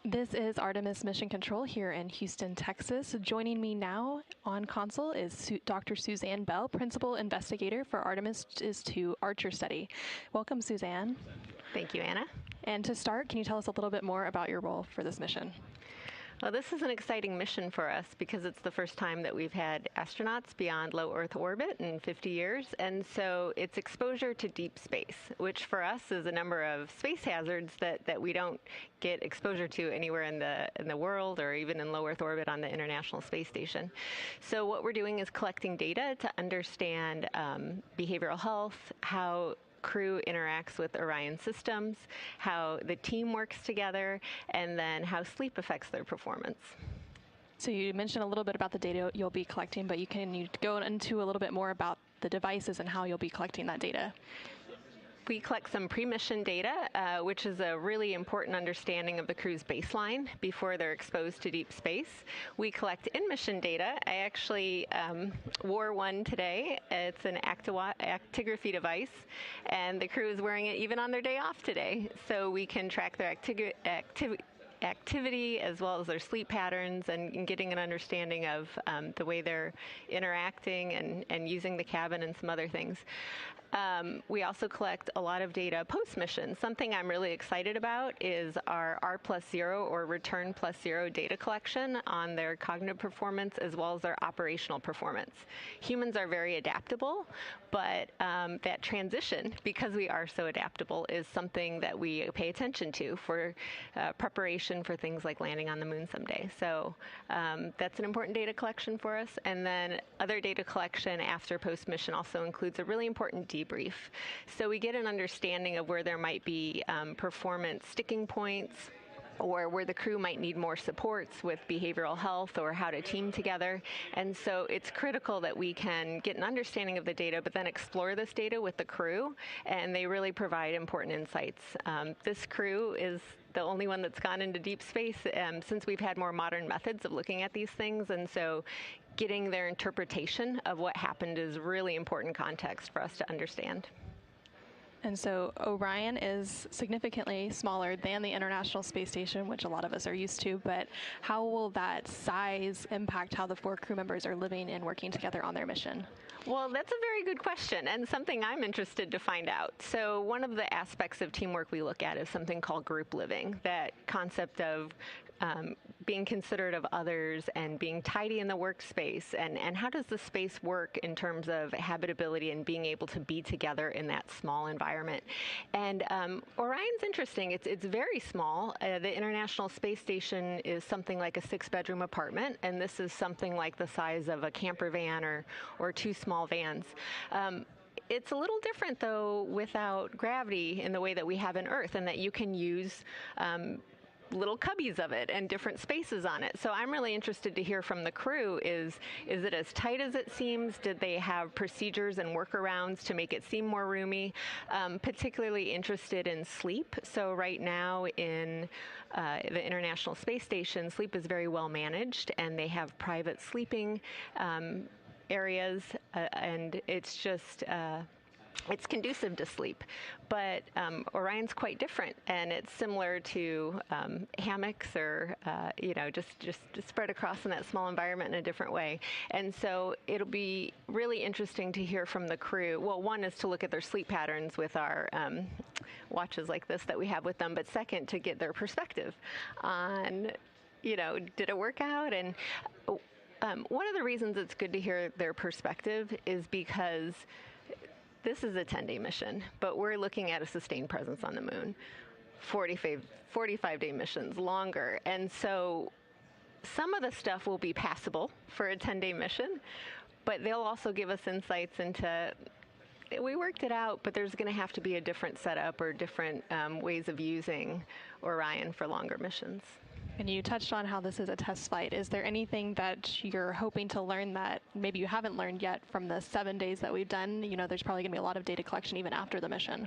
This is Artemis Mission Control here in Houston, Texas. Joining me now on console is Dr. Suzanne Bell, Principal Investigator for Artemis II Archer Study. Welcome, Suzanne. Thank you, Anna. And to start, can you tell us a little bit more about your role for this mission? Well, this is an exciting mission for us because it's the first time that we've had astronauts beyond low Earth orbit in 50 years. And so it's exposure to deep space, which for us is a number of space hazards that we don't get exposure to anywhere in the world or even in low Earth orbit on the International Space Station. So what we're doing is collecting data to understand behavioral health, how crew interacts with Orion systems, how the team works together, and then how sleep affects their performance. So you mentioned a little bit about the data you'll be collecting, but can you go into a little bit more about the devices and how you'll be collecting that data? We collect some pre-mission data, which is a really important understanding of the crew's baseline before they're exposed to deep space. We collect in-mission data. I actually wore one today. It's an actigraphy device, and the crew is wearing it even on their day off today. So we can track their activity as well as their sleep patterns and getting an understanding of the way they're interacting and using the cabin and some other things. We also collect a lot of data post-mission. Something I'm really excited about is our R+0 or return +0 data collection on their cognitive performance as well as their operational performance. Humans are very adaptable, but that transition, because we are so adaptable, is something that we pay attention to for preparation for things like landing on the moon someday. So that's an important data collection for us. And then other data collection after post-mission also includes a really important debrief. So we get an understanding of where there might be performance sticking points, or where the crew might need more supports with behavioral health or how to team together. And so it's critical that we can get an understanding of the data, but then explore this data with the crew, and they really provide important insights. This crew is the only one that's gone into deep space since we've had more modern methods of looking at these things, and so getting their interpretation of what happened is really important context for us to understand. And so Orion is significantly smaller than the International Space Station, which a lot of us are used to, but how will that size impact how the 4 crew members are living and working together on their mission? Well, that's a very good question and something I'm interested to find out. So one of the aspects of teamwork we look at is something called group living, that concept of being considerate of others and being tidy in the workspace, and how does the space work in terms of habitability and being able to be together in that small environment. And Orion's interesting. It's very small. The International Space Station is something like a 6-bedroom apartment, and this is something like the size of a camper van or 2 small vans. It's a little different, though, without gravity in the way that we have in Earth, and that you can use little cubbies of it and different spaces on it. So I'm really interested to hear from the crew, is it as tight as it seems? Did they have procedures and workarounds to make it seem more roomy? Particularly interested in sleep. So right now in the International Space Station, sleep is very well managed, and they have private sleeping areas, and it's just it's conducive to sleep. But Orion's quite different, and it's similar to hammocks or, just spread across in that small environment in a different way. And so it'll be really interesting to hear from the crew. Well, one is to look at their sleep patterns with our watches like this that we have with them, but second, to get their perspective on, did it work out? And one of the reasons it's good to hear their perspective is because this is a 10-day mission, but we're looking at a sustained presence on the moon, 45-day missions, longer. And so some of the stuff will be passable for a 10-day mission, but they'll also give us insights into, we worked it out, but there's going to have to be a different setup or different ways of using Orion for longer missions. And you touched on how this is a test flight. Is there anything that you're hoping to learn that maybe you haven't learned yet from the 7 days that we've done? There's probably going to be a lot of data collection even after the mission.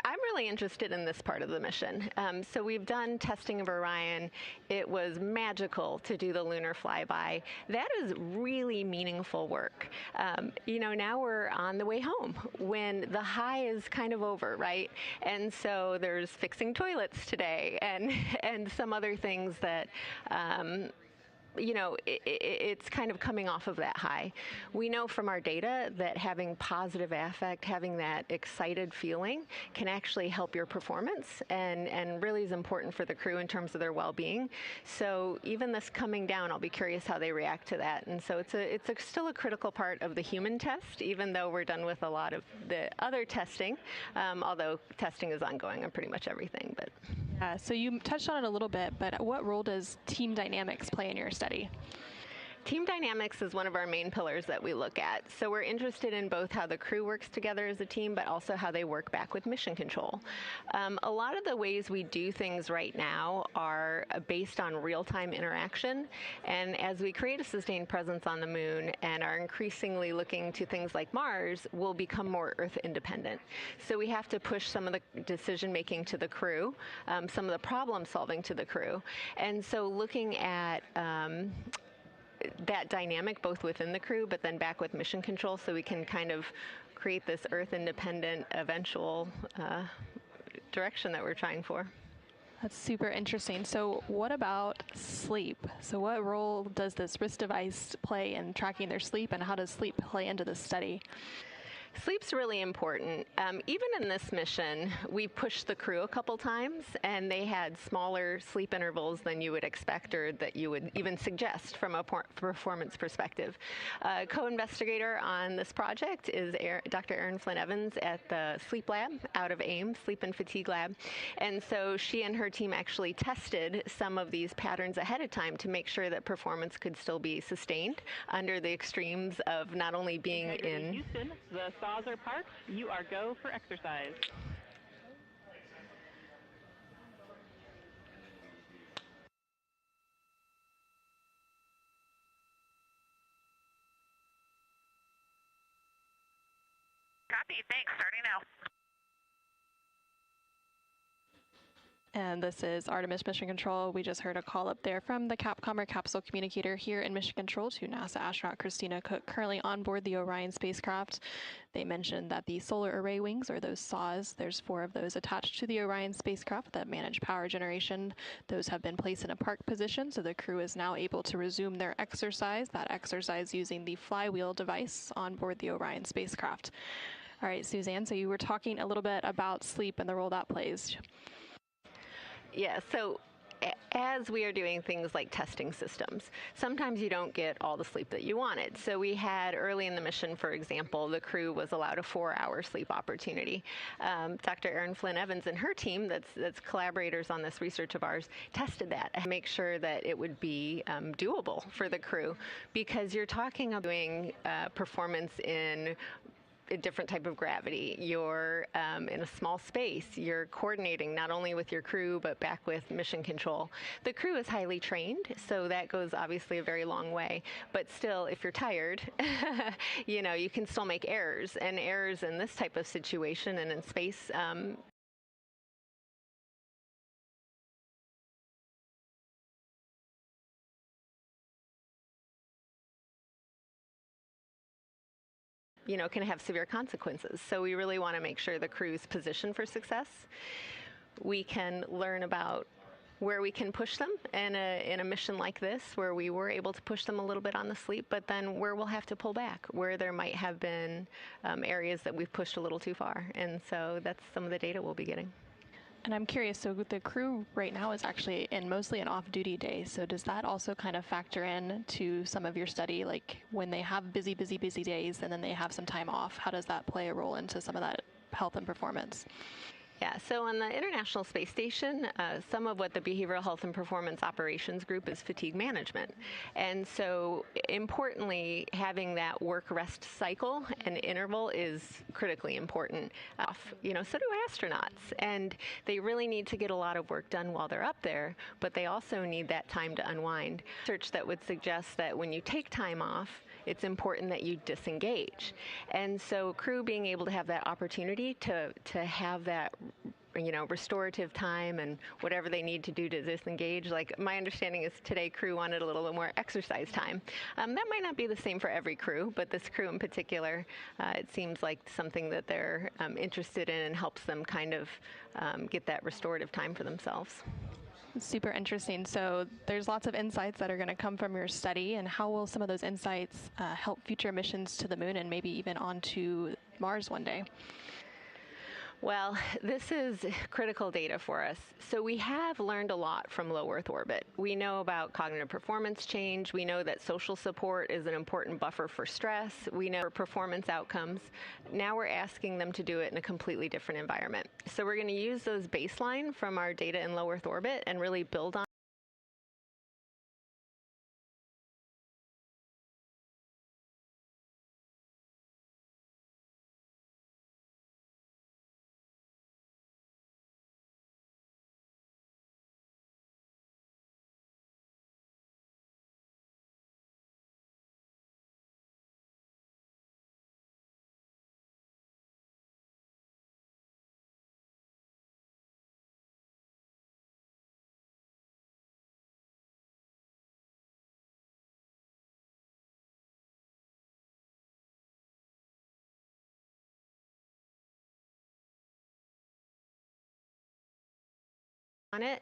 I'm really interested in this part of the mission. So we've done testing of Orion. It was magical to do the lunar flyby. That is really meaningful work. Now we're on the way home when the high is kind of over, right? And so there's fixing toilets today and some other things that it's kind of coming off of that high. We know from our data that having positive affect, having that excited feeling can actually help your performance and really is important for the crew in terms of their well-being. So even this coming down, I'll be curious how they react to that. And so it's still a critical part of the human test, even though we're done with a lot of the other testing, although testing is ongoing on pretty much everything. But so you touched on it a little bit, but what role does team dynamics play in your study? Team dynamics is one of our main pillars that we look at. So we're interested in both how the crew works together as a team, but also how they work back with mission control. A lot of the ways we do things right now are based on real-time interaction. And as we create a sustained presence on the moon and are increasingly looking to things like Mars, we'll become more Earth independent. So we have to push some of the decision-making to the crew, some of the problem-solving to the crew. And so looking at that dynamic both within the crew but then back with mission control so we can kind of create this Earth independent eventual direction that we're trying for. That's super interesting. So what about sleep? So what role does this wrist device play in tracking their sleep, and how does sleep play into this study? Sleep's really important. Even in this mission, we pushed the crew a couple times, and they had smaller sleep intervals than you would expect or that you would even suggest from a performance perspective. Co-investigator on this project is Dr. Erin Flynn-Evans at the Sleep Lab out of AIM, Sleep and Fatigue Lab. And so she and her team actually tested some of these patterns ahead of time to make sure that performance could still be sustained under the extremes of not only being in Houston, the saws are parked. You are go for exercise. Copy. Thanks. Starting now. And this is Artemis Mission Control. We just heard a call up there from the Capcom capsule communicator here in Mission Control to NASA astronaut Christina Koch, currently on board the Orion spacecraft. They mentioned that the solar array wings, or those saws, there's 4 of those attached to the Orion spacecraft that manage power generation. Those have been placed in a park position, so the crew is now able to resume their exercise, that exercise using the flywheel device on board the Orion spacecraft. All right, Suzanne, so you were talking a little bit about sleep and the role that plays. Yeah, so as we are doing things like testing systems, sometimes you don't get all the sleep that you wanted. So we had early in the mission, for example, the crew was allowed a 4-hour sleep opportunity. Dr. Erin Flynn-Evans and her team, that's collaborators on this research of ours, tested that and make sure that it would be doable for the crew, because you're talking about doing performance in a different type of gravity. You're in a small space. You're coordinating not only with your crew, but back with mission control. The crew is highly trained, so that goes obviously a very long way. But still, if you're tired, you can still make errors. And errors in this type of situation and in space, can have severe consequences. So we really want to make sure the crew's positioned for success. We can learn about where we can push them in a mission like this, where we were able to push them a little bit on the sleep, but then where we'll have to pull back, where there might have been areas that we've pushed a little too far. And so that's some of the data we'll be getting. And I'm curious, so the crew right now is actually in mostly an off-duty day. So does that also kind of factor in to some of your study, like when they have busy days and then they have some time off? How does that play a role into some of that health and performance? Yeah, so on the International Space Station, some of what the Behavioral Health and Performance Operations Group is fatigue management. And so importantly, having that work-rest cycle and interval is critically important. So do astronauts. And they really need to get a lot of work done while they're up there, but they also need that time to unwind. Research that would suggest that when you take time off, it's important that you disengage. And so crew being able to have that opportunity to have that restorative time and whatever they need to do to disengage. Like my understanding is today crew wanted a little bit more exercise time. That might not be the same for every crew, but this crew in particular, it seems like something that they're interested in and helps them kind of get that restorative time for themselves. Super interesting. So there's lots of insights that are going to come from your study, and how will some of those insights help future missions to the moon and maybe even onto Mars one day? Well, this is critical data for us. So we have learned a lot from low Earth orbit. We know about cognitive performance change. We know that social support is an important buffer for stress. We know performance outcomes. Now we're asking them to do it in a completely different environment. So we're going to use those baseline from our data in low Earth orbit and really build on it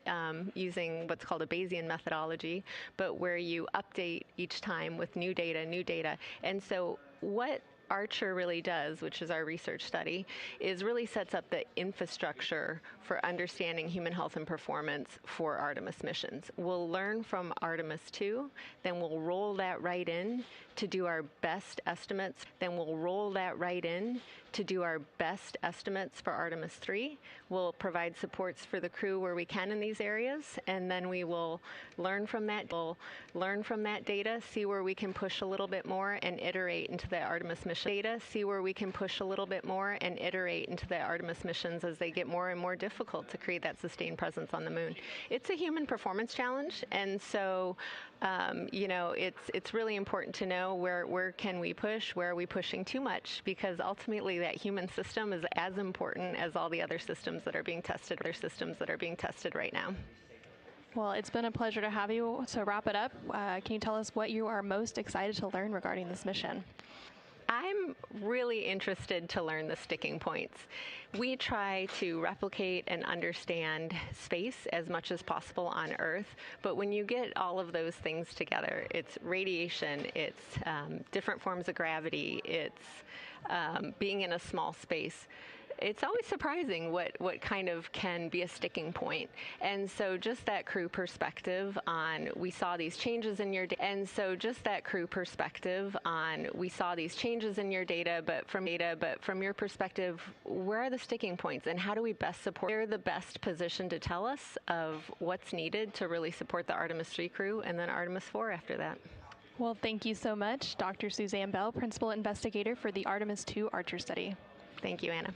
using what's called a Bayesian methodology, but where you update each time with new data. And so what Archer really does, which is our research study, is really sets up the infrastructure for understanding human health and performance for Artemis missions. We'll learn from Artemis II, then we'll roll that right in to do our best estimates, then we'll roll that right in to do our best estimates for Artemis III. We'll provide supports for the crew where we can in these areas, and then we will learn from that. We'll learn from that data, see where we can push a little bit more, and iterate into the Artemis mission data. See where we can push a little bit more, and iterate into the Artemis missions as they get more and more difficult to create that sustained presence on the moon. It's a human performance challenge, and so it's really important to know where can we push, where are we pushing too much, because ultimately that human system is as important as all the other systems that are being tested, right now. Well, it's been a pleasure to have you. To wrap it up, can you tell us what you are most excited to learn regarding this mission? I'm really interested to learn the sticking points. We try to replicate and understand space as much as possible on Earth, but when you get all of those things together, it's radiation, it's different forms of gravity, it's being in a small space. It's always surprising what kind of can be a sticking point. And so just that crew perspective on we saw these changes in your data, but from your perspective, where are the sticking points and how do we best support? They're the best position to tell us of what's needed to really support the Artemis III crew and then Artemis IV after that. Well, thank you so much, Dr. Suzanne Bell, Principal Investigator for the Artemis II Archer Study. Thank you, Anna.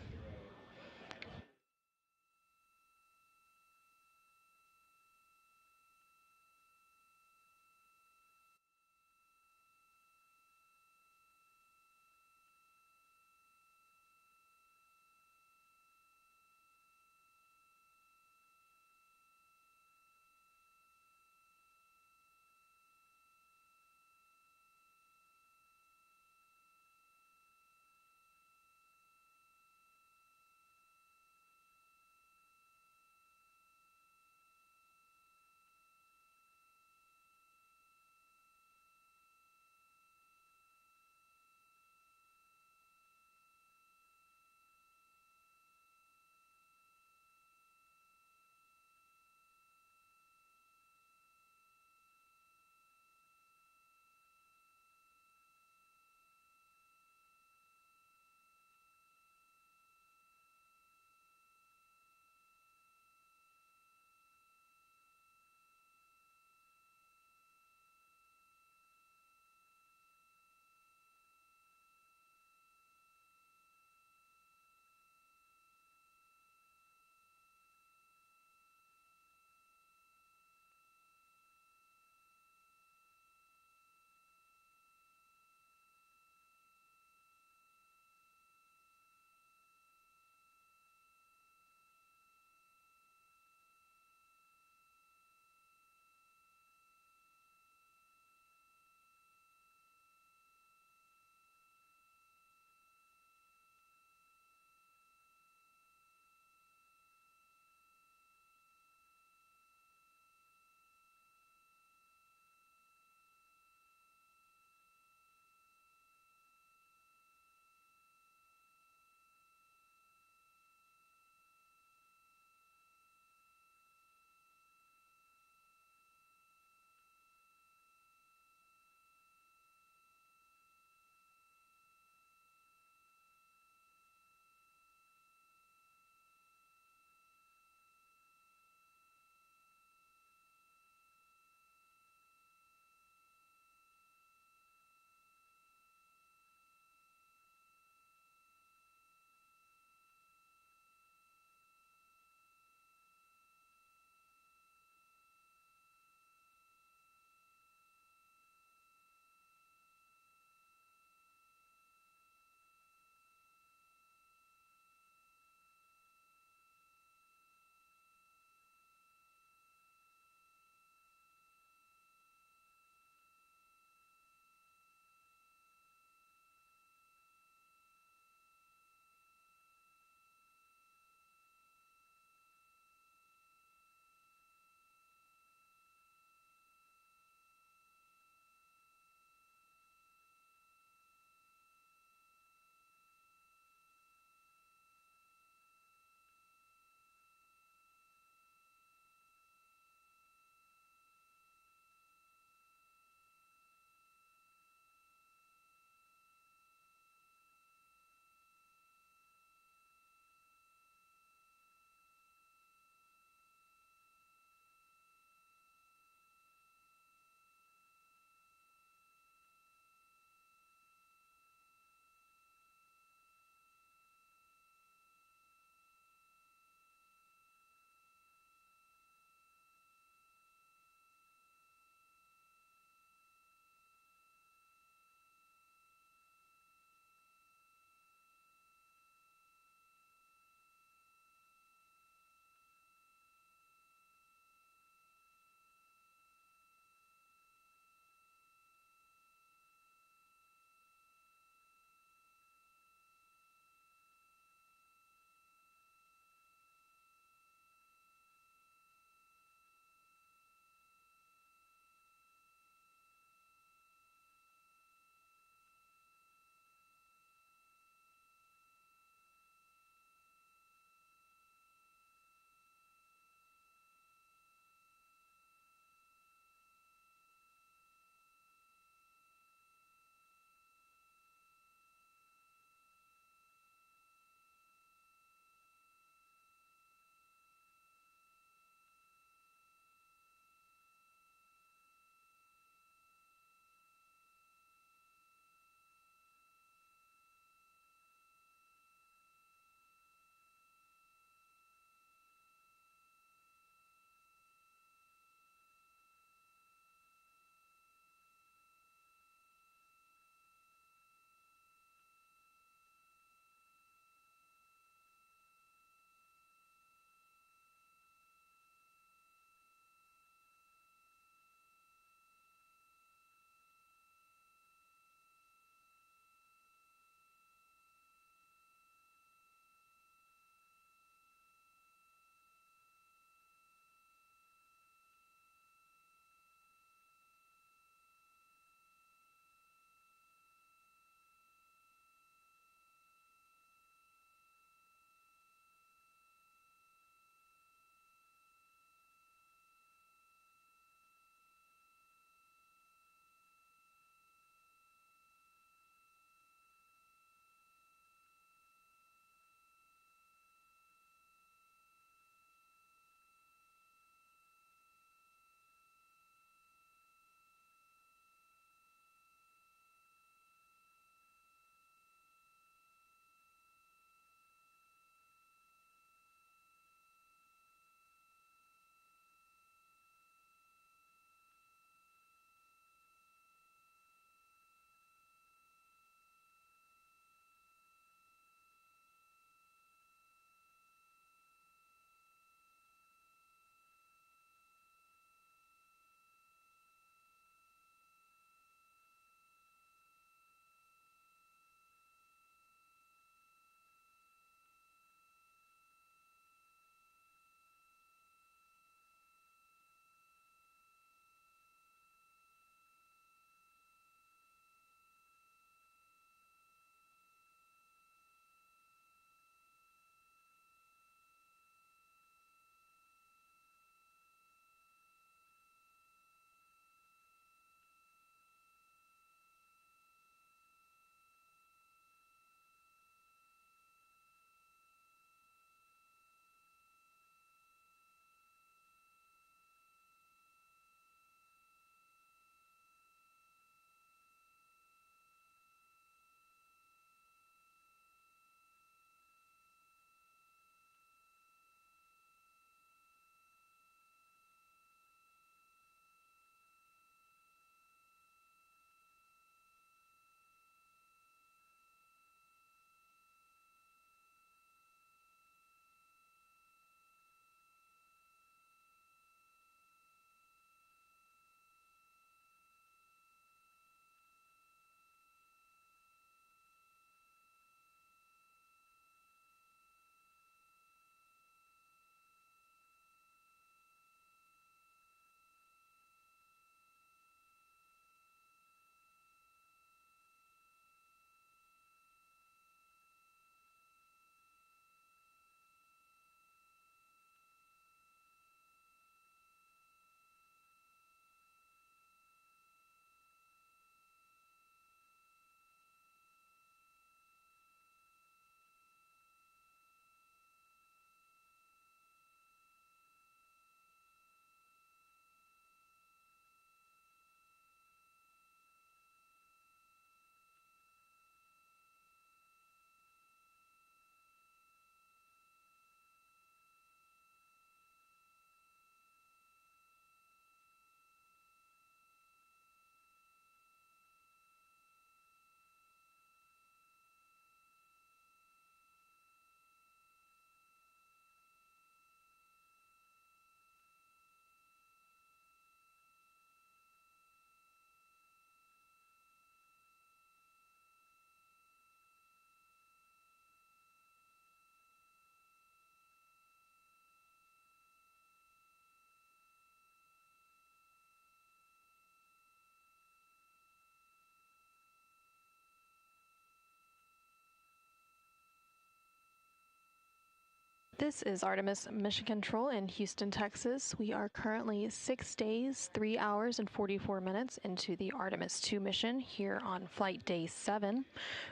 This is Artemis Mission Control in Houston, Texas. We are currently 6 days, 3 hours, and 44 minutes into the Artemis II mission here on flight day 7.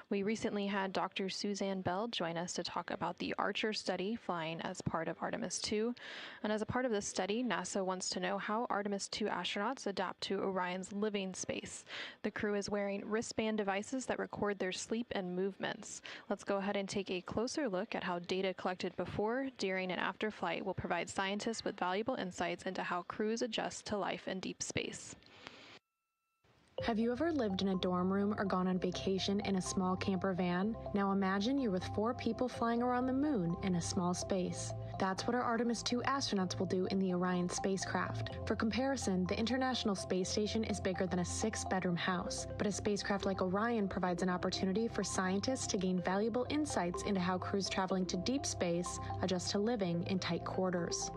We recently had Dr. Suzanne Bell join us to talk about the Archer study flying as part of Artemis II. And as a part of this study, NASA wants to know how Artemis II astronauts adapt to Orion's living space. The crew is wearing wristband devices that record their sleep and movements. Let's go ahead and take a closer look at how data collected before, during, and after flight will provide scientists with valuable insights into how crews adjust to life in deep space. Have you ever lived in a dorm room or gone on vacation in a small camper van? Now imagine you're with 4 people flying around the moon in a small space. That's what our Artemis II astronauts will do in the Orion spacecraft. For comparison, the International Space Station is bigger than a 6-bedroom house, but a spacecraft like Orion provides an opportunity for scientists to gain valuable insights into how crews traveling to deep space adjust to living in tight quarters.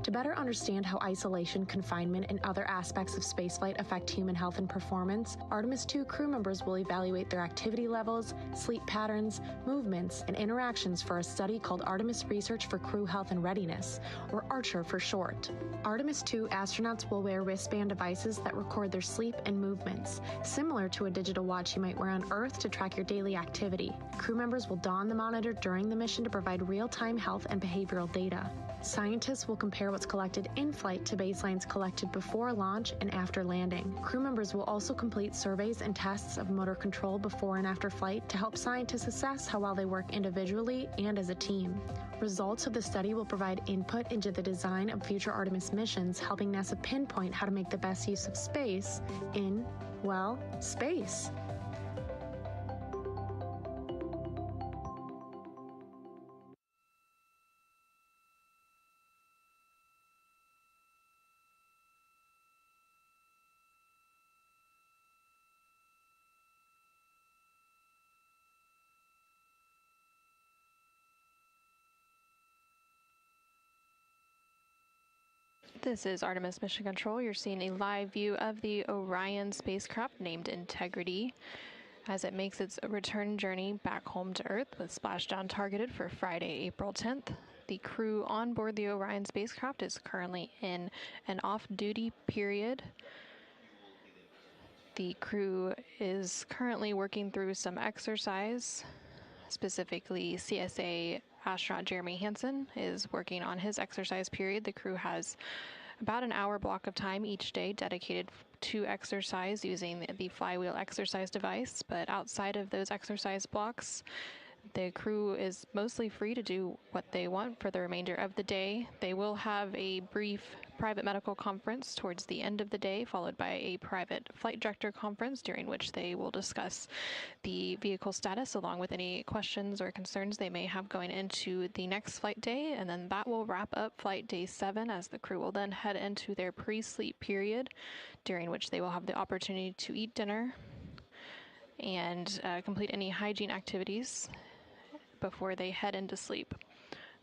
To better understand how isolation, confinement, and other aspects of spaceflight affect human health and performance, Artemis II crew members will evaluate their activity levels, sleep patterns, movements, and interactions for a study called Artemis Research for Crew Health and Readiness, or Archer for short. Artemis II astronauts will wear wristband devices that record their sleep and movements, similar to a digital watch you might wear on Earth to track your daily activity. Crew members will don the monitor during the mission to provide real-time health and behavioral data. Scientists will compare what's collected in flight to baselines collected before launch and after landing. Crew members will also complete surveys and tests of motor control before and after flight to help scientists assess how well they work individually and as a team. Results of the study will provide input into the design of future Artemis missions, helping NASA pinpoint how to make the best use of space in, well, space. This is Artemis Mission Control. You're seeing a live view of the Orion spacecraft named Integrity as it makes its return journey back home to Earth, with splashdown targeted for Friday, April 10th. The crew on board the Orion spacecraft is currently in an off-duty period. The crew is currently working through some exercise. Specifically, CSA astronaut Jeremy Hansen is working on his exercise period. The crew has about an hour block of time each day dedicated to exercise using the flywheel exercise device, but outside of those exercise blocks, the crew is mostly free to do what they want for the remainder of the day. They will have a brief private medical conference towards the end of the day, followed by a private flight director conference during which they will discuss the vehicle status along with any questions or concerns they may have going into the next flight day. And then that will wrap up flight day 7, as the crew will then head into their pre-sleep period, during which they will have the opportunity to eat dinner and complete any hygiene activities before they head into sleep.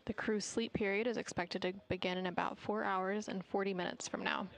The crew's sleep period is expected to begin in about 4 hours and 40 minutes from now.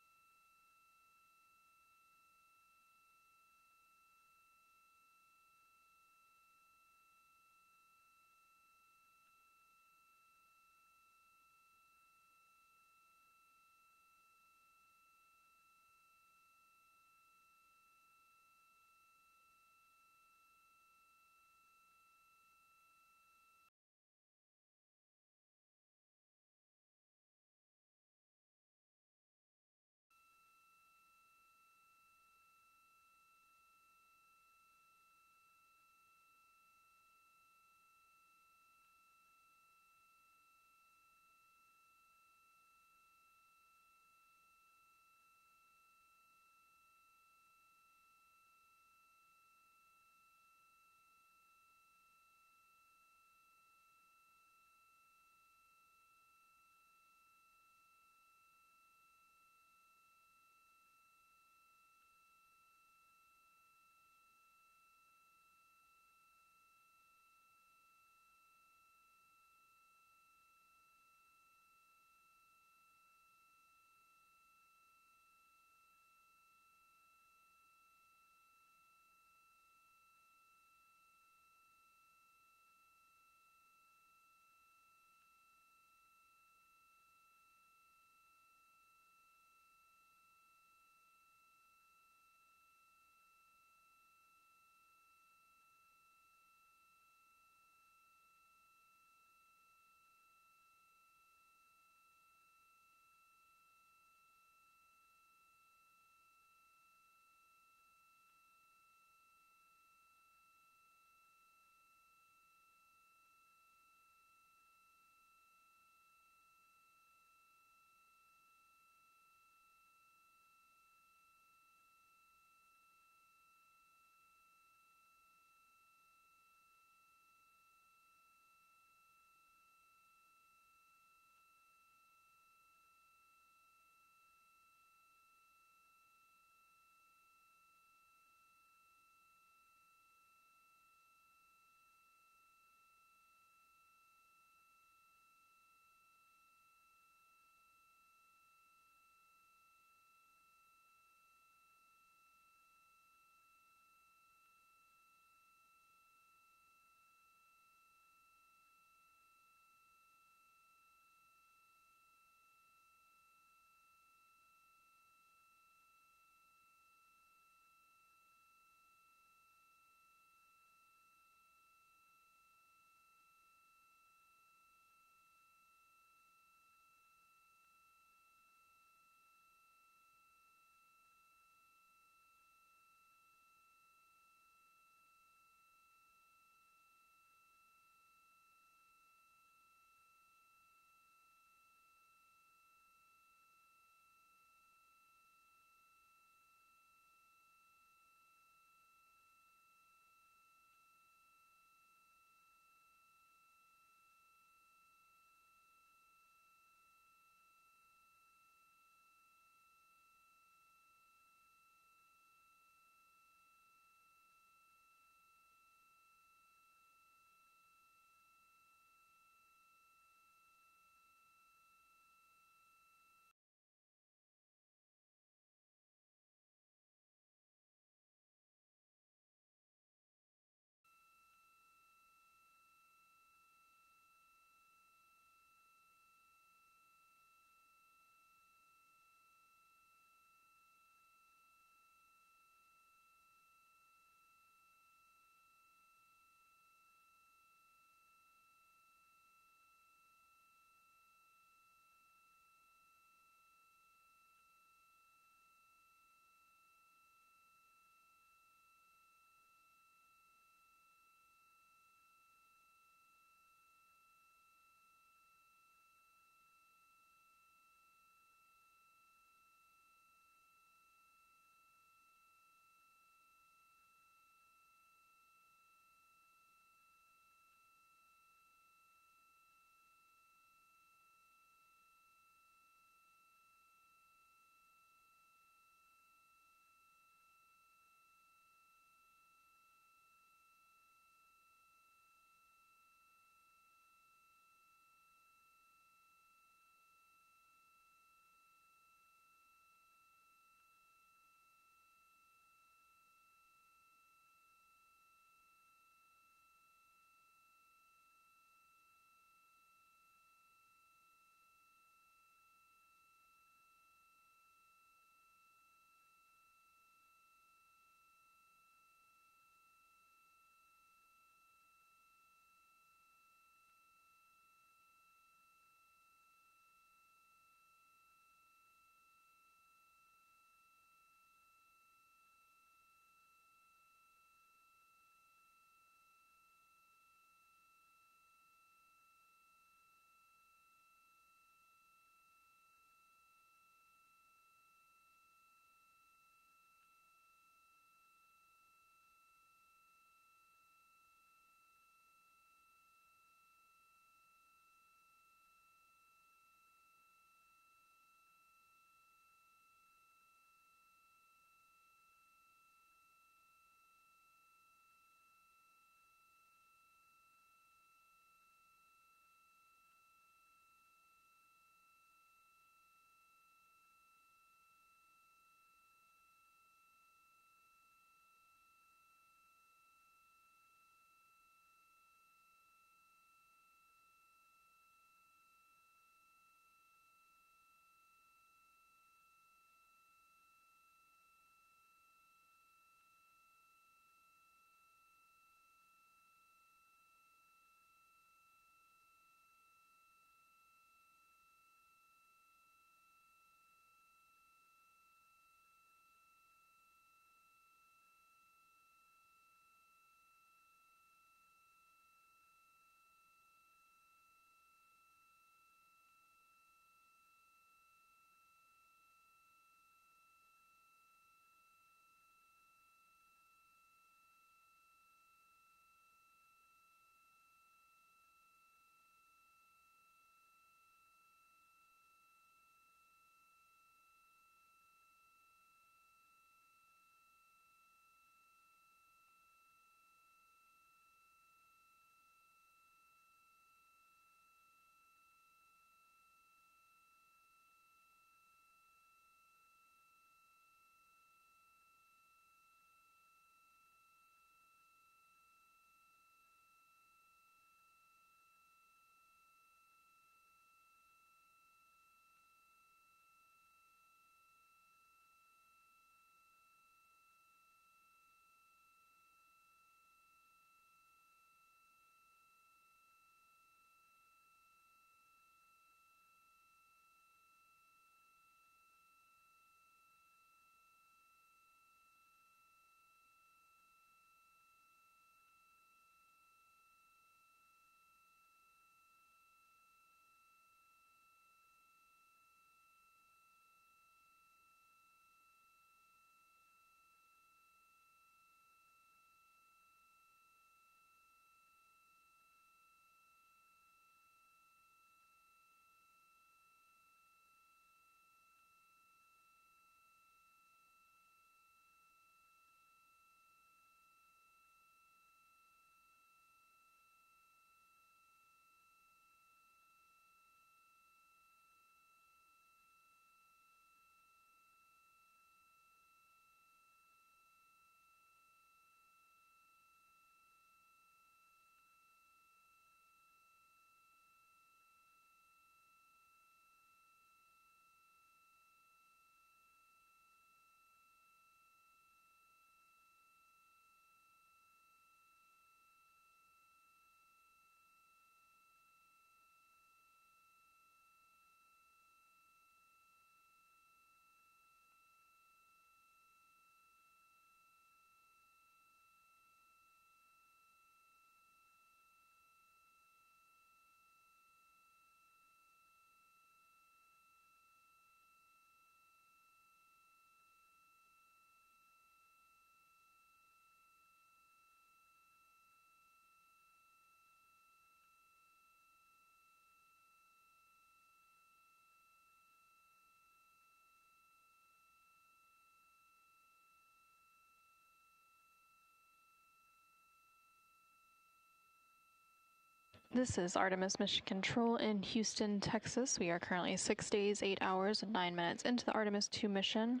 This is Artemis Mission Control in Houston, Texas. We are currently 6 days, 8 hours, and 9 minutes into the Artemis II mission.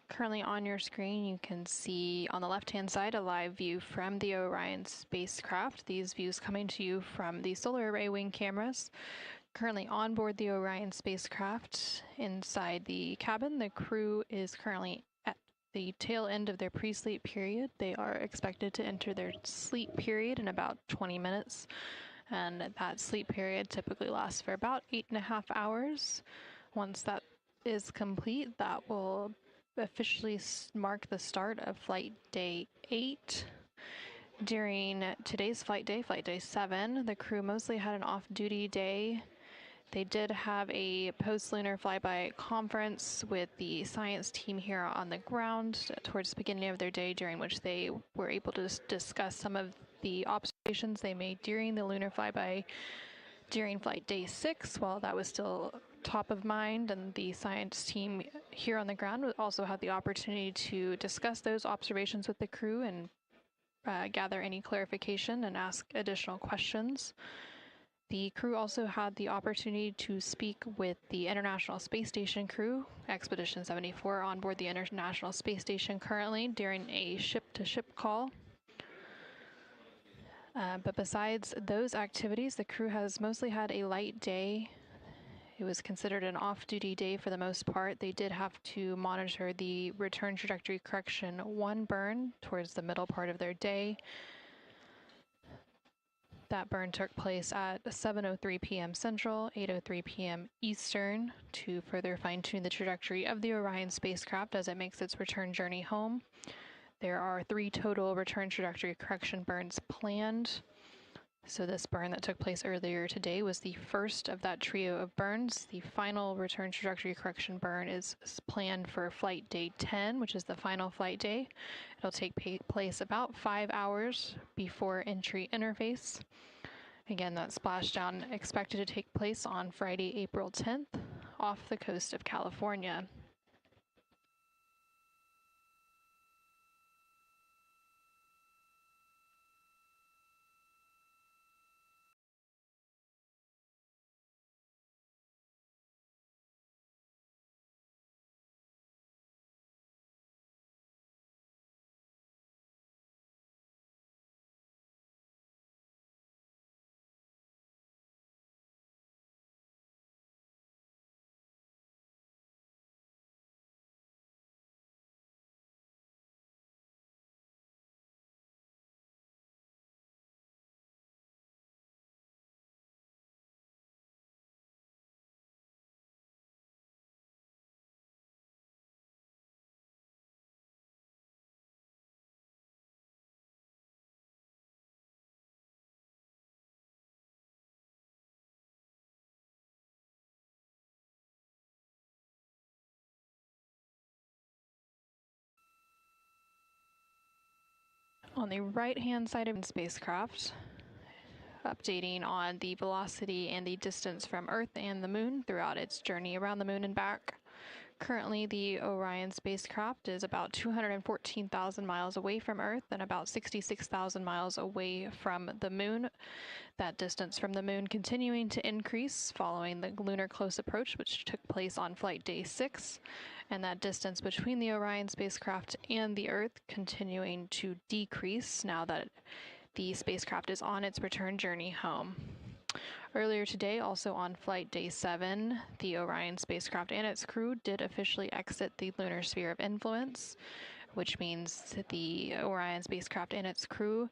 Currently on your screen, you can see on the left-hand side a live view from the Orion spacecraft. These views coming to you from the solar array wing cameras. Currently on board the Orion spacecraft, inside the cabin, the crew is currently at the tail end of their pre-sleep period. They are expected to enter their sleep period in about 20 minutes. And that sleep period typically lasts for about 8.5 hours. Once that is complete, that will officially mark the start of flight day 8. During today's flight day 7, the crew mostly had an off-duty day. They did have a post-lunar flyby conference with the science team here on the ground towards the beginning of their day, during which they were able to discuss some of the observations they made during the lunar flyby during flight day 6, while that was still top of mind. And the science team here on the ground also had the opportunity to discuss those observations with the crew and gather any clarification and ask additional questions. The crew also had the opportunity to speak with the International Space Station crew, Expedition 74, on board the International Space Station currently during a ship-to-ship call. But besides those activities, the crew has mostly had a light day. It was considered an off-duty day for the most part. They did have to monitor the return trajectory correction 1 burn towards the middle part of their day. That burn took place at 7:03 p.m. Central, 8:03 p.m. Eastern, to further fine-tune the trajectory of the Orion spacecraft as it makes its return journey home. There are 3 total return trajectory correction burns planned. So this burn that took place earlier today was the first of that trio of burns. The final return trajectory correction burn is planned for flight day 10, which is the final flight day. It'll take place about 5 hours before entry interface. Again, that splashdown expected to take place on Friday, April 10th, off the coast of California. On the right-hand side of the spacecraft, updating on the velocity and the distance from Earth and the Moon throughout its journey around the Moon and back. Currently, the Orion spacecraft is about 214,000 miles away from Earth and about 66,000 miles away from the Moon. That distance from the Moon continuing to increase following the lunar close approach, which took place on flight day 6, and that distance between the Orion spacecraft and the Earth continuing to decrease now that the spacecraft is on its return journey home. Earlier today, also on flight day 7, the Orion spacecraft and its crew did officially exit the lunar sphere of influence, which means that the Orion spacecraft and its crew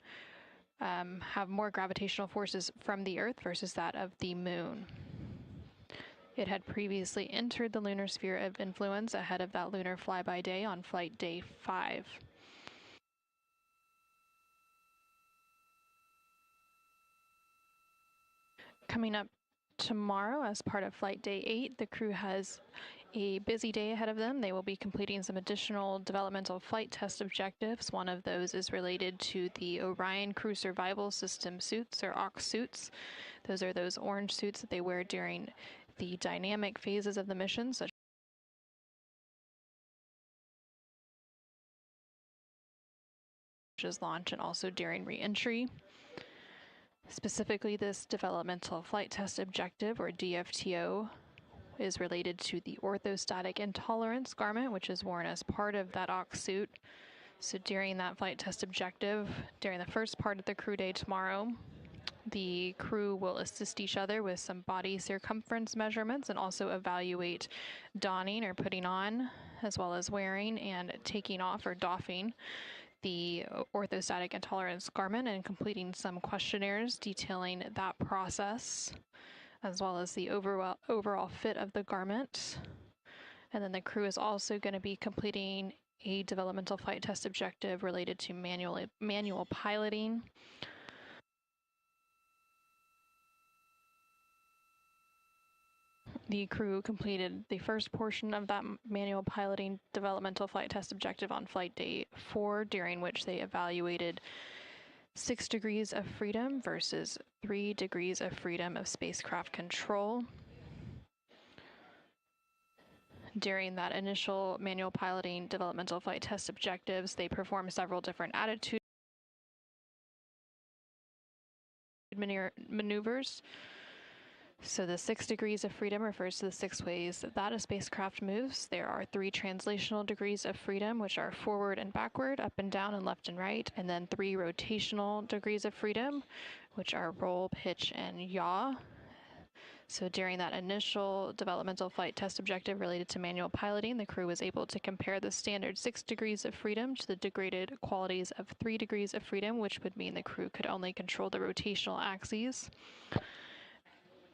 have more gravitational forces from the Earth versus that of the Moon. It had previously entered the lunar sphere of influence ahead of that lunar flyby day on flight day 5. Coming up tomorrow as part of flight day 8, the crew has a busy day ahead of them. They will be completing some additional developmental flight test objectives. One of those is related to the Orion Crew Survival System suits, or OX suits. Those are those orange suits that they wear during the dynamic phases of the mission, such as launch and also during re-entry. Specifically, this developmental flight test objective, or DFTO, is related to the orthostatic intolerance garment, which is worn as part of that OC suit. So during that flight test objective, during the first part of the crew day tomorrow, the crew will assist each other with some body circumference measurements and also evaluate donning or putting on, as well as wearing and taking off or doffing the orthostatic intolerance garment and completing some questionnaires detailing that process, as well as the overall fit of the garment. And then the crew is also going to be completing a developmental flight test objective related to manual piloting. The crew completed the first portion of that manual piloting developmental flight test objective on flight day 4, during which they evaluated 6 degrees of freedom versus 3 degrees of freedom of spacecraft control. During that initial manual piloting developmental flight test objectives, they performed several different attitude maneuvers. So the 6 degrees of freedom refers to the 6 ways that a spacecraft moves. There are 3 translational degrees of freedom, which are forward and backward, up and down, and left and right, and then 3 rotational degrees of freedom, which are roll, pitch, and yaw. So during that initial developmental flight test objective related to manual piloting, the crew was able to compare the standard 6 degrees of freedom to the degraded qualities of 3 degrees of freedom, which would mean the crew could only control the rotational axes.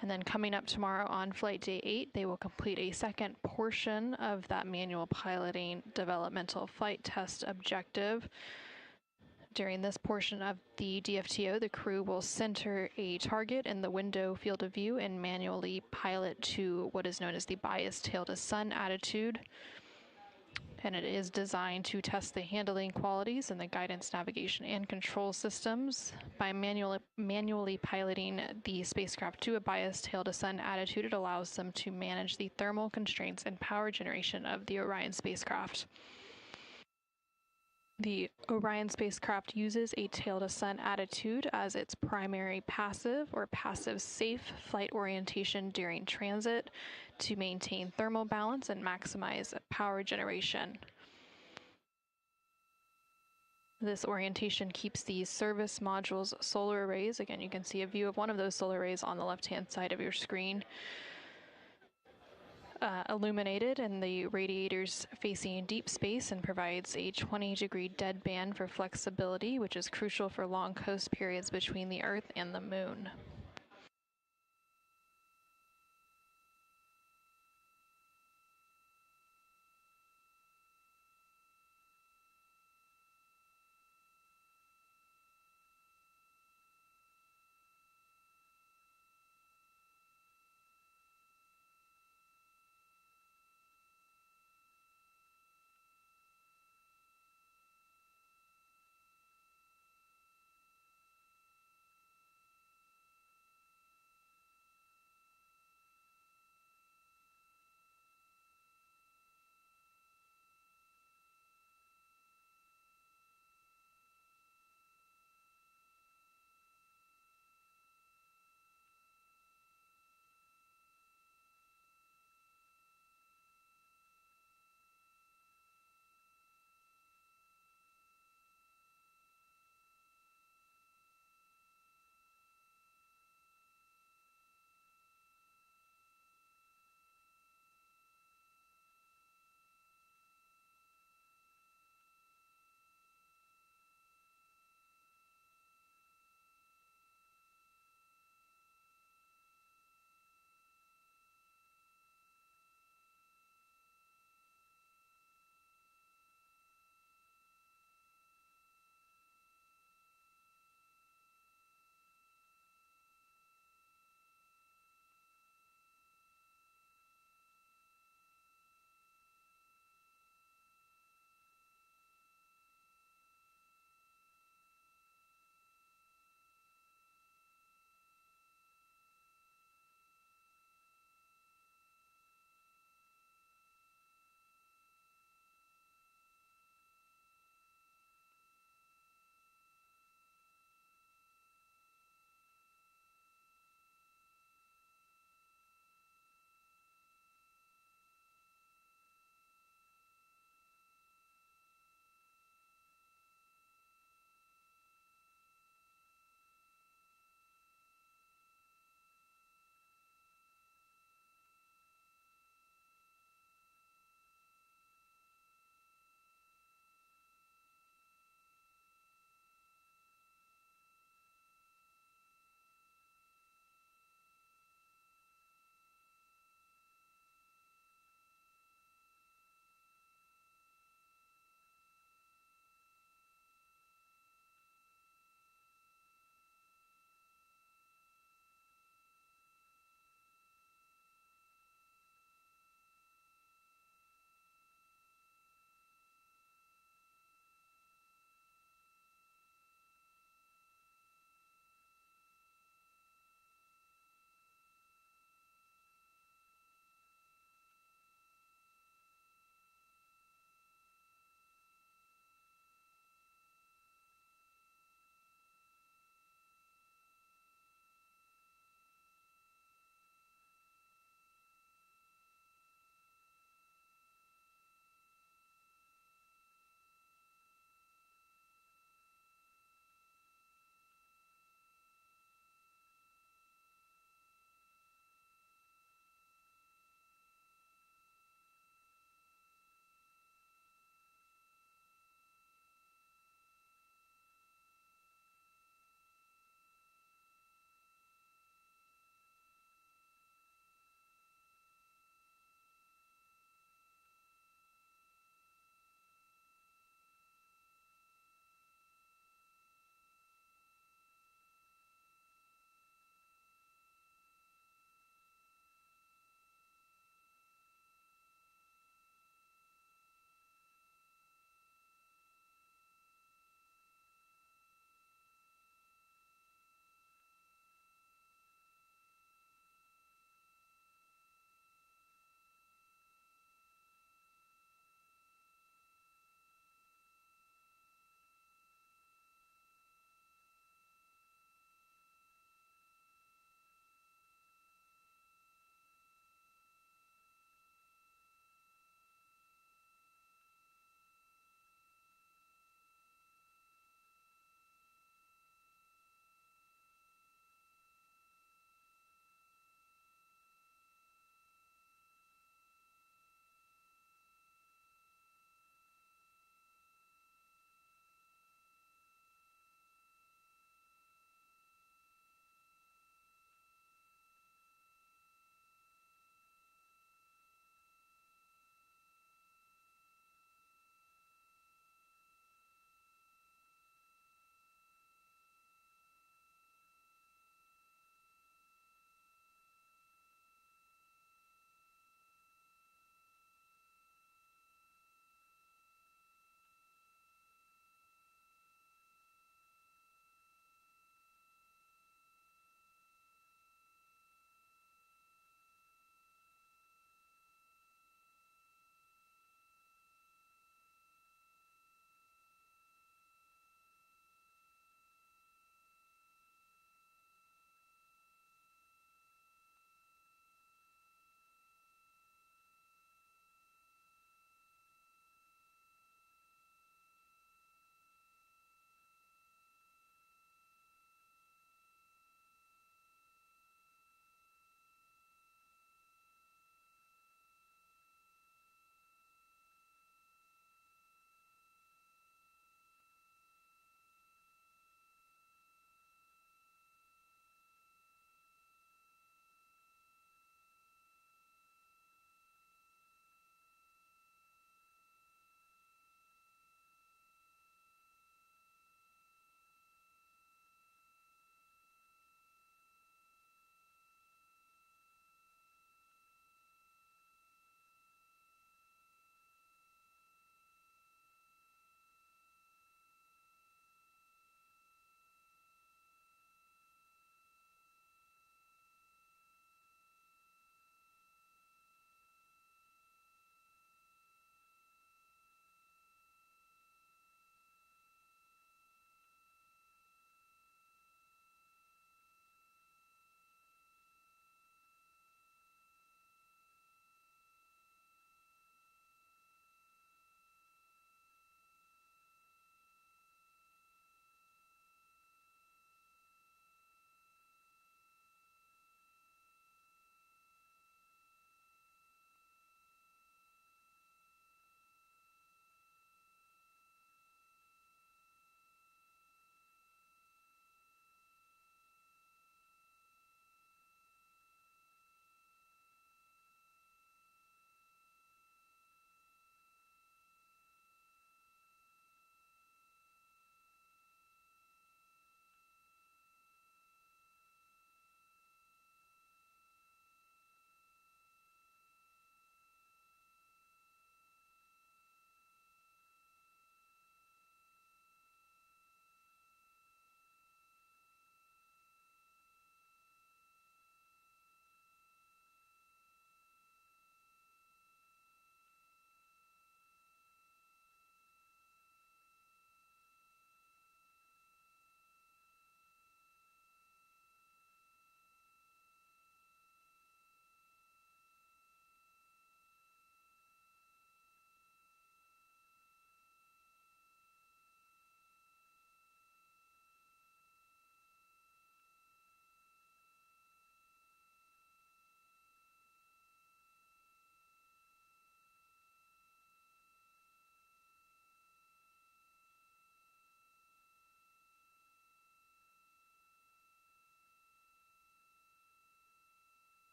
And then coming up tomorrow on flight day 8, they will complete a second portion of that manual piloting developmental flight test objective. During this portion of the DFTO, the crew will center a target in the window field of view and manually pilot to what is known as the biased tail to sun attitude. And it is designed to test the handling qualities and the guidance, navigation, and control systems. By manually piloting the spacecraft to a biased tail to sun attitude, it allows them to manage the thermal constraints and power generation of the Orion spacecraft. The Orion spacecraft uses a tail-to-sun attitude as its primary passive or passive-safe flight orientation during transit to maintain thermal balance and maximize power generation. This orientation keeps the service module's solar arrays, again you can see a view of one of those solar arrays on the left-hand side of your screen, illuminated and the radiators facing deep space, and provides a 20-degree deadband for flexibility, which is crucial for long coast periods between the Earth and the Moon.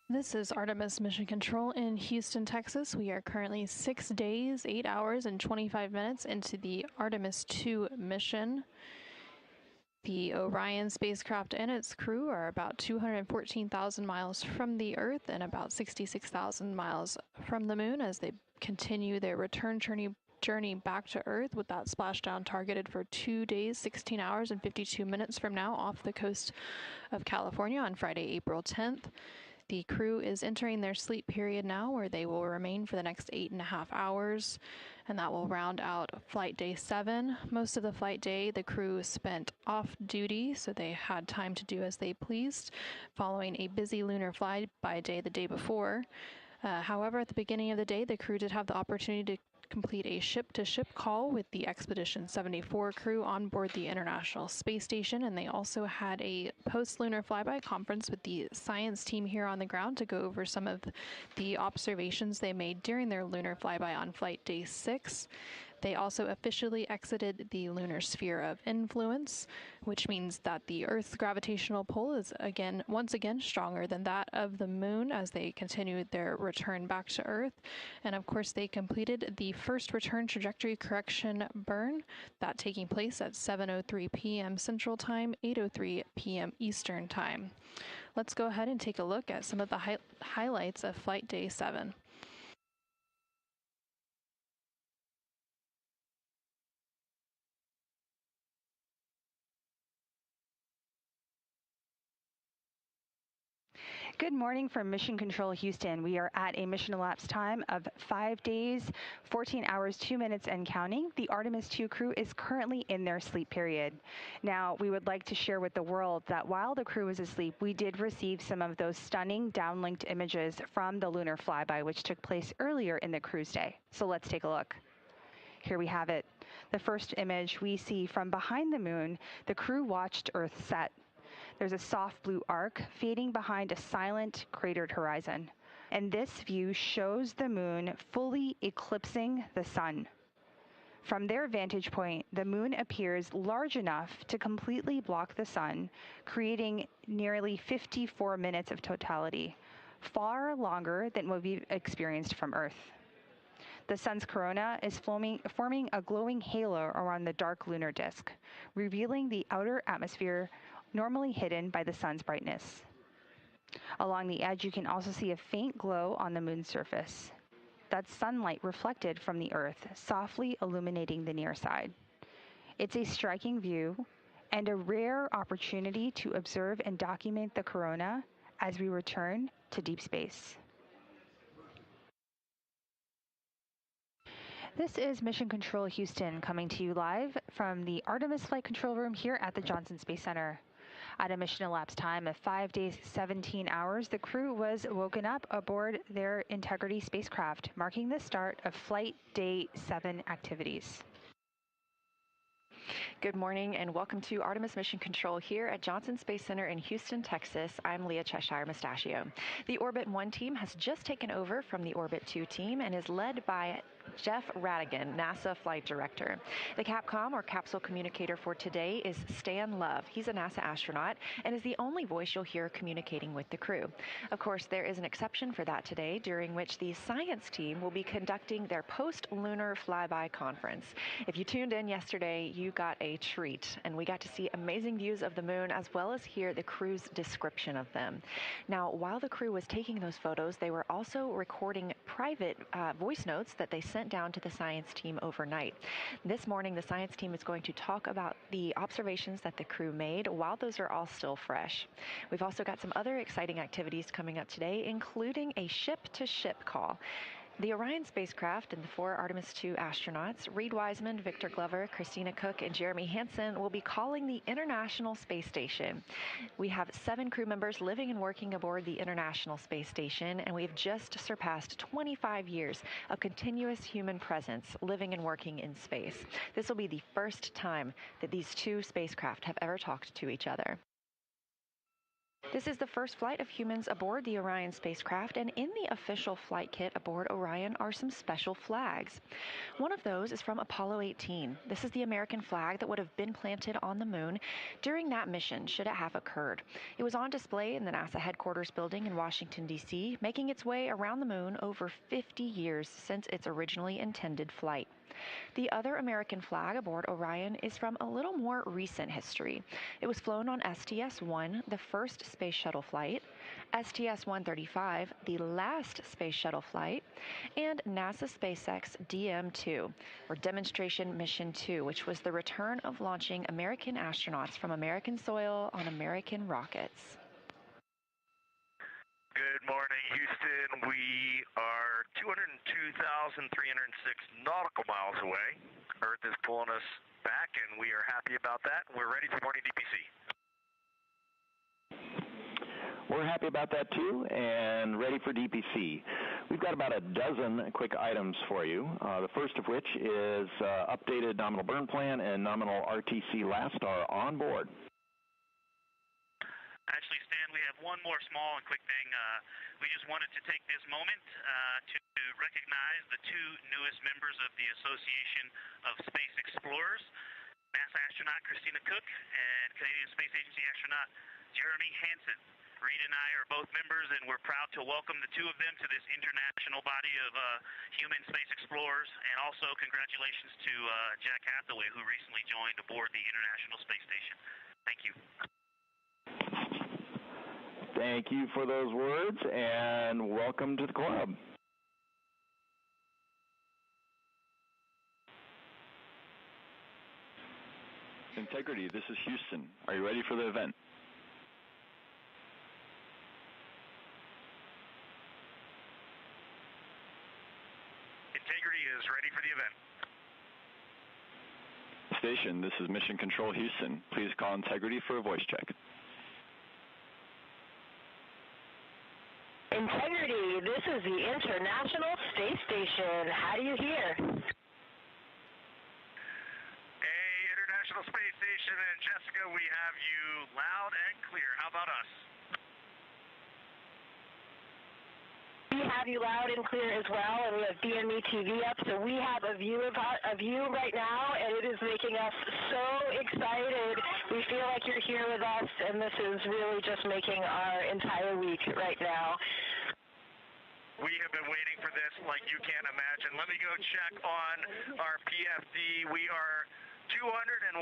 This is Artemis Mission Control in Houston, Texas. We are currently 6 days, 8 hours, and 25 minutes into the Artemis II mission. The Orion spacecraft and its crew are about 214,000 miles from the Earth and about 66,000 miles from the Moon as they continue their return journey back to Earth, with that splashdown targeted for 2 days, 16 hours, and 52 minutes from now off the coast of California on Friday, April 10th. The crew is entering their sleep period now, where they will remain for the next 8.5 hours, and that will round out flight day 7. Most of the flight day, the crew spent off duty, so they had time to do as they pleased, following a busy lunar flyby day the day before. However, at the beginning of the day, the crew did have the opportunity to complete a ship-to-ship call with the Expedition 74 crew on board the International Space Station, and they also had a post-lunar flyby conference with the science team here on the ground to go over some of the observations they made during their lunar flyby on flight day 6. They also officially exited the lunar sphere of influence, which means that the Earth's gravitational pull is once again stronger than that of the Moon as they continue their return back to Earth. And of course, they completed the first return trajectory correction burn, that taking place at 7:03 p.m. Central Time, 8:03 p.m. Eastern Time. Let's go ahead and take a look at some of the highlights of Flight Day 7. Good morning from Mission Control Houston. We are at a mission elapsed time of 5 days, 14 hours, 2 minutes and counting. The Artemis II crew is currently in their sleep period. Now, we would like to share with the world that while the crew was asleep, we did receive some of those stunning downlinked images from the lunar flyby, which took place earlier in the cruise day. So let's take a look. Here we have it. The first image we see from behind the moon, the crew watched Earth set. There's a soft blue arc fading behind a silent, cratered horizon. And this view shows the moon fully eclipsing the sun. From their vantage point, the moon appears large enough to completely block the sun, creating nearly 54 minutes of totality, far longer than what we've experienced from Earth. The sun's corona is forming a glowing halo around the dark lunar disk, revealing the outer atmosphere normally hidden by the sun's brightness. Along the edge, you can also see a faint glow on the moon's surface. That's sunlight reflected from the Earth, softly illuminating the near side. It's a striking view and a rare opportunity to observe and document the corona as we return to deep space. This is Mission Control Houston coming to you live from the Artemis Flight Control Room here at the Johnson Space Center. At a mission elapsed time of 5 days, 17 hours, the crew was woken up aboard their Integrity spacecraft, marking the start of Flight Day 7 activities. Good morning and welcome to Artemis Mission Control here at Johnson Space Center in Houston, Texas. I'm Leah Cheshire Mustachio. The Orbit 1 team has just taken over from the Orbit 2 team and is led by Jeff Radigan, NASA Flight Director. The Capcom, or Capsule Communicator, for today is Stan Love. He's a NASA astronaut and is the only voice you'll hear communicating with the crew. Of course, there is an exception for that today, during which the science team will be conducting their post-lunar flyby conference. If you tuned in yesterday, you got a treat, and we got to see amazing views of the moon as well as hear the crew's description of them. Now, while the crew was taking those photos, they were also recording private voice notes that they sent down to the science team overnight. This morning, the science team is going to talk about the observations that the crew made while those are all still fresh. We've also got some other exciting activities coming up today, including a ship-to-ship call. The Orion spacecraft and the 4 Artemis II astronauts, Reid Wiseman, Victor Glover, Christina Koch, and Jeremy Hansen, will be calling the International Space Station. We have 7 crew members living and working aboard the International Space Station, and we've just surpassed 25 years of continuous human presence living and working in space. This will be the first time that these 2 spacecraft have ever talked to each other. This is the first flight of humans aboard the Orion spacecraft, and in the official flight kit aboard Orion are some special flags. One of those is from Apollo 18. This is the American flag that would have been planted on the moon during that mission, should it have occurred. It was on display in the NASA headquarters building in Washington, D.C., making its way around the moon over 50 years since its originally intended flight. The other American flag aboard Orion is from a little more recent history. It was flown on STS-1, the first space shuttle flight, STS-135, the last space shuttle flight, and NASA SpaceX DM-2, or Demonstration Mission 2, which was the return of launching American astronauts from American soil on American rockets. Good morning, Houston. We are 202,306 nautical miles away. Earth is pulling us back, and we are happy about that. We're ready for morning DPC. We're happy about that, too, and ready for DPC. We've got about a dozen quick items for you, the first of which is updated nominal burn plan and nominal RTC last star on board. Actually, Stan, we have one more small and quick thing. We just wanted to take this moment to recognize the two newest members of the Association of Space Explorers, NASA astronaut Christina Koch and Canadian Space Agency astronaut Jeremy Hansen. Reid and I are both members, and we're proud to welcome the two of them to this international body of human space explorers. And also congratulations to Jack Hathaway, who recently joined aboard the International Space Station. Thank you. Thank you for those words, and welcome to the club. Integrity, this is Houston. Are you ready for the event? Integrity is ready for the event. Station, this is Mission Control Houston. Please call Integrity for a voice check. Integrity, this is the International Space Station. How do you hear? Hey, International Space Station and Jessica, we have you loud and clear. How about us? We have you loud and clear as well, and we have BME TV up, so we have a view of you right now, and it is making us so excited. We feel like you're here with us, and this is really just making our entire week right now. We have been waiting for this like you can't imagine. Let me go check on our PFD. We are 201,726,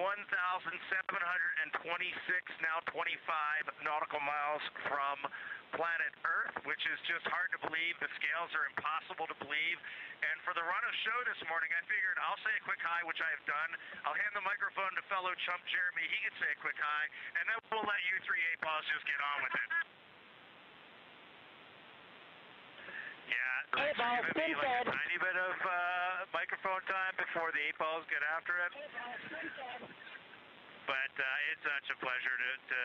now 25 nautical miles from planet Earth, which is just hard to believe. The scales are impossible to believe. And for the run of show this morning, I figured I'll say a quick hi, which I have done. I'll hand the microphone to fellow chump Jeremy. He can say a quick hi, and then we'll let you three A-Paws just get on with it. Yeah, there's going to be like a tiny bit of microphone time before the A-Paws get after it. But it's such a pleasure to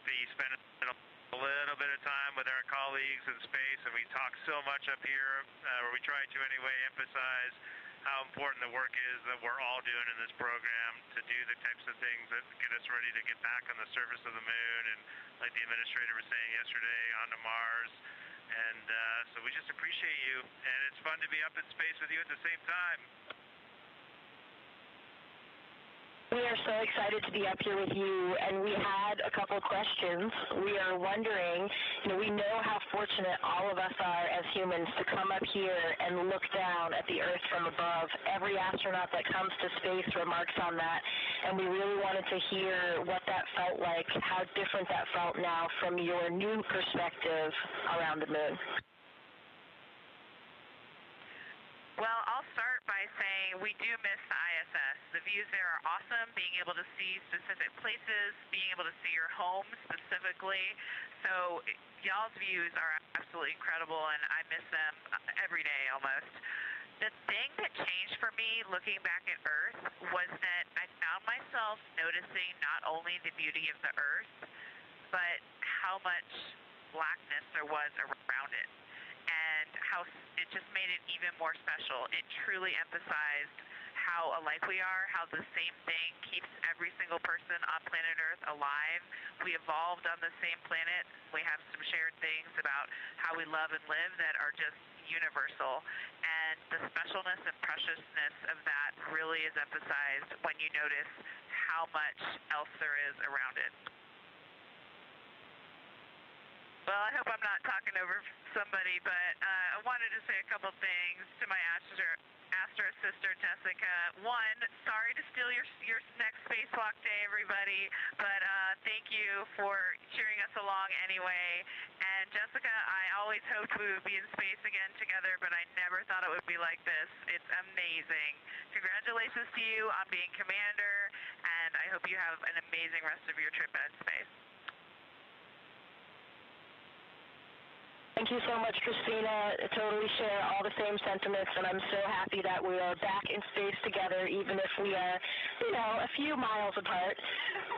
be spending a little bit of time with our colleagues in space, and we talk so much up here, or we try to anyway, emphasize how important the work is that we're all doing in this program to do the types of things that get us ready to get back on the surface of the moon, and like the administrator was saying yesterday, onto Mars. And so we just appreciate you, and it's fun to be up in space with you at the same time. We are so excited to be up here with you, and we had a couple questions. We are wondering, we know how fortunate all of us are as humans to come up here and look down at the Earth from above. Every astronaut that comes to space remarks on that, and we really wanted to hear what that felt like, how different that felt now from your new perspective around the moon. Well, I'll start by saying we do miss the ISS. The views there are awesome, being able to see specific places, being able to see your home specifically. So y'all's views are absolutely incredible, and I miss them every day almost. The thing that changed for me looking back at Earth was that I found myself noticing not only the beauty of the Earth, but how much blackness there was around it. And how it just made it even more special. It truly emphasized how alike we are, how the same thing keeps every single person on planet Earth alive. We evolved on the same planet. We have some shared things about how we love and live that are just universal. And the specialness and preciousness of that really is emphasized when you notice how much else there is around it. Well, I hope I'm not talking over somebody, but I wanted to say a couple things to my Astra sister, Jessica. One, sorry to steal your next spacewalk day, everybody, but thank you for cheering us along anyway. And Jessica, I always hoped we would be in space again together, but I never thought it would be like this. It's amazing. Congratulations to you on being commander, and I hope you have an amazing rest of your trip in space. Thank you so much, Christina. I totally share all the same sentiments, and I'm so happy that we are back in space together, even if we are, a few miles apart.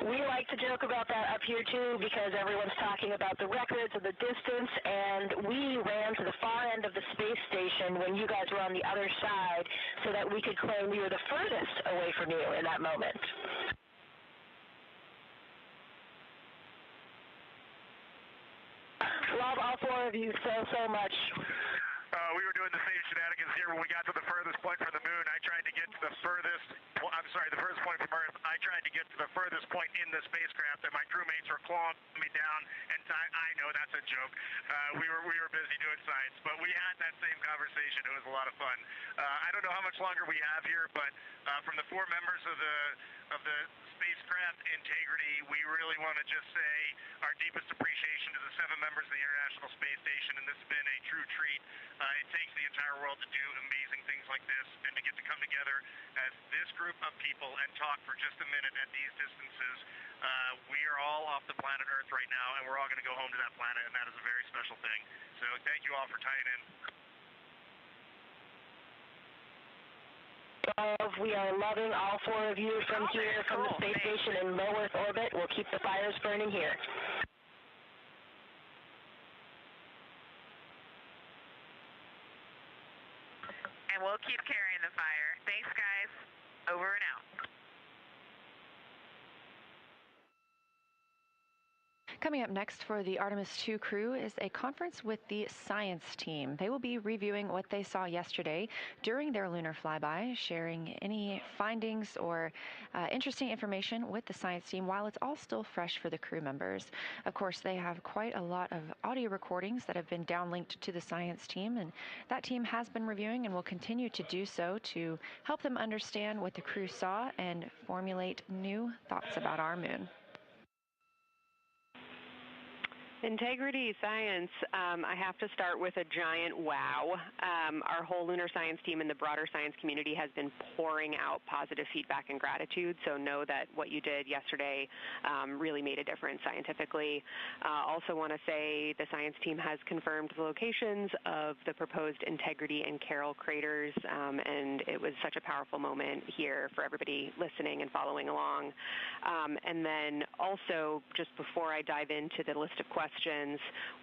We like to joke about that up here, too, because everyone's talking about the records of the distance, and we ran to the far end of the space station when you guys were on the other side so that we could claim we were the furthest away from you in that moment. Love all four of you so much. We were doing the same shenanigans here when we got to the furthest point from the moon. I tried to get to the furthest point from Earth. I tried to get to the furthest point in the spacecraft, and my crewmates were clawing me down. And I know that's a joke. We were busy doing science, but we had that same conversation. It was a lot of fun. I don't know how much longer we have here, but from the four members of the spacecraft integrity, we really want to just say our deepest appreciation to the 7 members of the International Space Station, and this has been a true treat. It takes the entire world to do amazing things like this, and to get to come together as this group of people and talk for just a minute at these distances. We are all off the planet Earth right now, and we're all going to go home to that planet, and that is a very special thing. So thank you all for tying in. We are loving all four of you from here, from the space station in low Earth orbit. We'll keep the fires burning here. And we'll keep carrying the fire. Thanks, guys. Over and out. Coming up next for the Artemis II crew is a conference with the science team. They will be reviewing what they saw yesterday during their lunar flyby, sharing any findings or interesting information with the science team while it's all still fresh for the crew members. Of course, they have quite a lot of audio recordings that have been downlinked to the science team, and that team has been reviewing and will continue to do so to help them understand what the crew saw and formulate new thoughts about our moon. Integrity science, I have to start with a giant wow. Our whole lunar science team and the broader science community has been pouring out positive feedback and gratitude, so know that what you did yesterday really made a difference scientifically. Also want to say the science team has confirmed the locations of the proposed Integrity and Carroll craters, and it was such a powerful moment here for everybody listening and following along. And then also, just before I dive into the list of questions,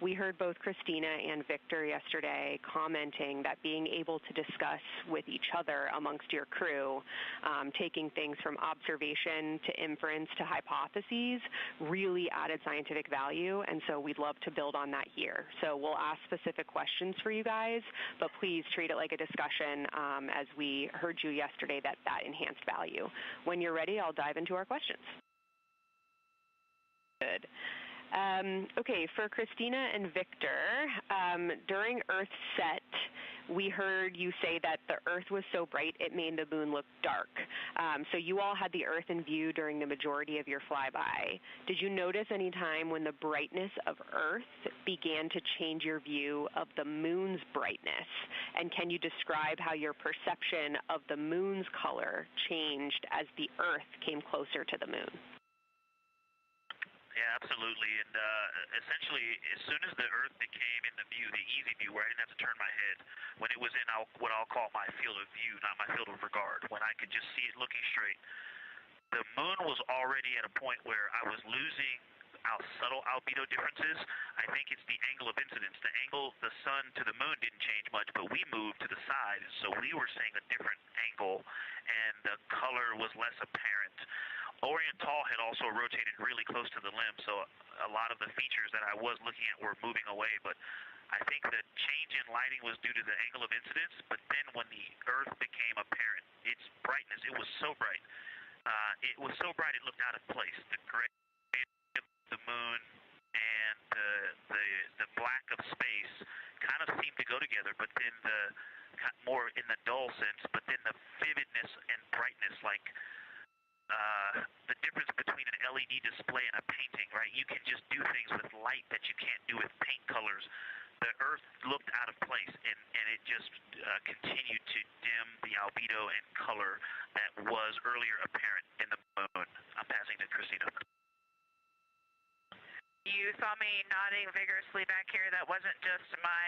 we heard both Christina and Victor yesterday commenting that being able to discuss with each other amongst your crew, taking things from observation to inference to hypotheses, really added scientific value, and so we'd love to build on that here. So we'll ask specific questions for you guys, but please treat it like a discussion as we heard you yesterday that enhanced value. When you're ready, I'll dive into our questions. Good. Okay, for Christina and Victor, during Earth set, we heard you say that the Earth was so bright it made the moon look dark. So you all had the Earth in view during the majority of your flyby. Did you notice any time when the brightness of Earth began to change your view of the moon's brightness? And can you describe how your perception of the moon's color changed as the Earth came closer to the moon? Yeah, absolutely. And essentially, as soon as the Earth became in the view, the easy view, where I didn't have to turn my head, when it was in what I'll call my field of view, not my field of regard, when I could just see it looking straight, the moon was already at a point where I was losing subtle albedo differences. I think it's the angle of incidence. The angle, the sun to the moon didn't change much, but we moved to the side, so we were seeing a different angle, and the color was less apparent. Oriental had also rotated really close to the limb, so a lot of the features that I was looking at were moving away, but I think the change in lighting was due to the angle of incidence, but then when the Earth became apparent, its brightness, it was so bright. It was so bright it looked out of place. The gray of the moon and the black of space kind of seemed to go together, but then more in the dull sense, but then the vividness and brightness, like the difference between an LED display and a painting, right? You can just do things with light that you can't do with paint colors. The Earth looked out of place, and it just continued to dim the albedo and color that was earlier apparent in the moon. I'm passing to Christina. You saw me nodding vigorously back here. That wasn't just my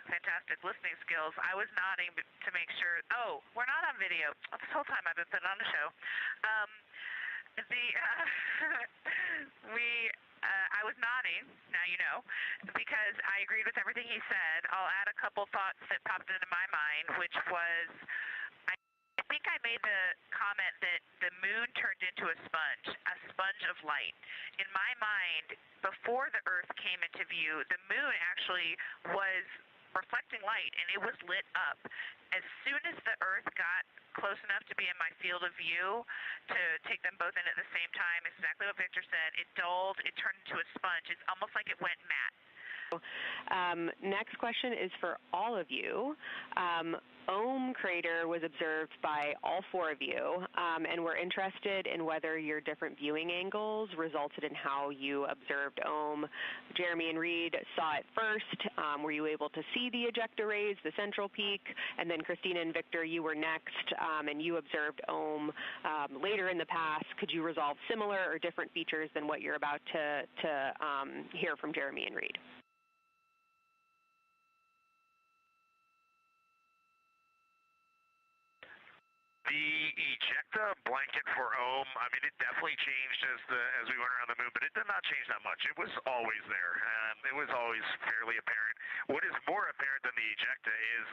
fantastic listening skills. I was nodding to make sure. Oh, we're not on video. This whole time I've been putting on a show. I was nodding, now you know, because I agreed with everything he said. I'll add a couple thoughts that popped into my mind, which was, I think I made the comment that the moon turned into a sponge of light. In my mind, before the Earth came into view, the moon actually was reflecting light, and it was lit up. As soon as the Earth got close enough to be in my field of view to take them both in at the same time, exactly what Victor said, it dulled, it turned into a sponge. It's almost like it went matte. Next question is for all of you. Ohm crater was observed by all four of you, and we're interested in whether your different viewing angles resulted in how you observed Ohm. Jeremy and Reid saw it first. Were you able to see the ejecta rays, the central peak? And then Christina and Victor, you were next, and you observed Ohm later in the past. Could you resolve similar or different features than what you're about to hear from Jeremy and Reid? The ejecta blanket for Ohm, I mean, it definitely changed as we went around the moon, but it did not change that much. It was always there. It was always fairly apparent. What is more apparent than the ejecta is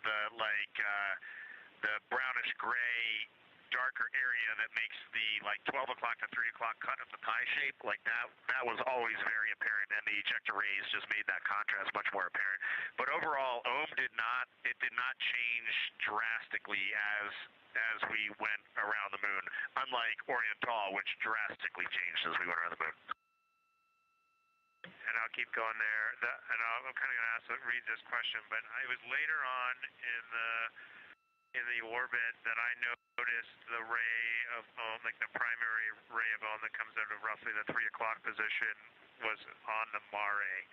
the brownish gray, darker area that makes the 12 o'clock to 3 o'clock cut of the pie shape. Like that was always very apparent, and the ejecta rays just made that contrast much more apparent. But overall, Ohm did not change drastically as we went around the moon, unlike Oriental, which drastically changed as we went around the moon. And I'll keep going there. I'm kind of going to ask Reid this question, but it was later on in the orbit that I noticed the ray of Ohm, like the primary ray of Ohm that comes out of roughly the 3 o'clock position, was on the mare.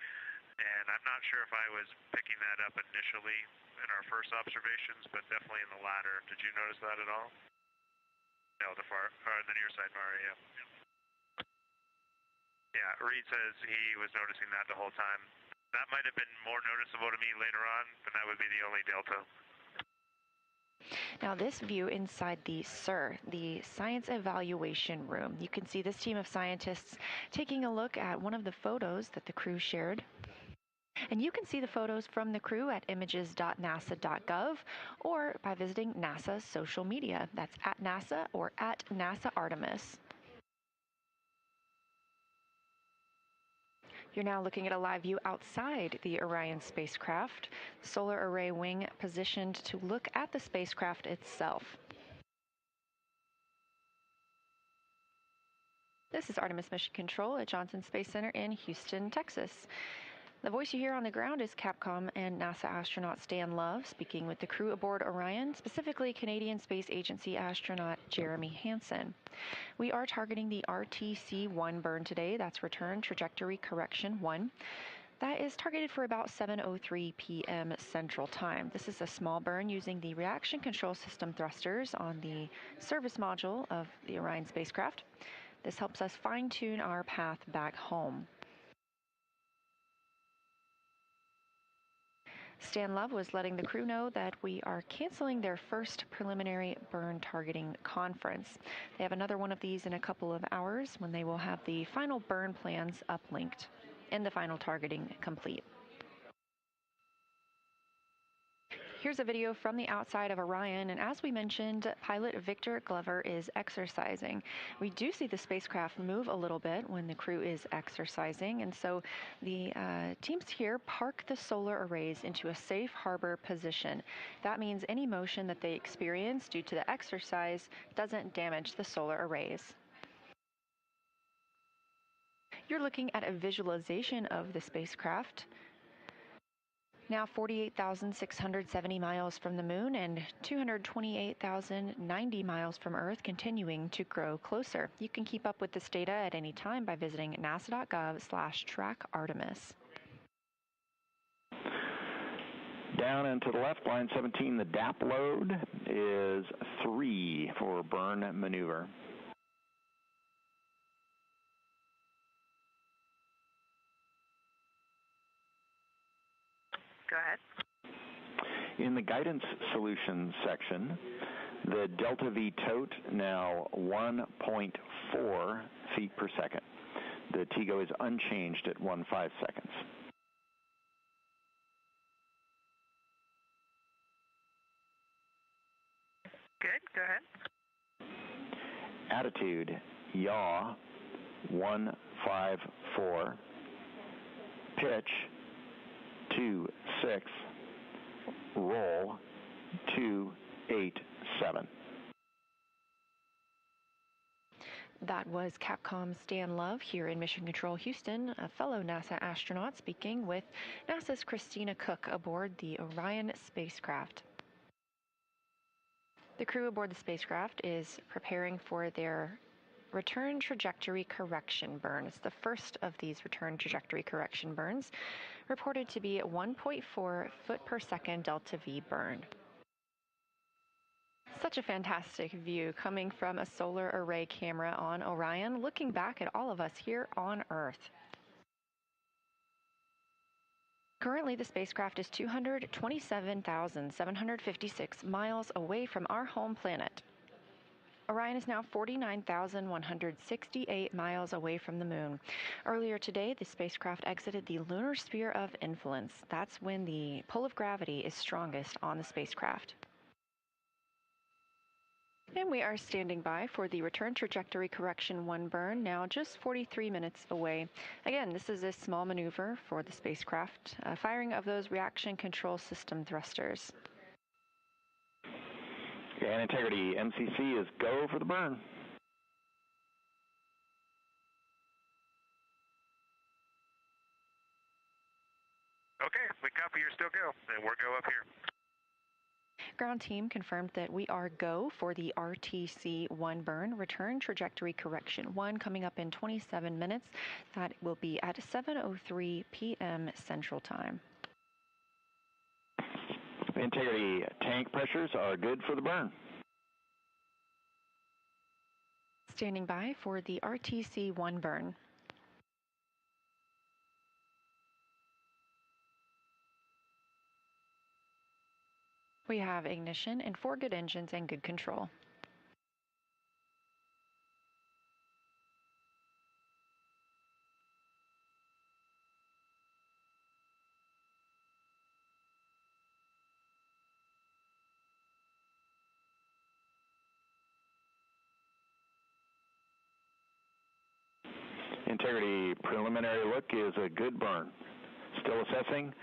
And I'm not sure if I was picking that up initially in our first observations, but definitely in the latter. Did you notice that at all? No, the near side mare, yeah. Yeah, Reid says he was noticing that the whole time. That might have been more noticeable to me later on, but that would be the only delta. Now this view inside the SER, the Science Evaluation Room. You can see this team of scientists taking a look at one of the photos that the crew shared. And you can see the photos from the crew at images.nasa.gov or by visiting NASA's social media. That's at NASA or at NASA Artemis. You're now looking at a live view outside the Orion spacecraft, solar array wing positioned to look at the spacecraft itself. This is Artemis Mission Control at Johnson Space Center in Houston, Texas. The voice you hear on the ground is Capcom and NASA astronaut Stan Love speaking with the crew aboard Orion, specifically Canadian Space Agency astronaut Jeremy Hansen. We are targeting the RTC-1 burn today. That's Return Trajectory Correction 1. That is targeted for about 7:03 p.m. Central Time. This is a small burn using the reaction control system thrusters on the service module of the Orion spacecraft. This helps us fine-tune our path back home. Stan Love was letting the crew know that we are canceling their first preliminary burn targeting conference. They have another one of these in a couple of hours when they will have the final burn plans uplinked and the final targeting complete. Here's a video from the outside of Orion, and as we mentioned, pilot Victor Glover is exercising. We do see the spacecraft move a little bit when the crew is exercising, and so the teams here park the solar arrays into a safe harbor position. That means any motion that they experience due to the exercise doesn't damage the solar arrays. You're looking at a visualization of the spacecraft. Now 48,670 miles from the moon and 228,090 miles from Earth, continuing to grow closer. You can keep up with this data at any time by visiting nasa.gov/track-Artemis. Down and to the left, line 17, the DAP load is 3 for burn maneuver. Go ahead. In the guidance solutions section, the delta V tote now 1.4 feet per second. The TGO is unchanged at 15 seconds. Good, go ahead. Attitude, yaw, 154. Pitch, 26. Roll, 287. That was Capcom Stan Love here in Mission Control Houston, a fellow NASA astronaut speaking with NASA's Christina Koch aboard the Orion spacecraft. The crew aboard the spacecraft is preparing for their return trajectory correction burn. It's the first of these return trajectory correction burns, reported to be a 1.4 foot per second delta V burn. Such a fantastic view coming from a solar array camera on Orion, looking back at all of us here on Earth. Currently, the spacecraft is 227,756 miles away from our home planet. Orion is now 49,168 miles away from the moon. Earlier today, the spacecraft exited the lunar sphere of influence. That's when the pull of gravity is strongest on the spacecraft. And we are standing by for the return trajectory correction 1 burn, now just 43 minutes away. Again, this is a small maneuver for the spacecraft, firing of those reaction control system thrusters. And integrity, MCC is go for the burn. Okay, we copy, you're still go, and we're go up here. Ground team confirmed that we are go for the RTC-1 burn, return trajectory correction 1, coming up in 27 minutes. That will be at 7:03 p.m. Central Time. Integrity, tank pressures are good for the burn. Standing by for the RTC-1 burn. We have ignition and 4 good engines and good control. Integrity, preliminary look is a good burn. Still assessing,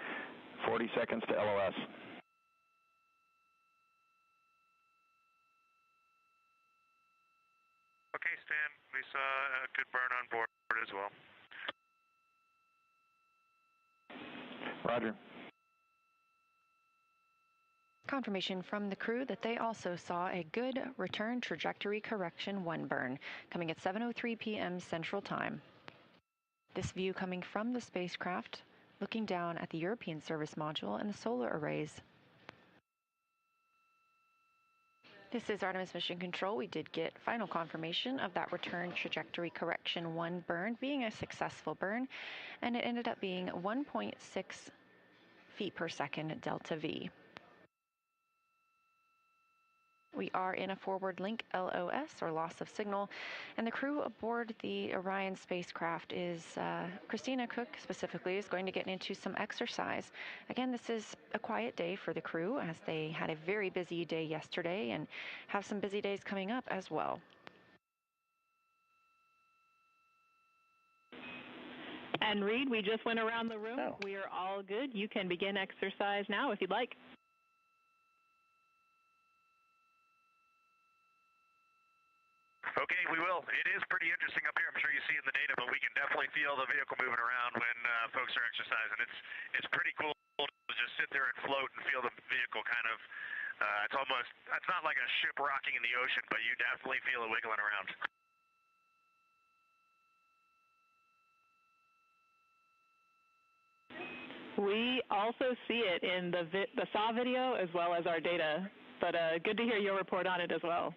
40 seconds to LOS. Okay, Stan, we saw a good burn on board as well. Roger. Confirmation from the crew that they also saw a good return trajectory correction 1 burn, coming at 7:03 p.m. Central Time. This view coming from the spacecraft, looking down at the European service module and the solar arrays. This is Artemis Mission Control. We did get final confirmation of that return trajectory correction 1 burn being a successful burn, and it ended up being 1.6 feet per second delta V. We are in a forward link LOS, or loss of signal, and the crew aboard the Orion spacecraft is, Christina, Koch specifically, is going to get into some exercise. Again, this is a quiet day for the crew as they had a very busy day yesterday and have some busy days coming up as well. And Reid, we just went around the room. We are all good. You can begin exercise now if you'd like. Okay, we will. It is pretty interesting up here. I'm sure you see in the data, but we can definitely feel the vehicle moving around when folks are exercising. It's pretty cool to just sit there and float and feel the vehicle kind of. It's not like a ship rocking in the ocean, but you definitely feel it wiggling around. We also see it in the SAW video as well as our data, but good to hear your report on it as well.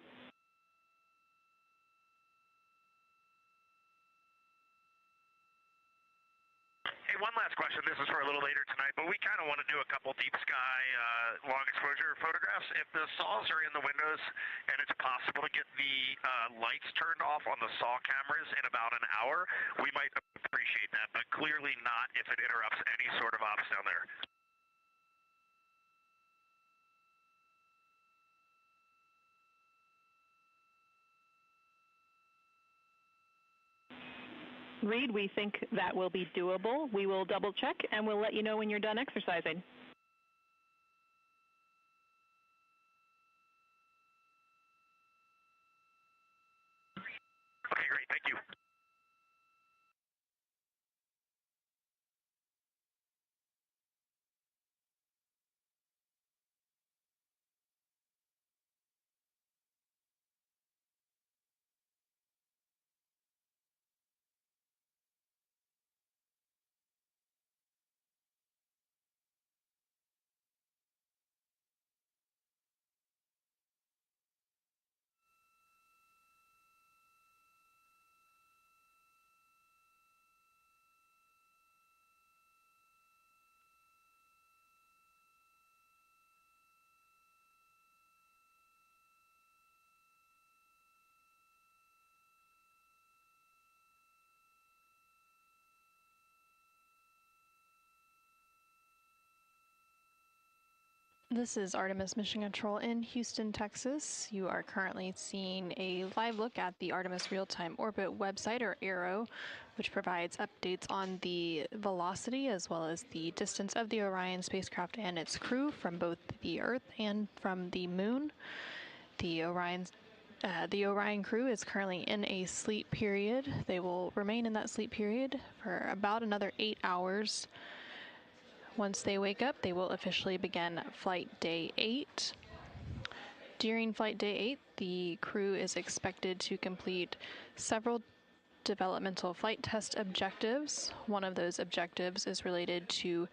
Hey, one last question. This is for a little later tonight, but we kind of want to do a couple deep sky long exposure photographs. If the SAWs are in the windows and it's possible to get the lights turned off on the SAW cameras in about an hour, we might appreciate that, but clearly not if it interrupts any sort of ops down there. Reid, we think that will be doable. We will double check and we'll let you know when you're done exercising. Okay, great. Thank you. This is Artemis Mission Control in Houston, Texas. You are currently seeing a live look at the Artemis Real-Time Orbit website, or ARO, which provides updates on the velocity as well as the distance of the Orion spacecraft and its crew from both the Earth and from the Moon. The Orion crew is currently in a sleep period. They will remain in that sleep period for about another 8 hours. Once they wake up, they will officially begin Flight Day 8. During Flight Day 8, the crew is expected to complete several developmental flight test objectives. One of those objectives is related to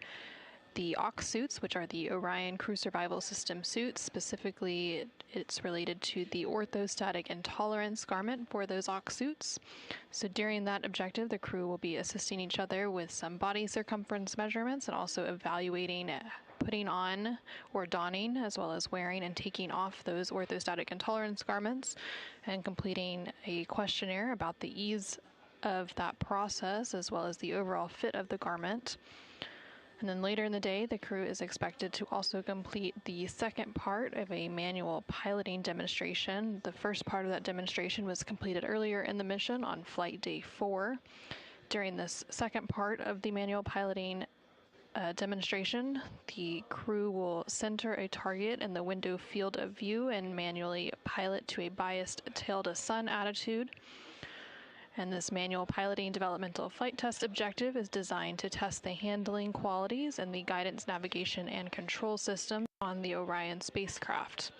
the OX suits, which are the Orion Crew Survival System suits. Specifically, it's related to the orthostatic intolerance garment for those OX suits. So during that objective, the crew will be assisting each other with some body circumference measurements and also evaluating putting on or donning, as well as wearing and taking off those orthostatic intolerance garments, and completing a questionnaire about the ease of that process as well as the overall fit of the garment. And then later in the day, the crew is expected to also complete the second part of a manual piloting demonstration. The first part of that demonstration was completed earlier in the mission on Flight Day 4. During this second part of the manual piloting demonstration, the crew will center a target in the window field of view and manually pilot to a biased tail-to-sun attitude. And this manual piloting developmental flight test objective is designed to test the handling qualities and the guidance, navigation, and control system on the Orion spacecraft.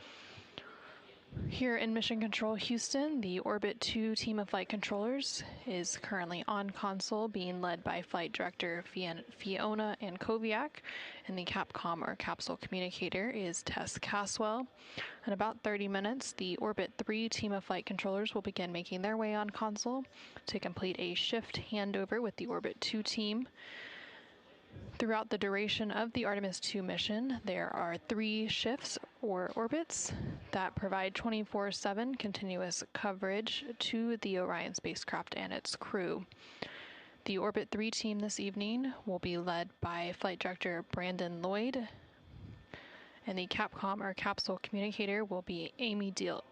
Here in Mission Control Houston, the Orbit 2 team of flight controllers is currently on console, being led by Flight Director Fiona Ankoviak, and the Capcom or capsule communicator is Tess Caswell. In about 30 minutes, the Orbit 3 team of flight controllers will begin making their way on console to complete a shift handover with the Orbit 2 team. Throughout the duration of the Artemis II mission, there are 3 shifts or orbits that provide 24/7 continuous coverage to the Orion spacecraft and its crew. The Orbit 3 team this evening will be led by Flight Director Brandon Lloyd, and the Capcom or capsule communicator will be Amy Dill.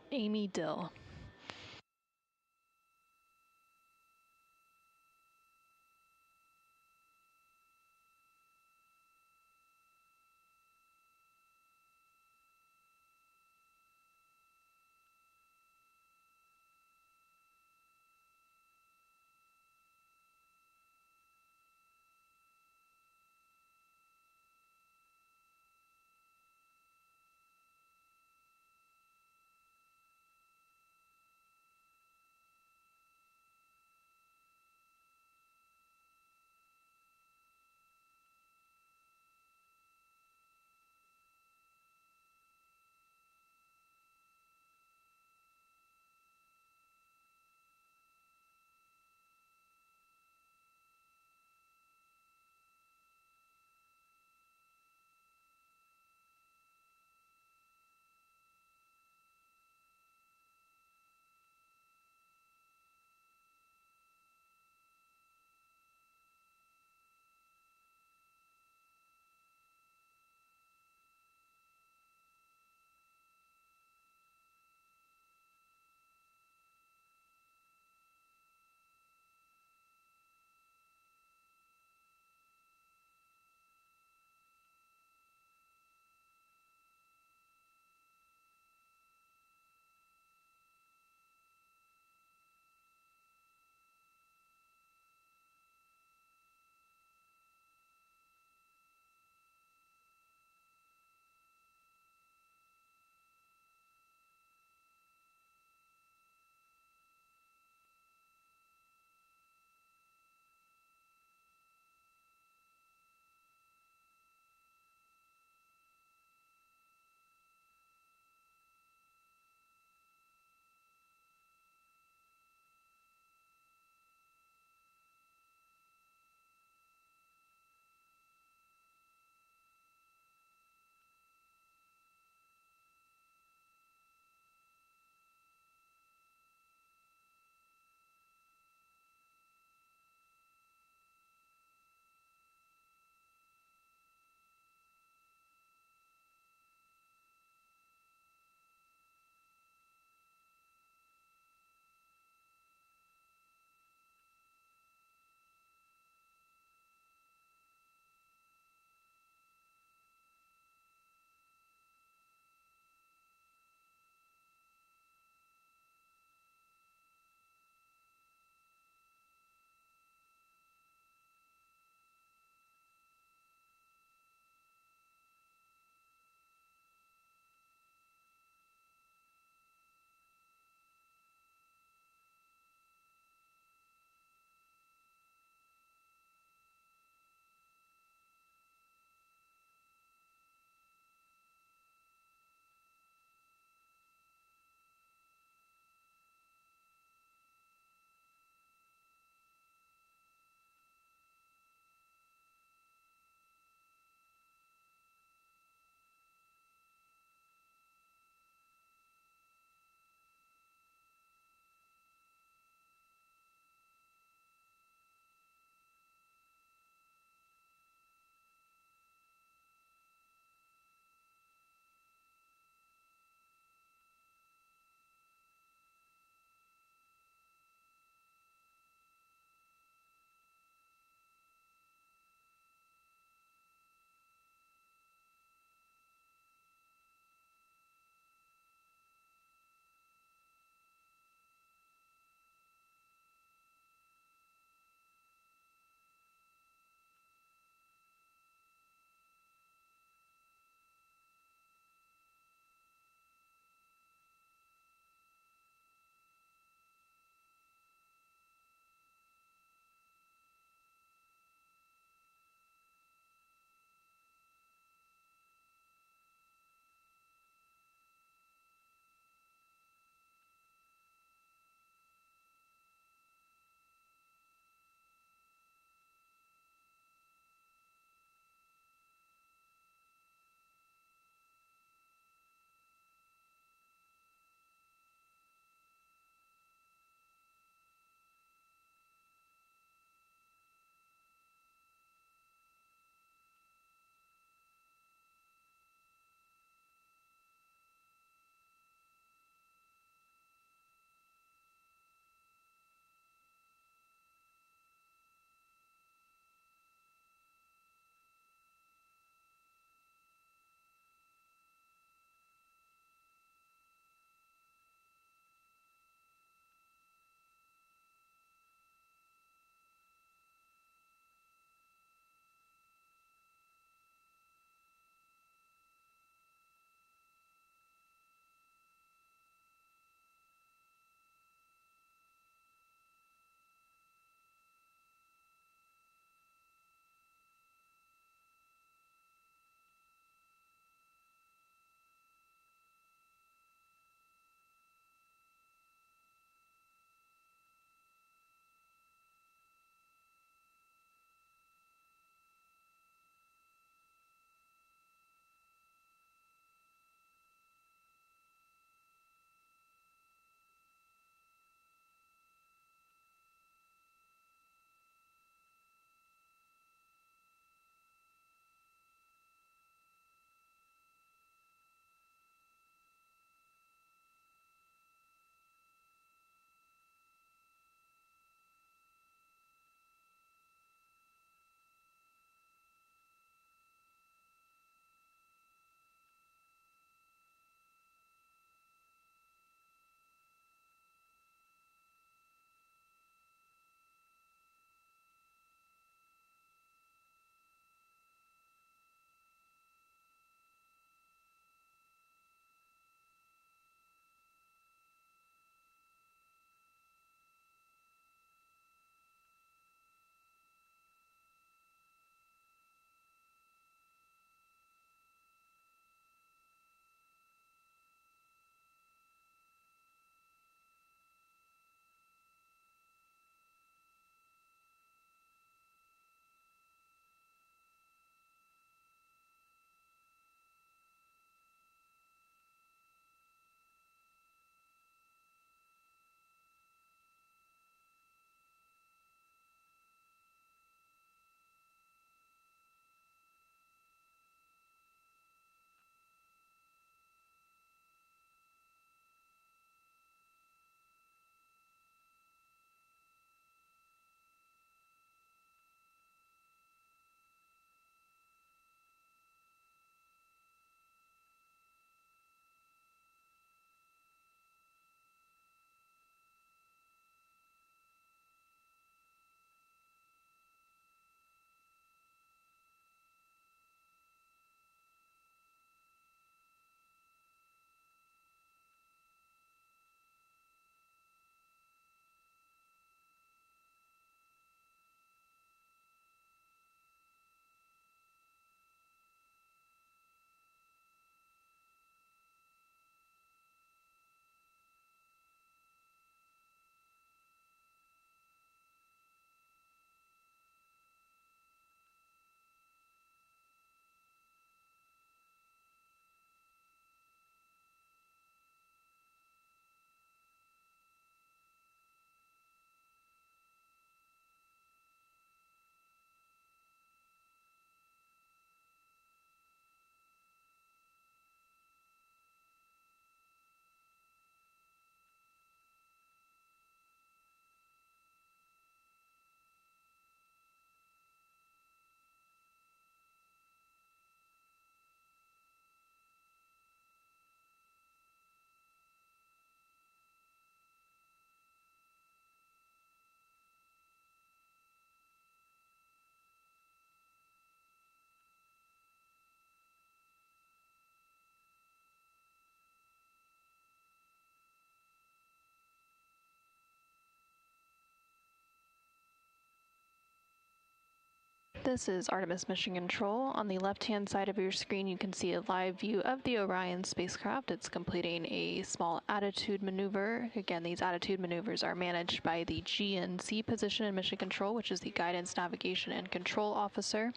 This is Artemis Mission Control. On the left-hand side of your screen, you can see a live view of the Orion spacecraft. It's completing a small attitude maneuver. Again, these attitude maneuvers are managed by the GNC position in Mission Control, which is the Guidance, Navigation, and Control Officer.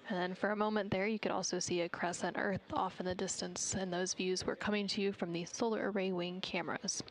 And then for a moment there, you could also see a crescent Earth off in the distance, and those views were coming to you from the solar array wing cameras.